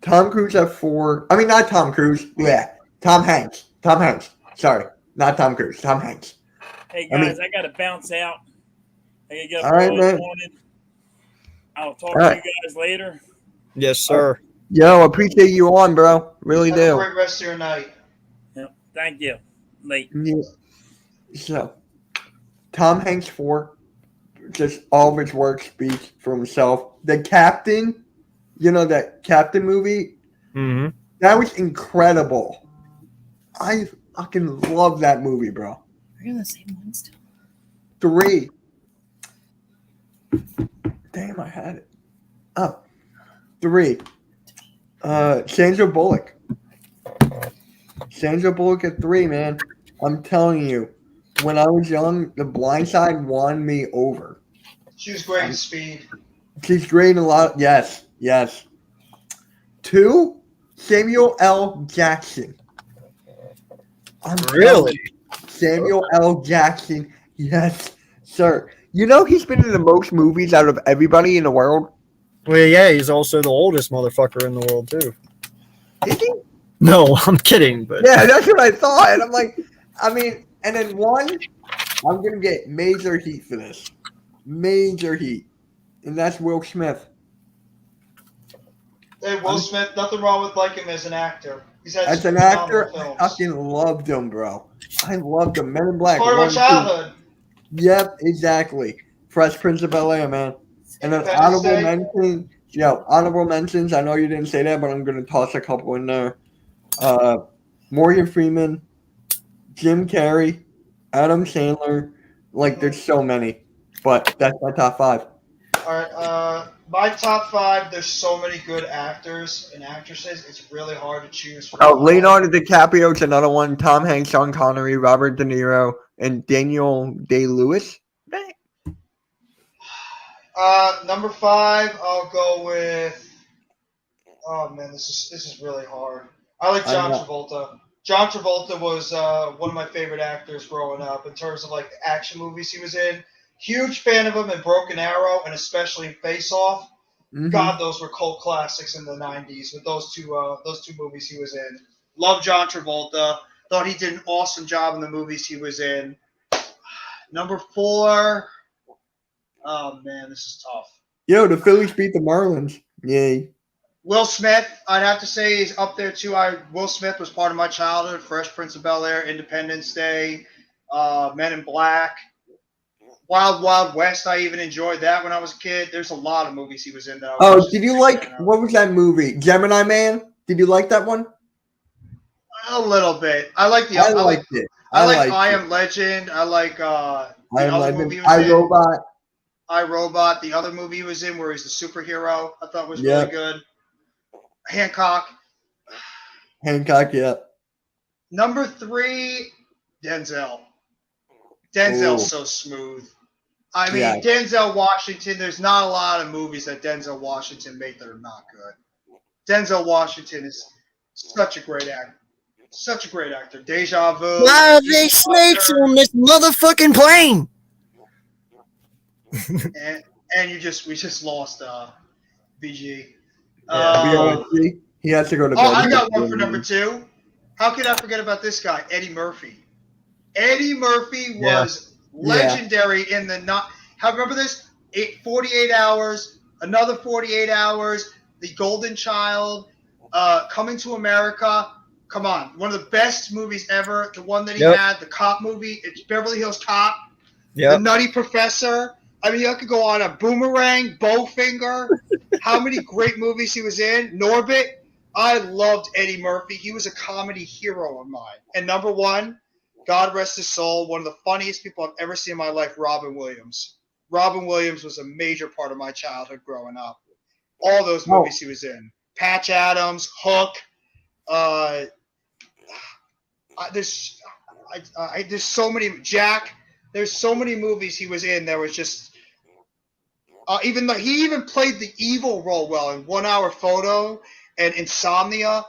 Tom Cruise at 4. I mean, not Tom Cruise. Yeah, Tom Hanks. Sorry, not Tom Cruise. Tom Hanks. Hey, guys, I got to bounce out. I got to get up all right, man. morning. I'll talk to you guys later. Yes, sir. Yo, appreciate you on, bro. Really Have do. a great rest of your night. Yep. Thank you. Late. Yeah. So, Tom Hanks 4. Just all of his work speaks for himself. The Captain, that Captain movie? Mm-hmm. That was incredible. I fucking love that movie, bro. We're in the same one still. 3. Damn, I had it. Oh. 3. Sandra Bullock. Sandra Bullock at 3, man. I'm telling you, when I was young, The Blind Side won me over. She was great in Speed. She's great in a lot. Yes. 2, Samuel L. Jackson. Really? Samuel L. Jackson. Yes, sir. He's been in the most movies out of everybody in the world. Well, yeah, he's also the oldest motherfucker in the world, too. Is he? No, I'm kidding. But yeah, that's what I thought. And I'm like, and then 1, I'm going to get major heat for this. major heat, and that's Will Smith. Hey, Will Smith, nothing wrong with liking him as an actor. He's had As some an actor, phenomenal I films. fucking loved him, bro. I loved him. Men in It's Black. part of my 1, 2. childhood. Yep, exactly. Fresh Prince of Bel-Air, man. And then Independence honorable Day. mentions. Yeah, honorable mentions. I know you didn't say that, but I'm gonna toss a couple in there. Morgan Freeman, Jim Carrey, Adam Sandler. Like, there's so many, but that's my top 5. All right, my top 5. There's so many good actors and actresses. It's really hard to choose from. Oh, Leonardo DiCaprio's another one. Tom Hanks, Sean Connery, Robert De Niro, and Daniel Day-Lewis. Number 5, I'll go with. Oh man, this is really hard. I like John Travolta. John Travolta was one of my favorite actors growing up in terms of like the action movies he was in. Huge fan of him in Broken Arrow and especially in Face Off. Mm-hmm. God, those were cult classics in the '90s with those two movies he was in. Love John Travolta. Thought he did an awesome job in the movies he was in. Number 4. Oh man, this is tough. Yo, the Phillies beat the Marlins. Yay. Will Smith, I'd have to say, is up there too. Will Smith was part of my childhood. Fresh Prince of Bel-Air, Independence Day, Men in Black, Wild Wild West. I even enjoyed that when I was a kid. There's a lot of movies he was in that. Did you like, what was that movie? Gemini Man? Did you like that one? A little bit. I like the. I liked it. I like I Am Legend. I like the other movie he was in. iRobot. iRobot. The other movie he was in where he's the superhero. I thought was really good. Hancock, yeah. Number 3, Denzel. Denzel's so smooth. I mean, Denzel Washington, there's not a lot of movies that Denzel Washington made that are not good. Denzel Washington is such a great actor. Such a great actor. Deja Vu. Why are they snakes on this motherfucking plane? and we just lost BG. He has to go to bed. I got one for number 2. How could I forget about this guy, Eddie Murphy? Eddie Murphy was legendary in the remember this? 48 Hours, Another 48 Hours, The Golden Child, Coming to America. Come on, one of the best movies ever. The one that he had, the cop movie. It's Beverly Hills Cop. The Nutty Professor. I mean, I could go on. A Boomerang, Bowfinger. How many great movies he was in? Norbit. I loved Eddie Murphy. He was a comedy hero of mine. And number 1, God rest his soul, one of the funniest people I've ever seen in my life, Robin Williams. Robin Williams was a major part of my childhood growing up. All those movies he was in. Patch Adams, Hook. There's so many. Jack. There's so many movies he was in that was just. Even though he even played the evil role well in 1 Hour Photo and Insomnia.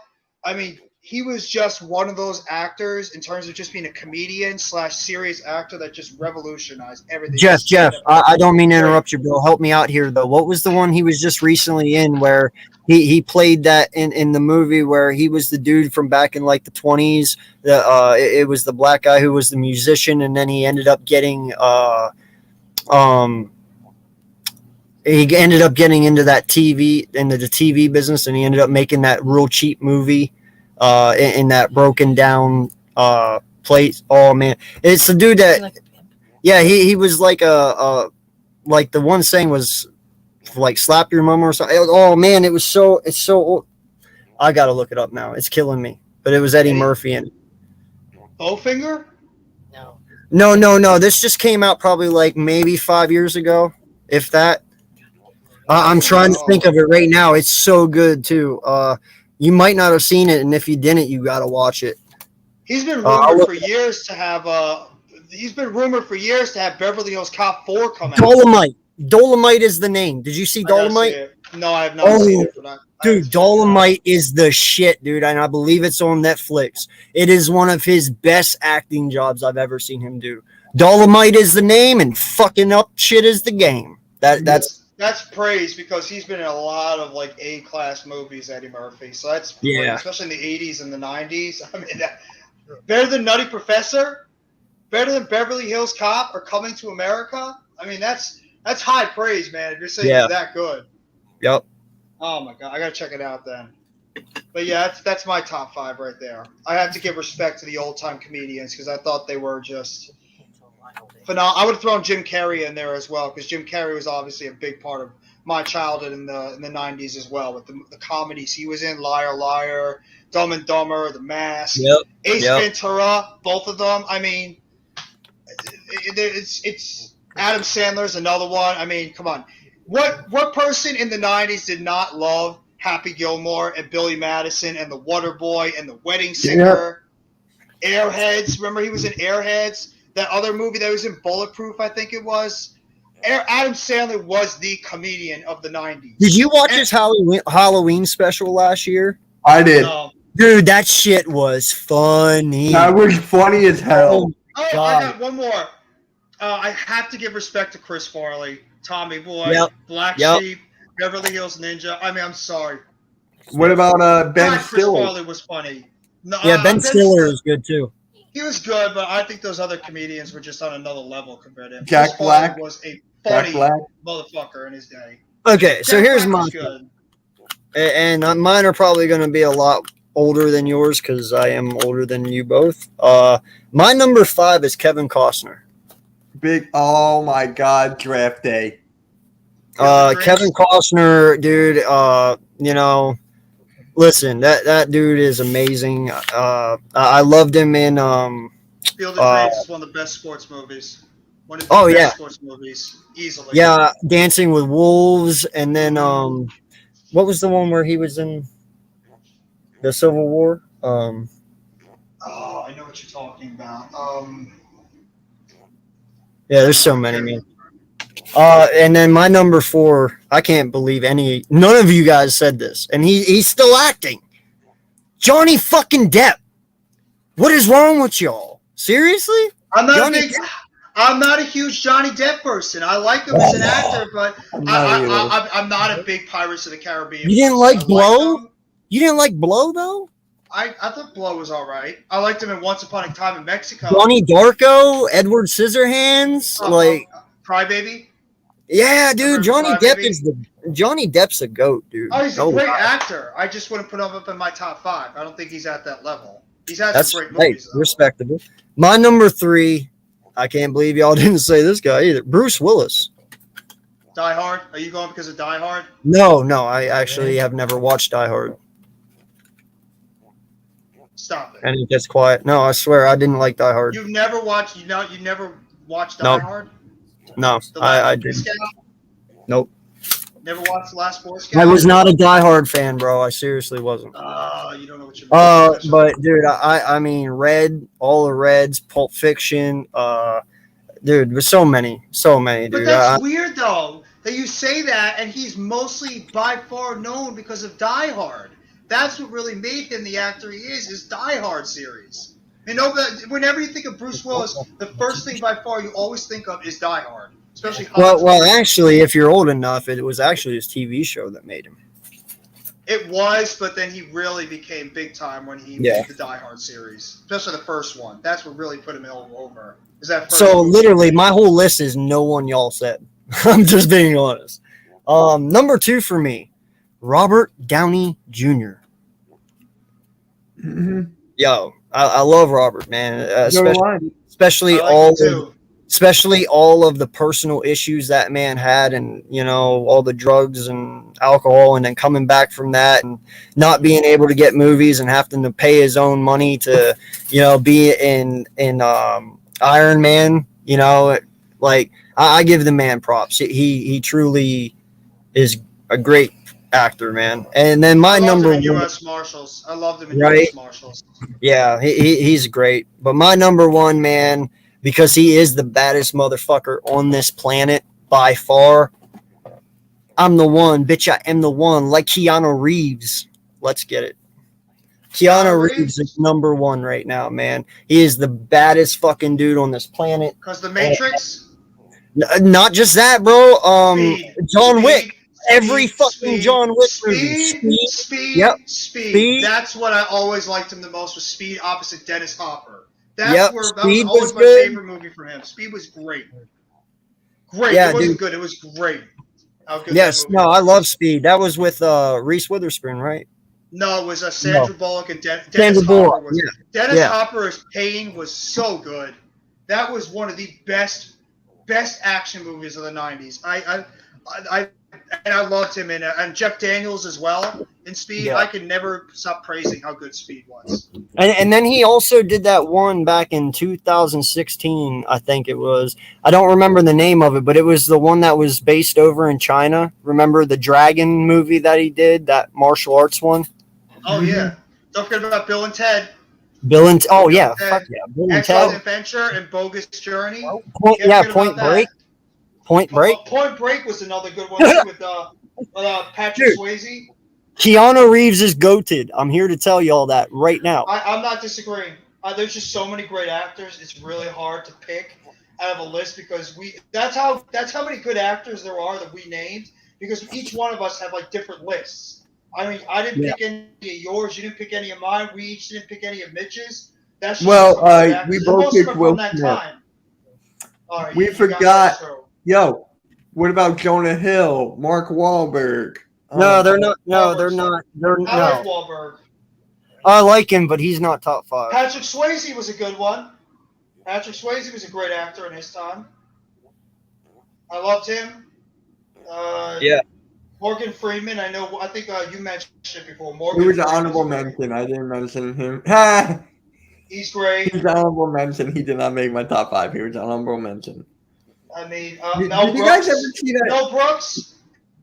I mean, he was just one of those actors in terms of just being a comedian / serious actor that just revolutionized everything. Jeff, I don't mean to interrupt you, bro. Help me out here, though. What was the one he was just recently in where he played that in the movie where he was the dude from back in like the 20s? It was the black guy who was the musician, and then he ended up getting he ended up getting into the TV business, and he ended up making that real cheap movie in that broken down place. Oh man, it's the dude that he was like like the one saying was like slap your mama or something. Oh man, it's so old. I gotta look it up now. It's killing me. But it was Eddie Murphy in Bowfinger? No. This just came out probably like maybe 5 years ago, if that. I'm trying to think of it right now. It's so good too. You might not have seen it, and if you didn't, you got to watch it. He's been rumored for years to have. He's been rumored for years to have Beverly Hills Cop 4 come out. Dolomite is the name. Did you see Dolomite? No, I have not seen it. Dude, Dolomite is the shit, dude, and I believe it's on Netflix. It is one of his best acting jobs I've ever seen him do. Dolomite is the name, and fucking up shit is the game. That's praise because he's been in a lot of like A-class movies, Eddie Murphy. So that's great, especially in the 80s and the 90s. I mean, better than Nutty Professor, better than Beverly Hills Cop or Coming to America. I mean, that's That's high praise, man. If you're saying Yeah. he's that good. Yep. Oh my god, I gotta check it out then. But yeah, that's my top 5 right there. I have to give respect to the old time comedians because I thought they were just phenomenal. I would have thrown Jim Carrey in there as well because Jim Carrey was obviously a big part of my childhood in the 90s as well with the comedies he was in, Liar Liar, Dumb and Dumber, The Mask, Yep. Ace Ventura, both of them. I mean, it's Adam Sandler's another one. I mean, come on. What person in the 90s did not love Happy Gilmore and Billy Madison and The Waterboy and The Wedding Singer? Airheads. Remember he was in Airheads? That other movie that was in Bulletproof, I think it was. Adam Sandler was the comedian of the 90s. Did you watch his Halloween special last year? I did. Dude, that shit was funny. That was funny as hell. Oh, I got one more. I have to give respect to Chris Farley, Tommy Boy, Black Sheep, Beverly Hills Ninja. I mean, I'm sorry. What about Ben Chris Stiller? Farley was funny. No, Yeah, Ben Stiller is good too. He was good, but I think those other comedians were just on another level compared to him. Jack Chris Farley Black was a funny motherfucker in his day. Okay, so Jack here's Black my was good. and mine are probably going to be a lot older than yours because I am older than you both. My number 5 is Kevin Costner. Big. Oh my God, Draft Day. Kevin Costner, dude. You know, listen, that dude is amazing. I loved him in Field of Dreams is one of the best sports movies. One of the best sports movies, easily. Yeah, Dancing with Wolves, and then what was the one where he was in the Civil War? Oh, I know what you're talking about. Yeah, there's so many, man. And then my number 4, I can't believe none of you guys said this, and he's still acting. Johnny fucking Depp. What is wrong with y'all? Seriously? I'm not a huge Johnny Depp person. I like him as an actor, but I'm not a big Pirates of the Caribbean. You didn't like Blow? You didn't like Blow though? I thought Blow was all right. I liked him in Once Upon a Time in Mexico. Donnie Darko, Edward Scissorhands, Crybaby. Yeah, dude, Johnny Depp's a goat, dude. Oh, he's a great actor. I just wouldn't put him up in my top 5. I don't think he's at that level. He's had some great movies. Respectable. My number 3, I can't believe y'all didn't say this guy either. Bruce Willis. Die Hard? Are you going because of Die Hard? No, I actually have never watched Die Hard. Stop it. And it gets quiet. No, I swear I didn't like Die Hard. You've never watched. You never watched Die Hard? No, I didn't. Nope. Never watched The Last Boy Scout? I was not a Die Hard fan, bro. I seriously wasn't. You don't know what you're but dude, I mean, all the Reds, Pulp Fiction, dude, there's so many, dude. But that's weird though that you say that, and he's mostly by far known because of Die Hard. That's what really made him the actor he is Die Hard series. You know, whenever you think of Bruce Willis, the first thing by far you always think of is Die Hard. Especially well, actually, if you're old enough, it was actually his TV show that made him. It was, but then he really became big time when he made the Die Hard series, especially the first one. That's what really put him over. Is that first so? Literally, my whole list is no one y'all said. I'm just being honest. Number 2 for me, Robert Downey Jr. Mm-hmm. Yo, I love Robert, man. Especially all of the personal issues that man had, and you know, all the drugs and alcohol, and then coming back from that and not being able to get movies and having to pay his own money to, you know, be in Iron Man. You know, like I give the man props. He truly is a great actor, man. And then my number 1, U.S. Marshals. I loved him in U.S. Marshals. Yeah, he's great. But my number 1, man, because he is the baddest motherfucker on this planet by far. I'm the one, bitch. I am the one. Like Keanu Reeves. Let's get it. Keanu Reeves is number 1 right now, man. He is the baddest fucking dude on this planet. Because the Matrix. Not just that, bro. John Wick. Every fucking John Wick movie. Speed. That's what I always liked him the most, was Speed opposite Dennis Hopper. That was always my favorite movie for him. Speed was great. Great. Yeah, it wasn't dude. good. It was great. How good Yes, that movie no, was. I love Speed. That was with Reese Witherspoon, right? No, it was Sandra Bullock and Dennis Sandra Hopper. Bullock, yeah. Dennis Yeah. Hopper's Kane was so good. That was one of the best action movies of the '90s. I loved him and Jeff Daniels as well in Speed. Yeah. I can never stop praising how good Speed was. And then he also did that one back in 2016, I think it was. I don't remember the name of it, but it was the one that was based over in China. Remember the Dragon movie that he did, that martial arts one? Oh yeah. Don't forget about Bill and Ted. Bill and Bill yeah, and Ted. fuck yeah, Bill and Excellent Ted. Adventure and Bogus Journey. Point Point Break. Point Break. Point Break was another good one too, with Patrick Dude. Swayze. Keanu Reeves is goated. I'm here to tell y'all that right now. I'm not disagreeing. There's just so many great actors. It's really hard to pick out of a list because that's how many good actors there are that we named, because each one of us have like different lists. I mean, I didn't pick any of yours. You didn't pick any of mine. We each didn't pick any of Mitch's. That's just we both picked Will Smith. time. All right, We forgot. Yo, what about Jonah Hill, Mark Wahlberg? No, they're not. No, they're not. I like No. Wahlberg. I like him, but he's not top 5. Patrick Swayze was a good one. Patrick Swayze was a great actor in his time. I loved him. Yeah. Morgan Freeman, I think you mentioned it before. He Morgan was an Freeman's honorable great. mention. I didn't mention him. He's great. He's an honorable mention. He did not make my top 5. He was an honorable mention. I mean, Did Mel you Brooks. guys ever see that? Mel Brooks.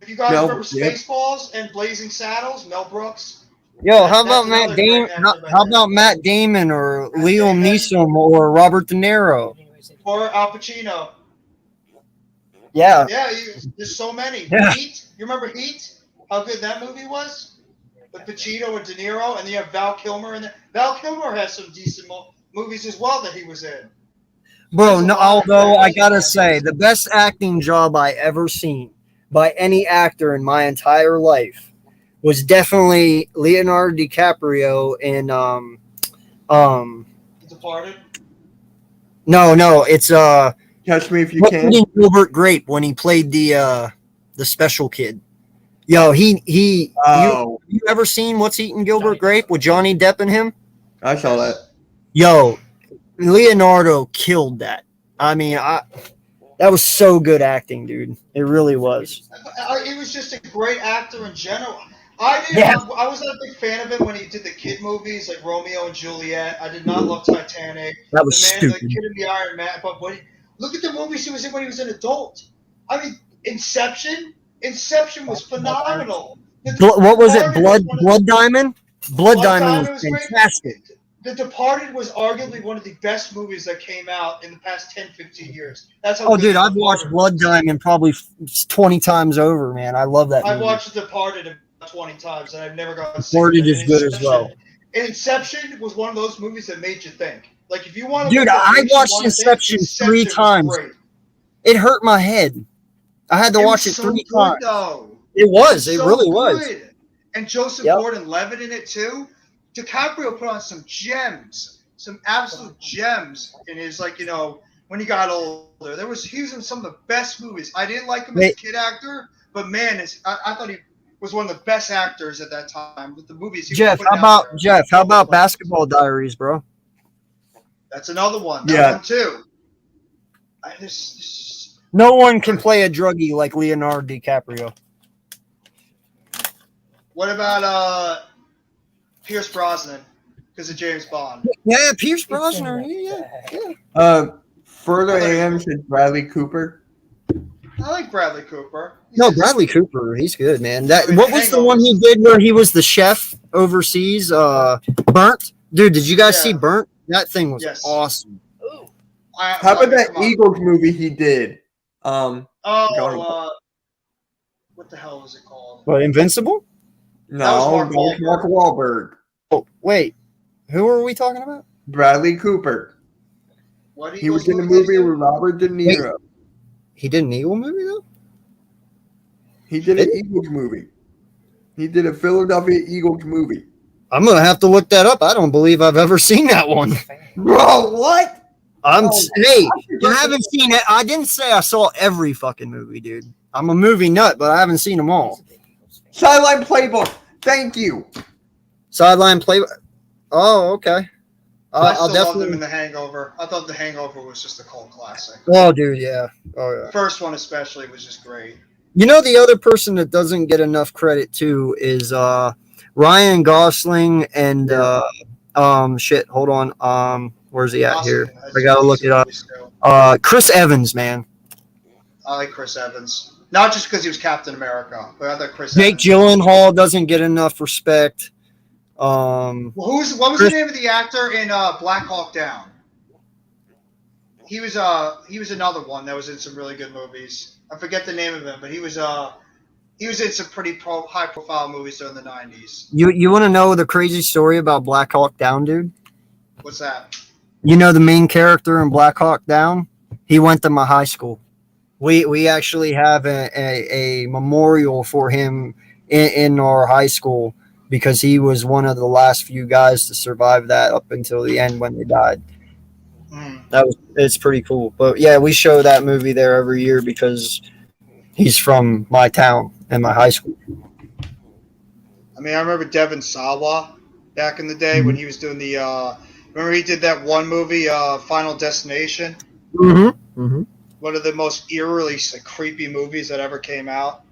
If you guys Mel- remember Spaceballs and Blazing Saddles, Mel Brooks. Yo, how about That's Matt another Damon? great actor How right about Matt Damon or Matt Liam Damon. Neeson or Robert De Niro? Or Al Pacino. Yeah. Yeah, there's so many. Yeah. Heat. You remember Heat? How good that movie was? With Pacino and De Niro, and then you have Val Kilmer in there. Val Kilmer has some decent movies as well that he was in. Bro, There's a no, lot of although great I gotta actors. say, the best acting job I ever seen by any actor in my entire life was definitely Leonardo DiCaprio in Departed. no, it's Catch Me If You what's Can. eating Gilbert Grape when he played the special kid. Yo, Oh, you ever seen What's Eating Gilbert Grape with Johnny Depp and him? I saw that. Yo, Leonardo killed that. I mean, that was so good acting, dude. It really was. He was just a great actor in general. I was not a big fan of him when he did the kid movies like Romeo and Juliet. I did not love Titanic. That was The stupid. Kid in the Iron Man. But look at the movies he was in when he was an adult. I mean, Inception. Inception was phenomenal. What was it? Departed Blood Diamond? Blood Diamond Diamond was great. fantastic. The Departed was arguably one of the best movies that came out in the past 10, 15 years. That's how Oh, good dude, The I've watched Departed Blood Diamond probably 20 times over, man. I love that I've movie. watched The Departed about 20 times, and I've never gotten sick of Departed it. is good as well. Inception was one of those movies that made you think. Like, if you want to... Dude, I watched Inception 3 times. It hurt my head. I had to watch it 3 times. Though. It was. It So really was. good. And Joseph Yep. Gordon-Levitt in it, too. DiCaprio put on some gems. Some absolute gems in his, like, you know, when he got older. He was in some of the best movies. I didn't like him as a kid actor, but man, I thought he was one of the best actors at that time with the movies he Jeff, was putting how out about there. Basketball Diaries, bro? That's another one. Yeah. That one too. No one can play a druggie like Leonardo DiCaprio. What about Pierce Brosnan because of James Bond? Yeah, Pierce Brosnan. Yeah. Further AM said Bradley Cooper. I like Bradley Cooper. No, Bradley Cooper, he's good, man. I mean, What was the one he did where he was the chef overseas? Burnt? Dude, did you guys see Burnt? That thing was awesome. How about that Eagles movie he did? What the hell was it called? What, Invincible? No, Mark that was Mark Wahlberg. Oh, wait. Who are we talking about? Bradley Cooper. What He was in the movie with Robert De Niro. He did an Eagle movie, though? He did an Eagles movie. He did a Philadelphia Eagles movie. I'm going to have to look that up. I don't believe I've ever seen that one. Bro, what? Hey, you haven't seen it. I didn't say I saw every fucking movie, dude. I'm a movie nut, but I haven't seen them all. Sideline Playbook. Thank you. Sideline play. Oh, okay. I still I'll love them definitely. in The Hangover. I thought The Hangover was just a cult classic. Oh, dude, yeah. Oh, The yeah. first one especially was just great. You know, the other person that doesn't get enough credit too is Ryan Gosling and shit. Hold on. Where's he at here? Gosling has I gotta look decent it up. movies, too. Chris Evans, man. I like Chris Evans. Not just because he was Captain America, but I thought Chris Jake Evans. Gyllenhaal doesn't get enough respect. Well, what was the name of the actor in Black Hawk Down? He was another one that was in some really good movies. I forget the name of him, but he was in some pretty high profile movies during the 90s. You want to know the crazy story about Black Hawk Down, dude? What's that? You know the main character in Black Hawk Down? He went to my high school. We actually have a memorial for him in our high school because he was one of the last few guys to survive that up until the end when they died. It's pretty cool. But yeah, we show that movie there every year because he's from my town and my high school. I mean, I remember Devin Sawa back in the day when he was doing the. Remember he did that one movie, Final Destination. Mm-hmm. One of the most eerily creepy movies that ever came out.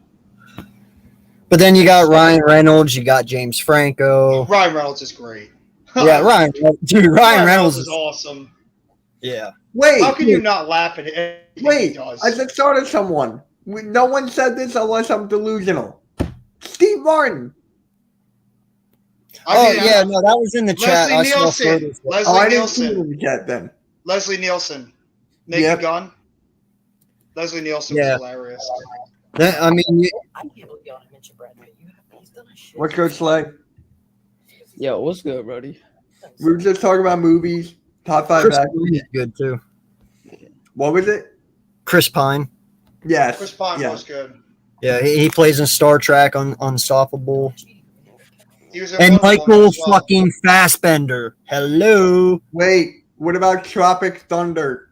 But then you got Ryan Reynolds, you got James Franco. Ryan Reynolds is great. Yeah, Ryan Reynolds is awesome. Yeah. Wait. How can you not laugh at anything he does? I just thought of someone. No one said this unless I'm delusional. Steve Martin. Yeah, no, that was in the chat. Leslie Nielsen. I didn't see it in the chat then. Leslie Nielsen. Naked Gun. Leslie Nielsen was hilarious. I mean, What's good, Slay? Yo, what's good, Brody? We were just talking about movies. Top 5 Chris actors. Pine is good too. What was it? Chris Pine. Yes. Chris Pine was good. Yeah, he plays in Star Trek on Unstoppable. He was in And Wonder Woman Michael as well. fucking Fassbender. Hello. Wait, what about Tropic Thunder?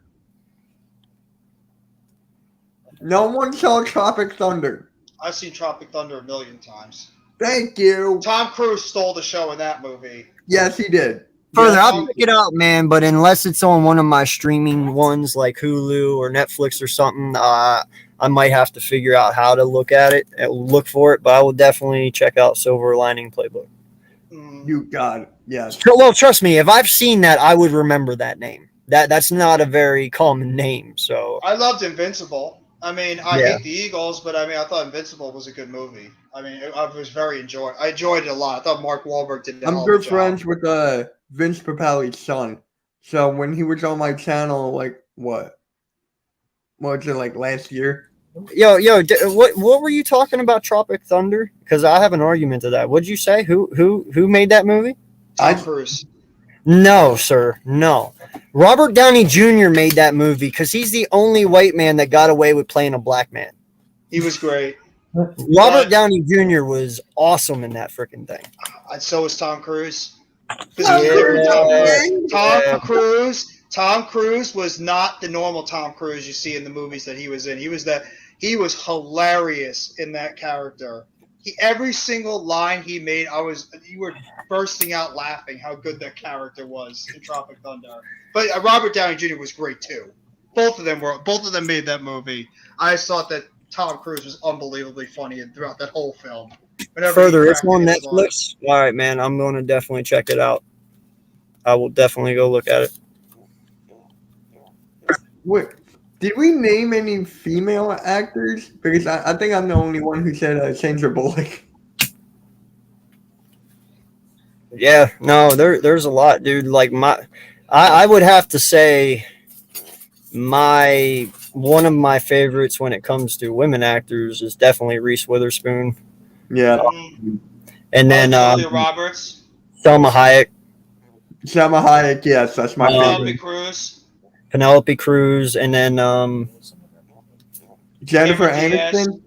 No one saw Tropic Thunder. I've seen Tropic Thunder a million times. Thank you. Tom Cruise stole the show in that movie. Yes, he did. Further, I'll pick it out, man. But unless it's on one of my streaming ones like Hulu or Netflix or something, I might have to figure out how to look at it, look for it. But I will definitely check out Silver Lining Playbook. You got it. Yes. Well, trust me, if I've seen that, I would remember that name. That's not a very common name. So I loved Invincible. I mean, I hate the Eagles, but I mean, I thought Invincible was a good movie. I mean, I enjoyed it a lot. I thought Mark Wahlberg did. I'm good friends with Vince Papali's son. So when he was on my channel, like what was it, like last year? Yo, what were you talking about Tropic Thunder? Because I have an argument to that. What'd you say? Who made that movie? Tom Cruise. No, sir. No. Robert Downey Jr. made that movie because he's the only white man that got away with playing a black man. He was great. Robert Downey Jr. was awesome in that freaking thing. So was Tom Cruise. Tom Cruise was not the normal Tom Cruise you see in the movies that he was in. He was hilarious in that character. Every single line he made, you were bursting out laughing how good that character was in Tropic Thunder. But Robert Downey Jr. was great too. Both of them made that movie. I just thought that Tom Cruise was unbelievably funny throughout that whole film. Further, it's on Netflix. All right, man. I'm going to definitely check it out. I will definitely go look at it. Wait, did we name any female actors? Because I think I'm the only one who said Sandra Bullock. Yeah, no, there's a lot, dude. Like I would have to say one of my favorites when it comes to women actors is definitely Reese Witherspoon. Yeah. And then Julia Roberts. Selma Hayek. Selma Hayek, yes, that's my favorite. Penelope Cruz, and then Jennifer Aniston.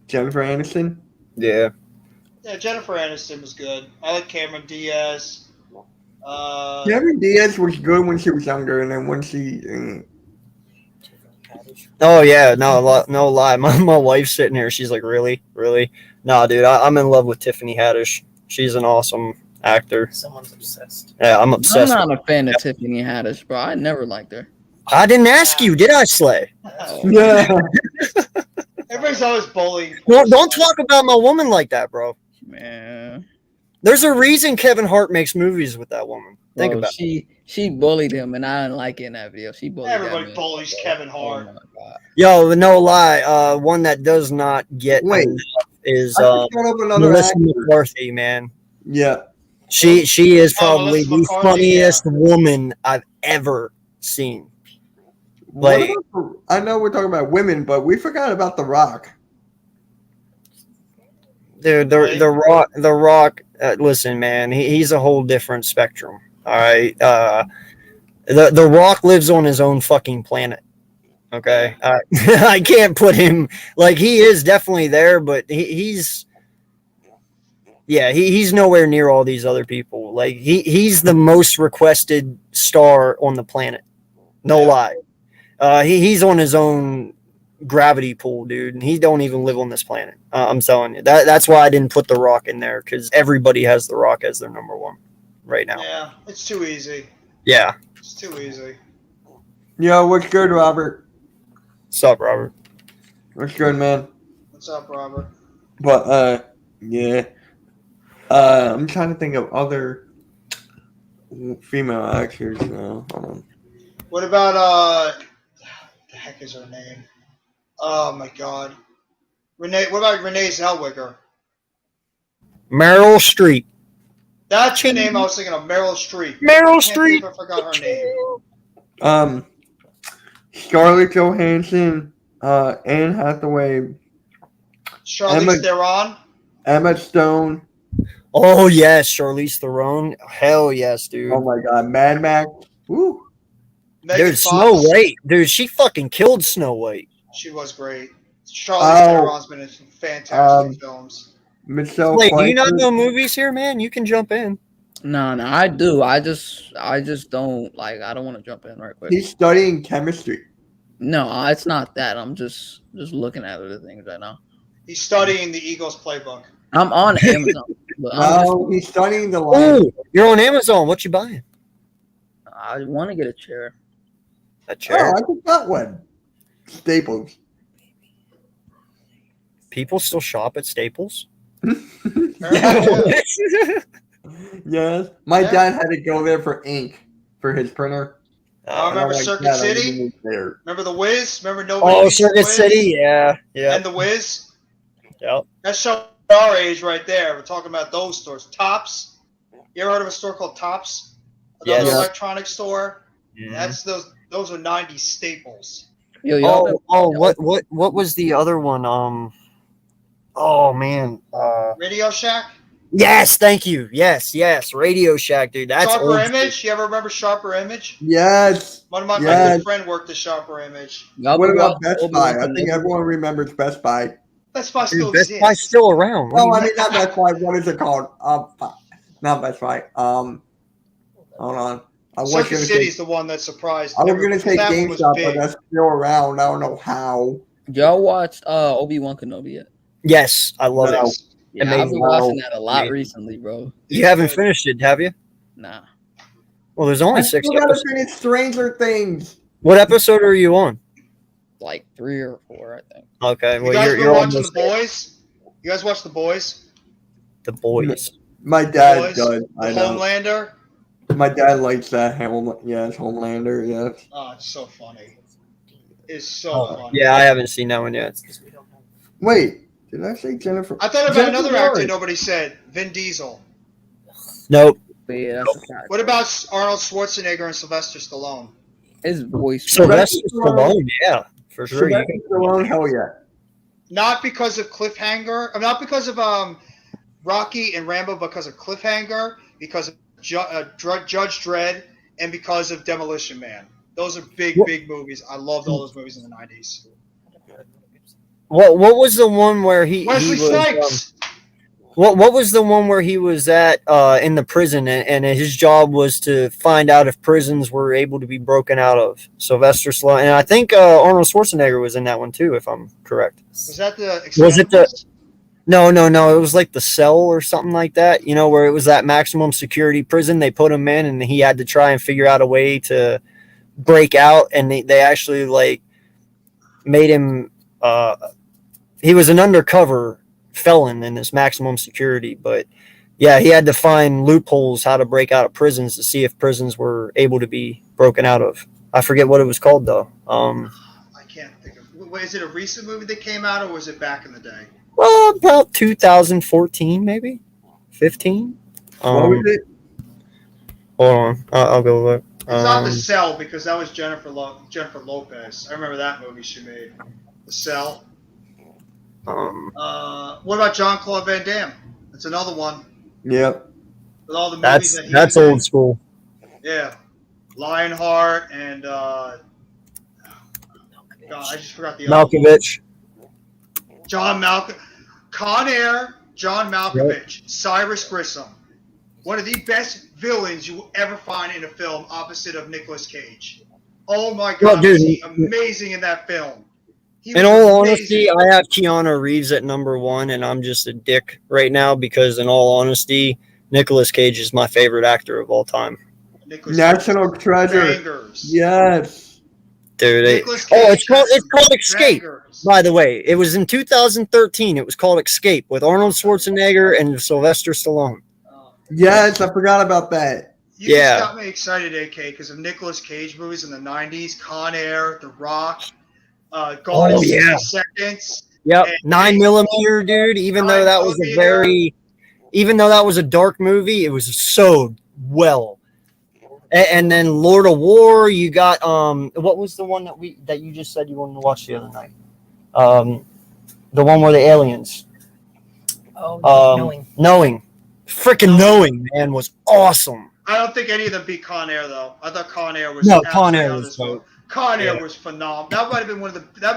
Jennifer Aniston. Yeah. Yeah, Jennifer Aniston was good. I like Cameron Diaz. Cameron Diaz was good when she was younger, and then when she. Oh yeah, no lie. My wife's sitting here. She's like, really? Nah, dude, I'm in love with Tiffany Haddish. She's an awesome actor. Someone's obsessed. Yeah, I'm I'm obsessed. not a fan of Tiffany Haddish, bro. I never liked her. I didn't ask you, did I, Slay? Yeah. Everybody's always bullying. Well, don't talk about my woman like that, bro. Man, There's a reason Kevin Hart makes movies with that woman. Think bro, about it. she bullied him, and I didn't like it in that video. She bullied Everybody that man. bullies Kevin Hart. Oh my God. Yo, no lie. One that does not get Wait. enough is I just thought of another Melissa actor. McCarthy, man. Yeah. She is probably Melissa the McCarthy, funniest woman I've ever seen. What Like- about I know we're talking about women, but we forgot about The Rock. Dude, the Rock. Listen, man, he's a whole different spectrum. All right, the Rock lives on his own fucking planet. Okay, I can't put him like he is definitely there, but he's nowhere near all these other people. Like he's the most requested star on the planet. No lie, he's on his own gravity pool, dude, and he don't even live on this planet. I'm telling you that's why I didn't put The Rock in there, because everybody has The Rock as their number one right now. Yeah, it's too easy. Yeah. It's too easy. Yo, what's good, Robert? What's up, Robert? What's good, man? What's up, Robert? But yeah. I'm trying to think of other female actors now. Hold on. What about what the heck is her name? Oh my God, Renee. What about Renee Zellweger? Meryl Streep. That's the name I was thinking of. Meryl Streep. Meryl I can't believe Streep. I forgot her name. Scarlett Johansson, Anne Hathaway, Charlize Theron. Emma Stone. Oh yes, Charlize Theron. Hell yes, dude. Oh my God, Mad Max. Woo. Megan Dude, Fox. Snow White. Dude, she fucking killed Snow White. She was great. Charlize Theron's been in some fantastic films. Michelle Wait, do you not Pfeiffer. know movies here, man? You can jump in. No, I do. I just don't like. I don't want to jump in right quick. He's studying chemistry. No, it's not that. I'm just looking at other things right now. He's studying the Eagles playbook. I'm on Amazon. But No, he's studying the line. Oh, you're on Amazon. What you buying? I want to get a chair. A chair. Oh, I just got one. Staples. People still shop at Staples. Yes. My Yeah. dad had to go there for ink for his printer. I remember And I'm like, Circuit "Dad, I City? need to there." Remember the Wiz? Remember nobody? Oh, Beats the Circuit Wiz? City. Yeah. Yeah. And the Wiz. Yep. That shows our age right there. We're talking about those stores. Tops. You ever heard of a store called Tops? Another Yes. electronics store. Mhm. That's those are 90s staples. Yo, y'all What was the other one? Oh man. Radio Shack. Yes, thank you. Yes. Radio Shack, dude. That's Sharper old Image. You ever remember Sharper Image? Yes. One of my Yes. good friend worked at Sharper Image. y'all What been about watching Best Obi-Wan Buy? I think Kenobi? everyone remembers Best Buy. Best Buy still Dude, Best exists. Buy's still around. What do No, you I mean not Best Buy. What is it called? Not Best Buy. Hold on. I was Circuit gonna City's say the one that surprised. I was everyone, gonna say 'cause that one was GameStop, but big. that's still around. I don't know how. Y'all watched Obi-Wan Kenobi yet? Yes, I love it. Yes. Yeah, I've been Amazing. watching that a lot Amazing. recently, bro. You haven't finished it, have you? Nah. Well, there's I only 6 still gotta episodes. finish Stranger Things. What episode are you on? Like 3 or 4, I think. Okay, You well guys you're been watching almost The Boys? You guys watch The Boys? The Boys. My dad Boys? does. The I know. Homelander? My dad likes that. Yes, Homelander. Yes. Oh, it's so funny. It's so Oh, funny. yeah, I haven't seen that one yet. Wait, did I say Jennifer? I thought about Jennifer another actor Lawrence. nobody said. Vin Diesel. Nope. But yeah, that's a fact. What about Arnold Schwarzenegger and Sylvester Stallone? His voice? Sylvester Stallone. Stallone, yeah, for sure. You Sylvester Stallone, hell yeah. Not because of Cliffhanger. Not because of Rocky and Rambo, because of Cliffhanger, because of Judge Dredd, and because of Demolition Man. Those are big movies. I loved all those movies in the 90s. What was the one where he Wesley was, Snipes. What was the one where he was at in the prison and his job was to find out if prisons were able to be broken out of? Sylvester Stallone, and I think Arnold Schwarzenegger was in that one too, if I'm correct. Was that the? Was it the? No. It was like the Cell or something like that. You know, where it was that maximum security prison. They put him in, and he had to try and figure out a way to break out, and they actually like made him. He was an undercover felon in this maximum security, but yeah, he had to find loopholes how to break out of prisons to see if prisons were able to be broken out of. I forget what it was called though. I can't think of. Is it a recent movie that came out, or was it back in the day? Well, about 2014, maybe 15. What was it? Hold on, I'll go look. It's not The Cell, because that was Jennifer Lopez. I remember that movie she made. The Cell. What about Jean-Claude Van Damme? That's another one. Yep. With all the movies That's old school. Yeah. Lionheart and God, I just forgot the other one. Malkovich. Con Air, John Malkovich, Cyrus Grissom. One of the best villains you will ever find in a film, opposite of Nicolas Cage. Oh my God, dude, was he amazing in that film. In all honesty, I have Keanu Reeves at number one, and I'm just a dick right now because, in all honesty, Nicolas Cage is my favorite actor of all time. National Treasure. Bangers. Yes. Dude, it's called Escape. By the way, it was in 2013. It was called Escape with Arnold Schwarzenegger and Sylvester Stallone. Yes, I forgot about that. You just got me excited, AK, because of Nicolas Cage movies in the 90s, Con Air, The Rock, Gone in 60 Seconds. Yep, 9mm, dude. Even though that was a dark movie, it was so well. And then Lord of War, you got what was the one that you just said you wanted to watch the other night? The one where the aliens. Knowing. Freaking Knowing, man, was awesome. I don't think any of them beat Con Air though. I thought Con Air was Con Air was dope. Con Air was phenomenal. That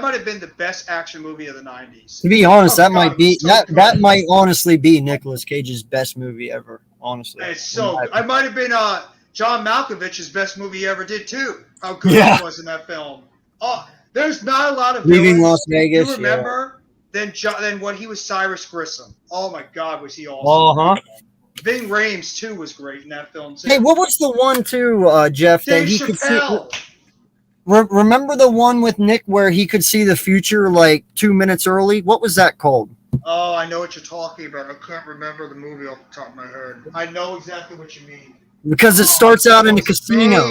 might have been the best action movie of the 90s. To be honest, that might honestly be Nicolas Cage's best movie ever. Honestly, it's so good. I might have been John Malkovich's best movie he ever did too. How good he was in that film. Oh, there's not a lot of Leaving Las Vegas. You remember? Then when he was Cyrus Grissom. Oh my God, was he awesome? Ving Rhames too was great in that film too. Hey, what was the one too, Jeff? Dave that he Chappelle. could see? Remember the one with Nick where he could see the future like 2 minutes early? What was that called? Oh, I know what you're talking about. I can't remember the movie off the top of my head. I know exactly what you mean. Because it starts out in a casino.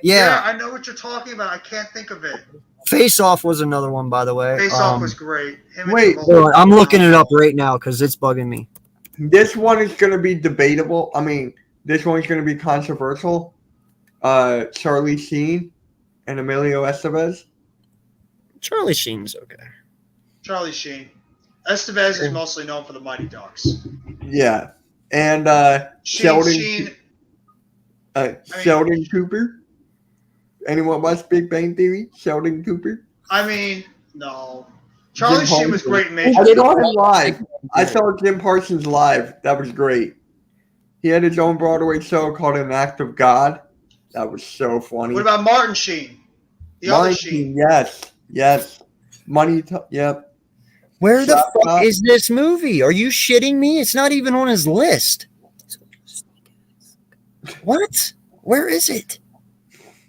Yeah, I know what you're talking about. I can't think of it. Face Off was another one, by the way. Face Off was great. Wait, I'm looking it up right now because it's bugging me. This one is going to be debatable. I mean, this one's going to be controversial. Charlie Sheen and Emilio Estevez. Charlie Sheen's okay. Charlie Sheen. Estevez is mostly known for the Mighty Ducks. Yeah. And Sheldon Cooper. Anyone watch Big Bang Theory? Sheldon Cooper? I mean, no. Charlie Sheen was great in Major. I saw him live. I saw Jim Parsons live. That was great. He had his own Broadway show called An Act of God. That was so funny. What about Martin Sheen? The other Sheen. Yes. Yep. Where the fuck is this movie? Are you shitting me? It's not even on his list. What? Where is it?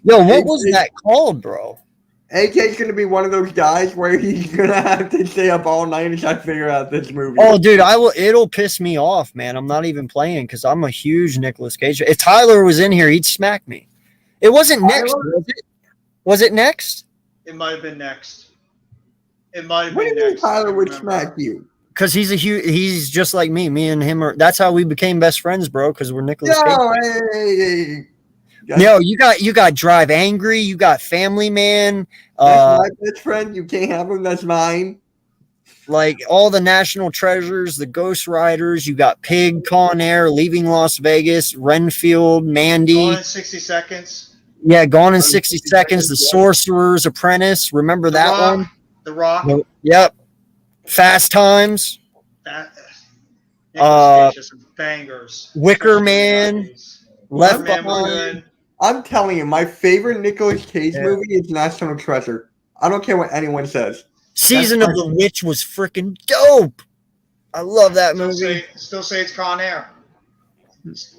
Yo, what was that called, bro? AK's going to be one of those guys where he's going to have to stay up all night and try to figure out this movie. Oh, dude, it'll piss me off, man. I'm not even playing because I'm a huge Nicolas Cage. If Tyler was in here, he'd smack me. It wasn't next, was it? Was it next? It might have been next. It might have been next. What do you mean Tyler would smack you? Because he's just like me. Me and him that's how we became best friends, bro, because we're Nicolas Cage. Hey. No, you got Drive Angry, you got Family Man. That's my best friend. You can't have him. That's mine. Like all the National Treasures, the Ghost Riders. You got Pig, Con Air, Leaving Las Vegas, Renfield, Mandy. Gone in 60 Seconds. Yeah, Gone in 60 Seconds. The Sorcerer's Apprentice. Remember that one? The Rock. Yep. Fast Times. Nicolas Cage has some bangers. Wicker especially in the Man, 90s. Left Wicker Man was Behind. good. I'm telling you, my favorite Nicolas Cage Yeah. movie is National Treasure. I don't care what anyone says. Season That's of the Witch was freaking dope. I love that movie. Still say it's Con Air.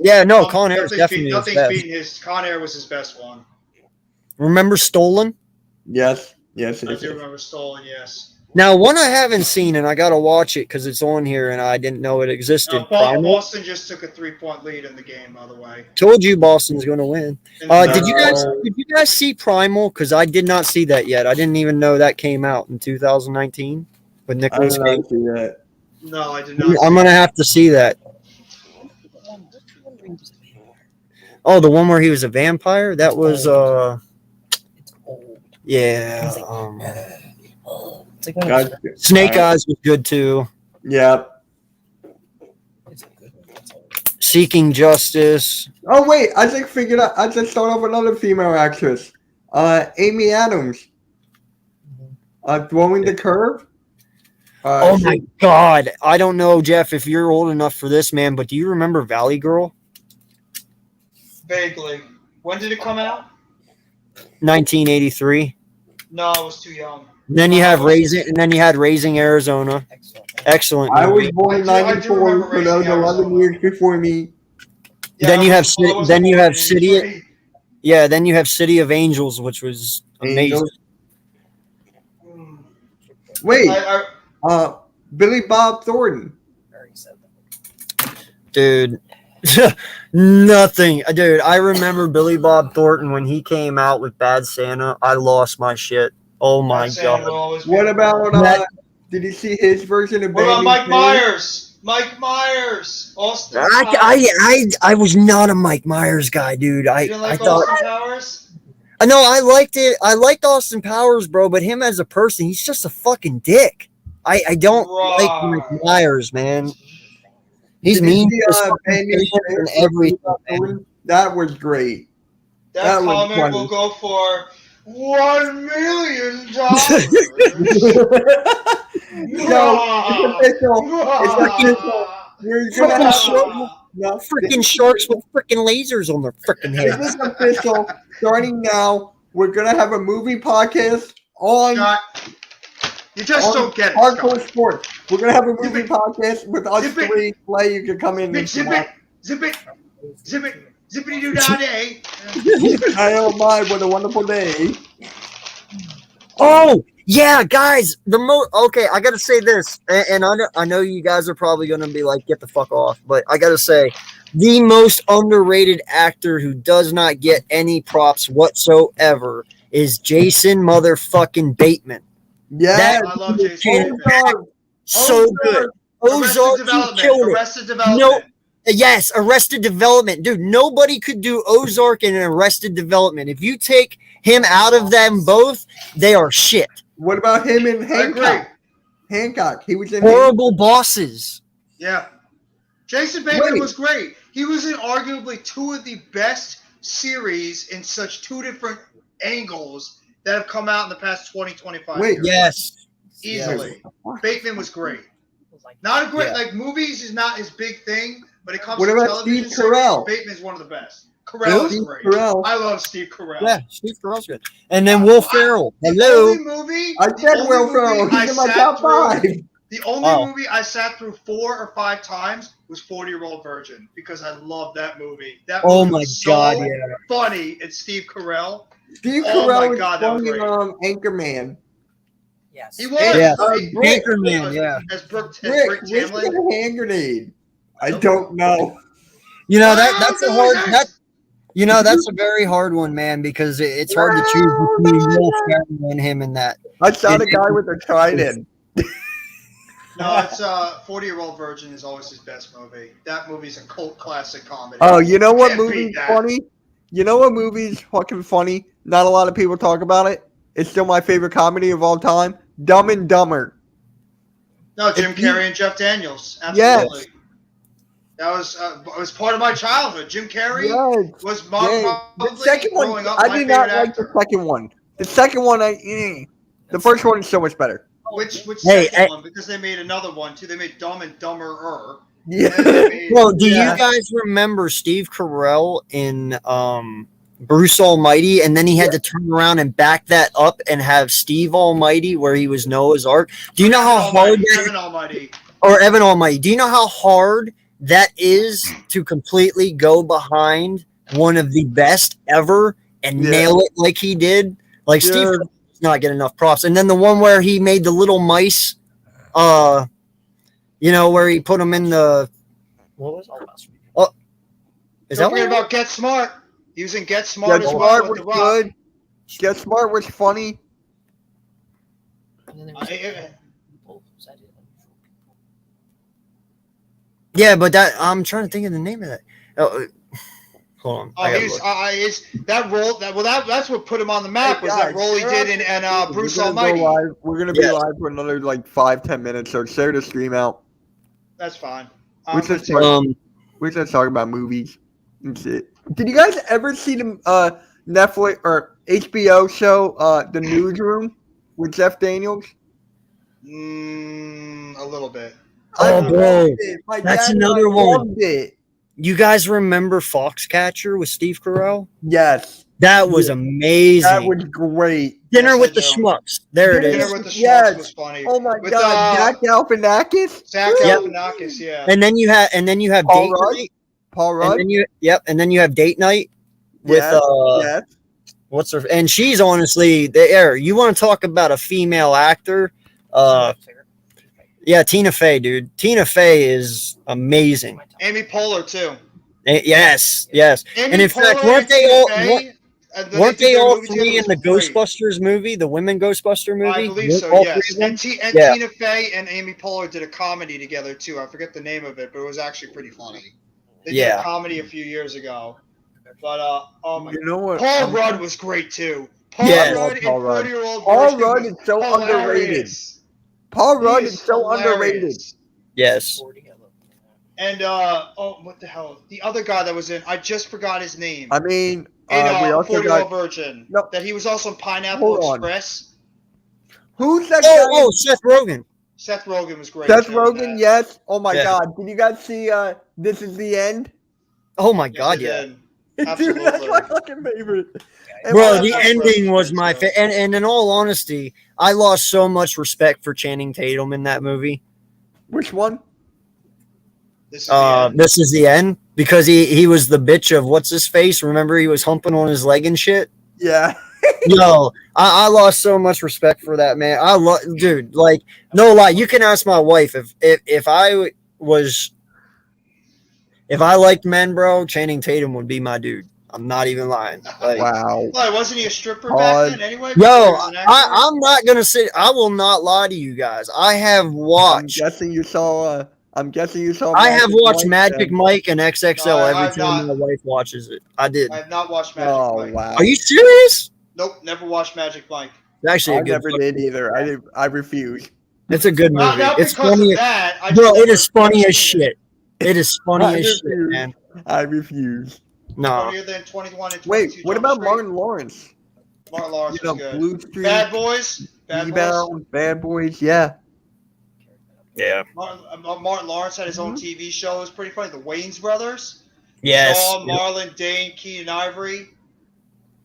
Yeah, no, Con Air is Nothing's definitely his nothing's best. beating his. Con Air was his best one. Remember Stolen? Yes. I do remember Stolen. Yes. Now, one I haven't seen, and I gotta watch it because it's on here, and I didn't know it existed. Primal. Boston just took a 3-point lead in the game. By the way. Told you Boston's gonna win. In the Did third. you guys see Primal? Because I did not see that yet. I didn't even know that came out in 2019 with I Nicolas did Cage. not see that. No, I did not. I'm gonna have to see that. Oh, the one where he was a vampire? That was yeah. Guys, Snake Eyes was good too. yeah. Seeking Justice. Oh wait, I just figured out. I just thought of another female actress. Amy Adams. Throwing the Curve. Oh my God. I don't know, Jeff, if you're old enough for this, man, but do you remember Valley Girl? Vaguely. When did it come out? 1983. No, I was too young. And then you have Raising Arizona. Excellent. I was movie. born in I do remember '94, so that was Raising 11 Arizona. years before me. Then you have I wasn't then you born have in City. 83. Yeah, then you have City of Angels, which was amazing. Angels. Wait, Billy Bob Thornton. Dude. Nothing. Dude, I remember Billy Bob Thornton when he came out with Bad Santa. I lost my shit. Oh my Santa will God. always be What the about best. did you see his version of What about Bandit Mike Santa? Myers? Mike Myers. Austin Powers. I was not a Mike Myers guy, dude. You didn't like Austin Powers? No, I liked it. I liked Austin Powers, bro, but him as a person, he's just a fucking dick. I don't like Mike Myers, man. He's Did you mean see, to his fucking Bandit face Santa and with Billy everything, Bob man. Thornton? That was great. That was comment funny. will go for $1 million. No, it's official. It's official. You're gonna have Freaking sharks with freaking lasers on their freaking This heads. is official. Starting now, we're gonna have a movie podcast on Scott, you just on don't get it, hardcore Scott. sports. We're gonna have a movie podcast with us Zip it. three. Play, you can come in and Zip watch. it, zip it, zip it, zippity doo dah day. I don't mind. What a wonderful day. Oh yeah, guys. Okay, I gotta say this, and I know you guys are probably gonna be like, "Get the fuck off," but I gotta say, the most underrated actor who does not get any props whatsoever is Jason motherfucking Bateman. Yeah, I love Jason. Ozark. So good. Ozark, he killed it. Arrested Development. No, yes, Arrested Development, dude. Nobody could do Ozark and Arrested Development. If you take him out of them both, they are shit. What about him and I agree. Hancock? Hancock. He was in Horrible Bosses. Yeah. Jason Bateman Wait. was great. He was in arguably two of the best series in such two different angles that have come out in the past 20, 25 Wait, years. Yes. Easily. Bateman was great. Not a great, Yeah. like, movies is not his big thing, but it comes What to about television Steve Carell? series, Bateman's one of the best. Carell is Steve great. Carell. I love Steve Carell. Yeah, Steve Carell's good. And then Will Ferrell. The Hello. only movie, I the said only Will movie Ferrell. I He's in my sat top through- 5. The only Oh. movie I sat through 4 or 5 times was 40-Year-Old Virgin because I love that movie. That Oh movie my was so God, yeah. funny. It's Steve Carell. Steve Oh my Carell was God, that was funny great. Anchorman. Yes. He was. Yeah. Brick. Anchorman, yeah. As Brick Rick, Tamlin. where's the hand grenade? I don't know. You know that's a hard that's a very hard one, man, because it's hard to choose between Will Ferrell and him and that. I shot a guy with a trident. No, it's 40-Year-Old Virgin is always his best movie. That movie's a cult classic comedy. Oh, you know what Can't beat movie's that. funny? You know what movie's fucking funny? Not a lot of people talk about it. It's still my favorite comedy of all time. Dumb and Dumber. No, Jim If you- Carrey and Jeff Daniels. Yes. Absolutely. That was part of my childhood. Jim Carrey Yes. was Yeah. probably The second one, growing up I my did favorite not like actor. the second one. The second one, the first one is so much better. Which Hey, second one? Because they made another one too. They made Dumb and Dumberer, Yeah. Well, do Yeah. you guys remember Steve Carell in Bruce Almighty, and then he had to turn around and back that up and have Steve Almighty where he was Noah's Ark? Do you know how hard Evan Almighty. or Evan Almighty? Do you know how hard that is to completely go behind one of the best ever and nail it like he did? Like Steve Carell does not get enough props. And then the one where he made the little mice, where he put them in the what was it? Oh, is Don't that forget what? about Get Smart. Using Get Smart Get as Smart well was with The Rock. good. Get Smart was funny. Yeah, but I'm trying to think of the name of that. Hold on. That role. That's what put him on the map. Was that role he did in Bruce Almighty? We're gonna be live for another like 5-10 minutes, so share the stream out. That's fine. We just talk about movies and shit. Did you guys ever see the Netflix or HBO show The Newsroom with Jeff Daniels? A little bit. Oh, bro, My that's dad another one. loved it. You guys remember Foxcatcher with Steve Carell? Yes. That was amazing. That was great. Dinner with the Schmucks. There it is. Dinner with the Schmucks was funny. Oh my God, Zach Galifianakis. Zach Galifianakis, yeah. And then you have Paul date Rudd? night. Paul Rudd. And then you have date night with what's her, and she's honestly there. You want to talk about a female actor? Yeah, Tina Fey, dude. Tina Fey is amazing. Amy Poehler too. Yes. Amy And in fact, Poehler weren't they all three in the great. Ghostbusters movie, the women Ghostbuster movie? I believe so, All yes. three of them? And Tina Fey and Amy Poehler did a comedy together too. I forget the name of it, but it was actually pretty funny. They did a comedy a few years ago. But oh my! You know what? Paul Rudd was great too. Paul Rudd in 40-year-old Paul Rudd is so underrated. Paul Rudd is so underrated. Yes. And what the hell? The other guy that was in, I just forgot his name. I mean, we also 40-Year-Old got Virgin. No. That he was also in Pineapple Express. Who's that guy? Seth Rogen. Seth Rogen was great. Seth Rogen, yes. Oh my Yeah. God! Did you guys see This Is the End? Oh my God, yeah. Absolutely. Dude, that's my fucking favorite. Bro, the ending was my favorite. And in all honesty, I lost so much respect for Channing Tatum in that movie. Which one? This is the end because he was the bitch of what's his face. Remember, he was humping on his leg and shit. Yeah. Yo, I lost so much respect for that man. Dude, like no lie. You can ask my wife if I liked men, bro. Channing Tatum would be my dude. I'm not even lying. Like, wow. Why, wasn't he a stripper back then anyway? Yo, I'm not gonna say. I will not lie to you guys. I have watched. I'm guessing you saw. I have watched Magic Mike and XXL every time my wife watches it. I did. I have not watched Magic Mike. Wow. Are you serious? Nope, never watched Magic Mike. It's actually I a good. never did either. I refuse. It's a good movie. Not It's because funny, of that. bro. It is funny as shit. It is funny as shit, man. I refuse. No. Funnier than 21 and 22 Wait, what Jump about Street? Martin Lawrence? Martin Lawrence was good. Blue Street, Bad Boys. Bad Boys. Yeah. Yeah. Martin Lawrence had his own TV show. It was pretty funny. The Wayans Brothers. Yes. Shaw, Marlon, Dane, Keenan Ivory.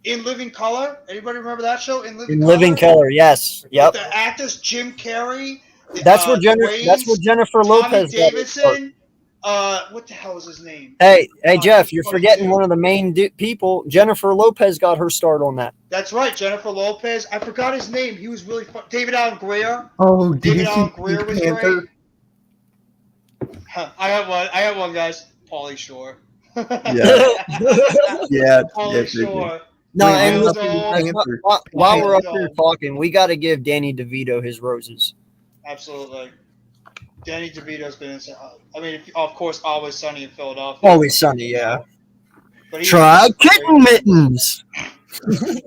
In Living Color. Anybody remember that show? In Living Color. Yes. Yep. The actors Jim Carrey. That's where Jennifer Lopez. Tommy Davidson. What the hell is his name? Hey, Jeff, you're forgetting one of the main people. Jennifer Lopez got her start on that. That's right, Jennifer Lopez. I forgot his name. He was really fun. David Allen Greer. Oh, David Allen Greer was great. I have one, guys. Pauly Shore. Yeah. Pauly Shore. No, and while we're up here talking, we got to give Danny DeVito his roses. Absolutely. Danny DeVito's been I mean, of course, Always Sunny in Philadelphia. Always Sunny, yeah. But try kitten mittens.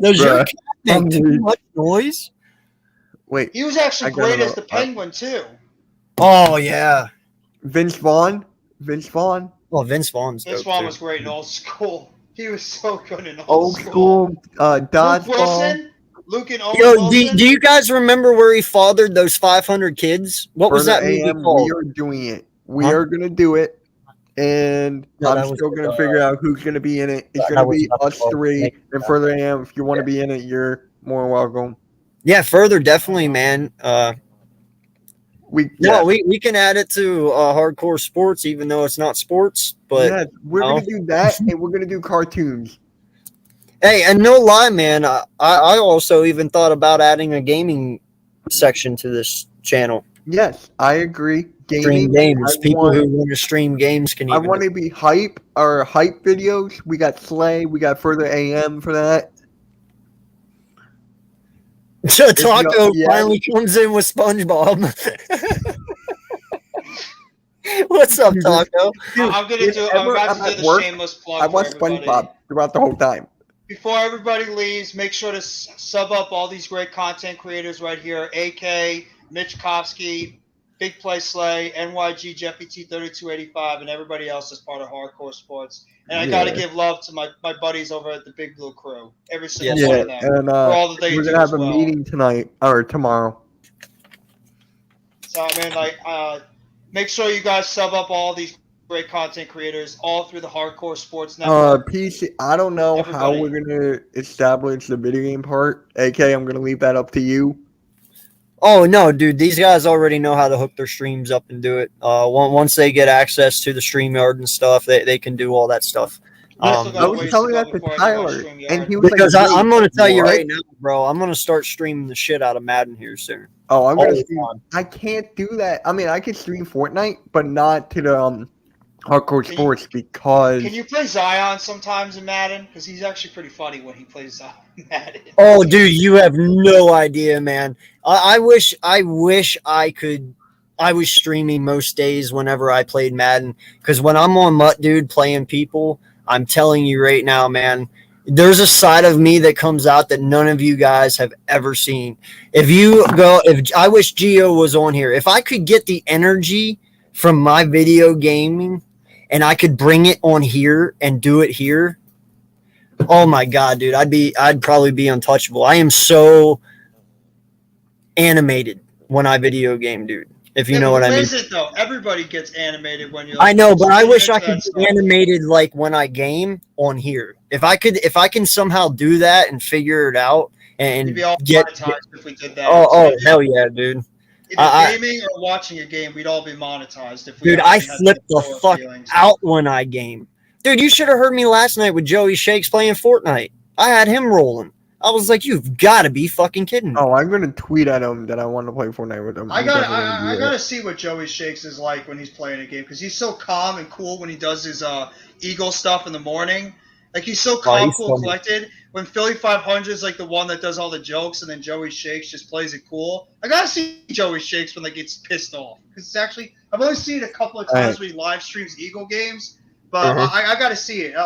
Does your cat make too much noise? Wait. He was actually great as the Penguin, too. Oh, yeah. Vince Vaughn. Well, Vince Vaughn was great in Old School. He was so good in Old School. Dodgeball. Luke and Owen Yo, Wilson. do you guys remember where he fathered those 500 kids? What was that movie called? We are doing it. We Huh? are gonna do it, and No, that I'm was still gonna figure out who's gonna be in it. It's that gonna was be not us the three name. and Further AM. If you want to be in it, you're more welcome. Yeah, further definitely, man. Yeah, We can add it to hardcore sports, even though it's not sports. But yeah, we're no. gonna do that, and we're gonna do cartoons. Hey, and no lie, man. I also even thought about adding a gaming section to this channel. Yes, I agree. Stream Gaming. games. People who want to stream games can I even. want to be hype or hype videos. We got Slay. We got Further AM for that. So Taco yeah. finally comes in with SpongeBob. What's up, Taco? I'm about to do the shameless plug I for watch everybody. SpongeBob throughout the whole time. Before everybody leaves, make sure to sub up all these great content creators right here: AK, Mitch Kofsky, Big Play Slay, NYG Jeffy T3285, and everybody else that's part of Hardcore Sports. And I got to give love to my buddies over at the Big Blue Crew, every single one of them, and for all that they we're do gonna have as a well. meeting tonight or tomorrow. So I mean, make sure you guys sub up all these great content creators all through the Hardcore Sports Network. PC. I don't know how we're gonna establish the video game part. AK, I'm gonna leave that up to you. Oh no, dude! These guys already know how to hook their streams up and do it. Once they get access to the StreamYard and stuff, they can do all that stuff. I was telling that to Tyler, and he was because like, I'm going to tell you what? right now, bro. I'm going to start streaming the shit out of Madden here soon. Oh, I'm All gonna the stream. time. I can't do that. I mean, I can stream Fortnite, but not to the Hardcore Sports because. Can you play Zion sometimes in Madden? Because he's actually pretty funny when he plays Madden. Oh, dude, you have no idea, man. I wish I could. I was streaming most days whenever I played Madden because when I'm on Mutt, dude, playing people, I'm telling you right now, man, there's a side of me that comes out that none of you guys have ever seen. If I wish Gio was on here, if I could get the energy from my video gaming and I could bring it on here and do it here, oh my God, dude, I'd probably be untouchable. I am so animated when I video game, dude. If you know what I mean. Is it though? Everybody gets animated when you. I know, but I wish I could be animated like when I game on here. If I can somehow do that and figure it out and We'd be all get. monetized if we did that. Oh hell yeah, dude! Either gaming or watching a game, we'd all be monetized if we. Dude, I flip the fuck out when I game. Dude, you should have heard me last night with Joey Shakes playing Fortnite. I had him rolling. I was like, you've got to be fucking kidding me. Oh, I'm gonna tweet at him that I want to play Fortnite with him. I gotta see what Joey Shakes is like when he's playing a game because he's so calm and cool when he does his Eagle stuff in the morning. Like he's so calm, cool, collected. When Philly 500 is like the one that does all the jokes, and then Joey Shakes just plays it cool. I gotta see Joey Shakes when gets pissed off because it's actually I've only seen it a couple of times when he live streams Eagle games, but I gotta see it.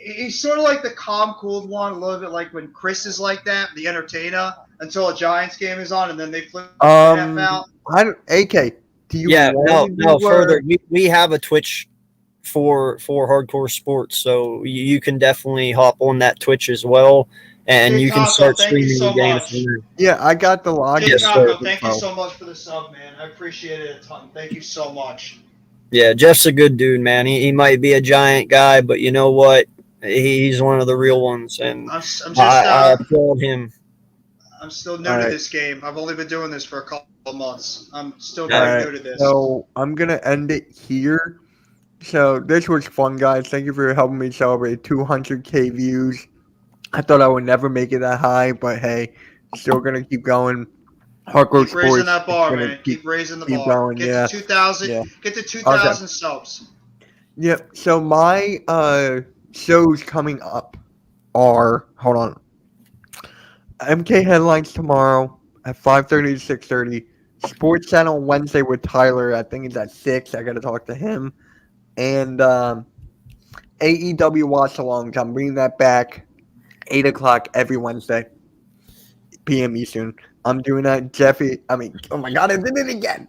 He's sort of like the calm, cool one, a little bit like when Chris is like that, the entertainer, until a Giants game is on, and then they flip half out. AK, do you? Yeah, no. Further, we have a Twitch for hardcore sports, so you can definitely hop on that Twitch as well, and you can start streaming the games. Yeah, I got the login. Hey, Taco, thank you so much for the sub, man. I appreciate it a ton. Thank you so much. Yeah, Jeff's a good dude, man. He might be a giant guy, but you know what? He's one of the real ones, and I applaud him. I'm still new to this game. I've only been doing this for a couple of months. I'm still very new to this. So I'm gonna end it here. So this was fun, guys. Thank you for helping me celebrate 200K views. I thought I would never make it that high, but hey, still gonna keep going. Hardcore Keep raising that bar, man. Keep raising the bar. Going, get to 2,000. Yeah. Get to 2,000 subs. Yep. So my shows coming up are MK headlines tomorrow at 5:30 to 6:30. Sports Channel Wednesday with Tyler. I think it's at 6. I got to talk to him. And AEW watch alongs. I'm bringing that back. 8 o'clock every Wednesday, p.m. Eastern. I'm doing that. Oh my God, I did it again.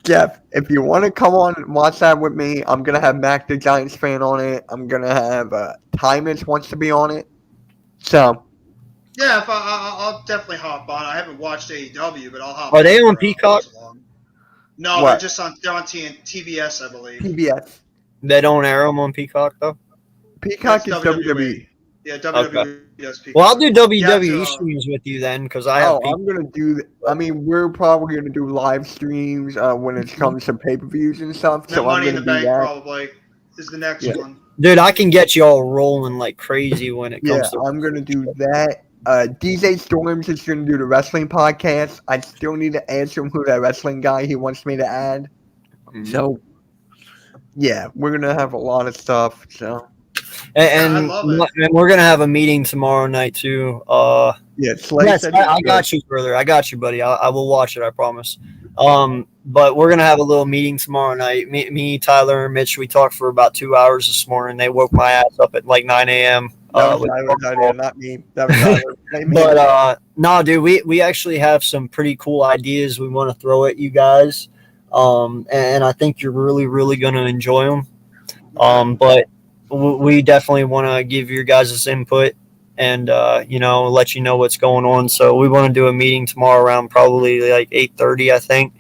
Jeff, if you want to come on and watch that with me, I'm going to have Mac the Giants fan on it. I'm going to have Tymus wants to be on it. So. Yeah, I'll definitely hop on. I haven't watched AEW, but I'll hop on. Are they on Peacock? No, What? they're on TBS, I believe. PBS. They don't air them on Peacock though. Peacock That's is WWE. Yeah, WWE does Peacock. Well, I'll do You have WWE to, streams with you then, because I have. I'm gonna do. I mean, we're probably gonna do live streams when it comes to pay-per-views and stuff. No So I'm Money in gonna the do Bank that. probably is the next Yeah. one. Dude, I can get you all rolling like crazy when it Yeah, comes to. I'm gonna do that. DJ Storms is gonna do the wrestling podcast. I still need to answer him who that wrestling guy he wants me to add. So, yeah, we're gonna have a lot of stuff. So, And, I love it. and we're gonna have a meeting tomorrow night too. yeah, Slay Yes, said I got you, brother. I got you, buddy. I will watch it. I promise. But we're gonna have a little meeting tomorrow night. Me, Tyler, and Mitch. We talked for about 2 hours this morning. They woke my ass up at like 9 a.m. That was Tyler's idea, not me. That was Tyler. But no, dude, we actually have some pretty cool ideas we want to throw at you guys. And I think you're really, really gonna enjoy them. But we definitely want to give your guys' input and let you know what's going on. So we want to do a meeting tomorrow around probably like 8:30, I think,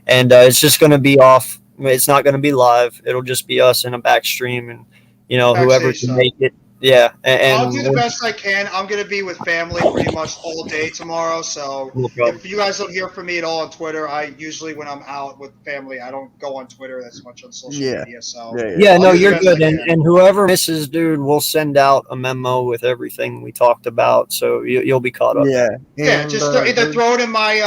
and it's just going to be off. It's not going to be live. It'll just be us in a back stream, and whoever can make it. Yeah, and I'll do the best I can. I'm going to be with family pretty much all day tomorrow. So if you guys don't hear from me at all on Twitter, I usually, when I'm out with family, I don't go on Twitter that much on social media. So no, you're good. And whoever misses, dude, we'll send out a memo with everything we talked about, so you'll be caught up. Yeah, just either throw it in my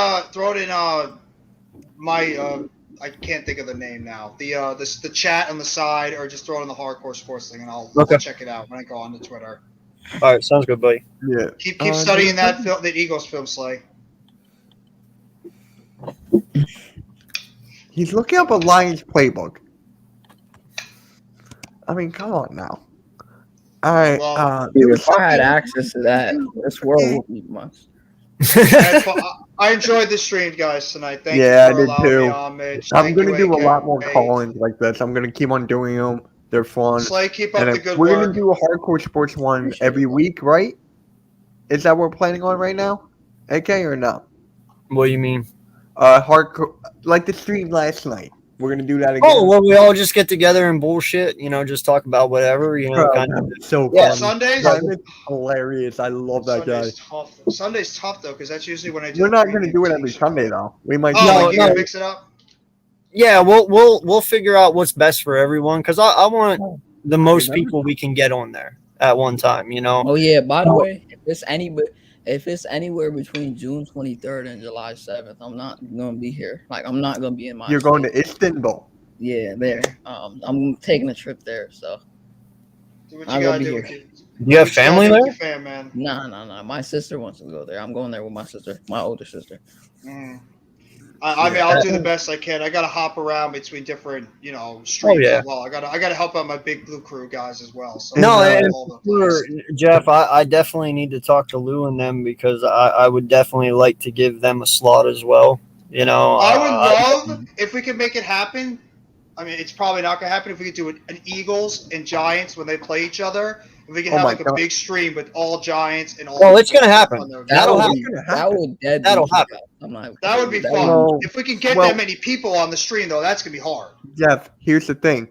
I can't think of the name now. The chat on the side, or just throw it in the Hardcore Sports thing, and I'll check it out when I go on to Twitter. All right, sounds good, buddy. Yeah. Keep studying the Eagles film, Slay. He's looking up a Lions playbook. I mean, come on now. All right. Well, if I had access to that, this world would be much. I enjoyed the stream, guys, tonight. Thank you I for did allowing too. me on, Mitch. I'm going to do AK. a lot more call-ins like this. I'm going to keep on doing them. They're fun. Slay, keep up the good we're work. We're going to do a Hardcore Sports one every week, right? Is that what we're planning on right now? AK or no? What do you mean? Hardcore, like the stream last night. We're going to do that again. Oh, well, we all just get together and bullshit, just talk about whatever, kind of. So fun. Sundays? Hilarious. I love that guy. Sunday's tough, though, because that's usually when I do. We're not going to do it every Sunday, though. We might. No, mix it up. Yeah, we'll figure out what's best for everyone, because I want the most people we can get on there at one time, Oh, yeah, by the way, if it's anywhere between June 23rd and July 7th, I'm not going to be here. Like, I'm not going to be in my You're going to Istanbul. Yeah, there. I'm taking a trip there, so. Do what you got to do. Do you have family there? Nah. My sister wants to go there. I'm going there with my sister, my older sister. I mean, I'll do the best I can. I got to hop around between different, streams as well. I got to help out my Big Blue Crew guys as well. So Jeff, I definitely need to talk to Lou and them, because I would definitely like to give them a slot as well. I would love if we could make it happen. I mean, it's probably not going to happen if we could do an Eagles and Giants when they play each other. If we can have a big stream with all Giants and all. Well, it's going to happen. That'll happen. That'll happen. That would be fun. If we can get that many people on the stream, though, that's going to be hard. Jeff, here's the thing.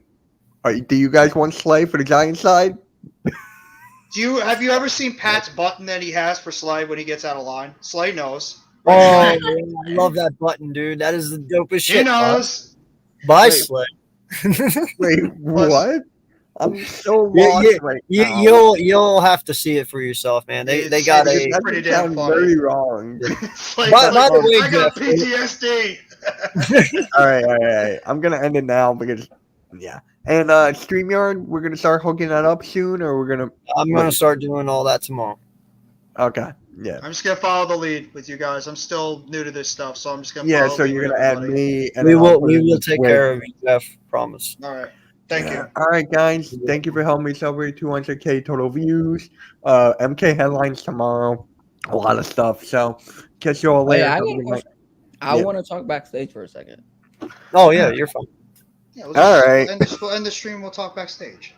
Do you guys want Slay for the Giants side? Have you ever seen Pat's button that he has for Slay when he gets out of line? Slay knows. Oh, I love that button, dude. That is the dopest shit. He knows. Bye, Slay. Wait, what? I'm so lost right now. You'll have to see it for yourself, man. They got a pretty damn very wrong. By the way, I got PTSD. All right. I'm gonna end it now because And StreamYard, we're gonna start hooking that up soon, or I'm gonna start doing all that tomorrow. Okay. Yeah. I'm just gonna follow the lead with you guys. I'm still new to this stuff, so I'm just gonna. Yeah. So you're gonna add me, and we will take care of you, Jeff. Promise. All right. Thank you. All right, guys. Thank you for helping me celebrate 200K total views. MK headlines tomorrow. A lot of stuff. So catch you all later. I want to talk backstage for a second. Oh yeah, you're fine. Yeah, all right. We'll end the stream. We'll talk backstage.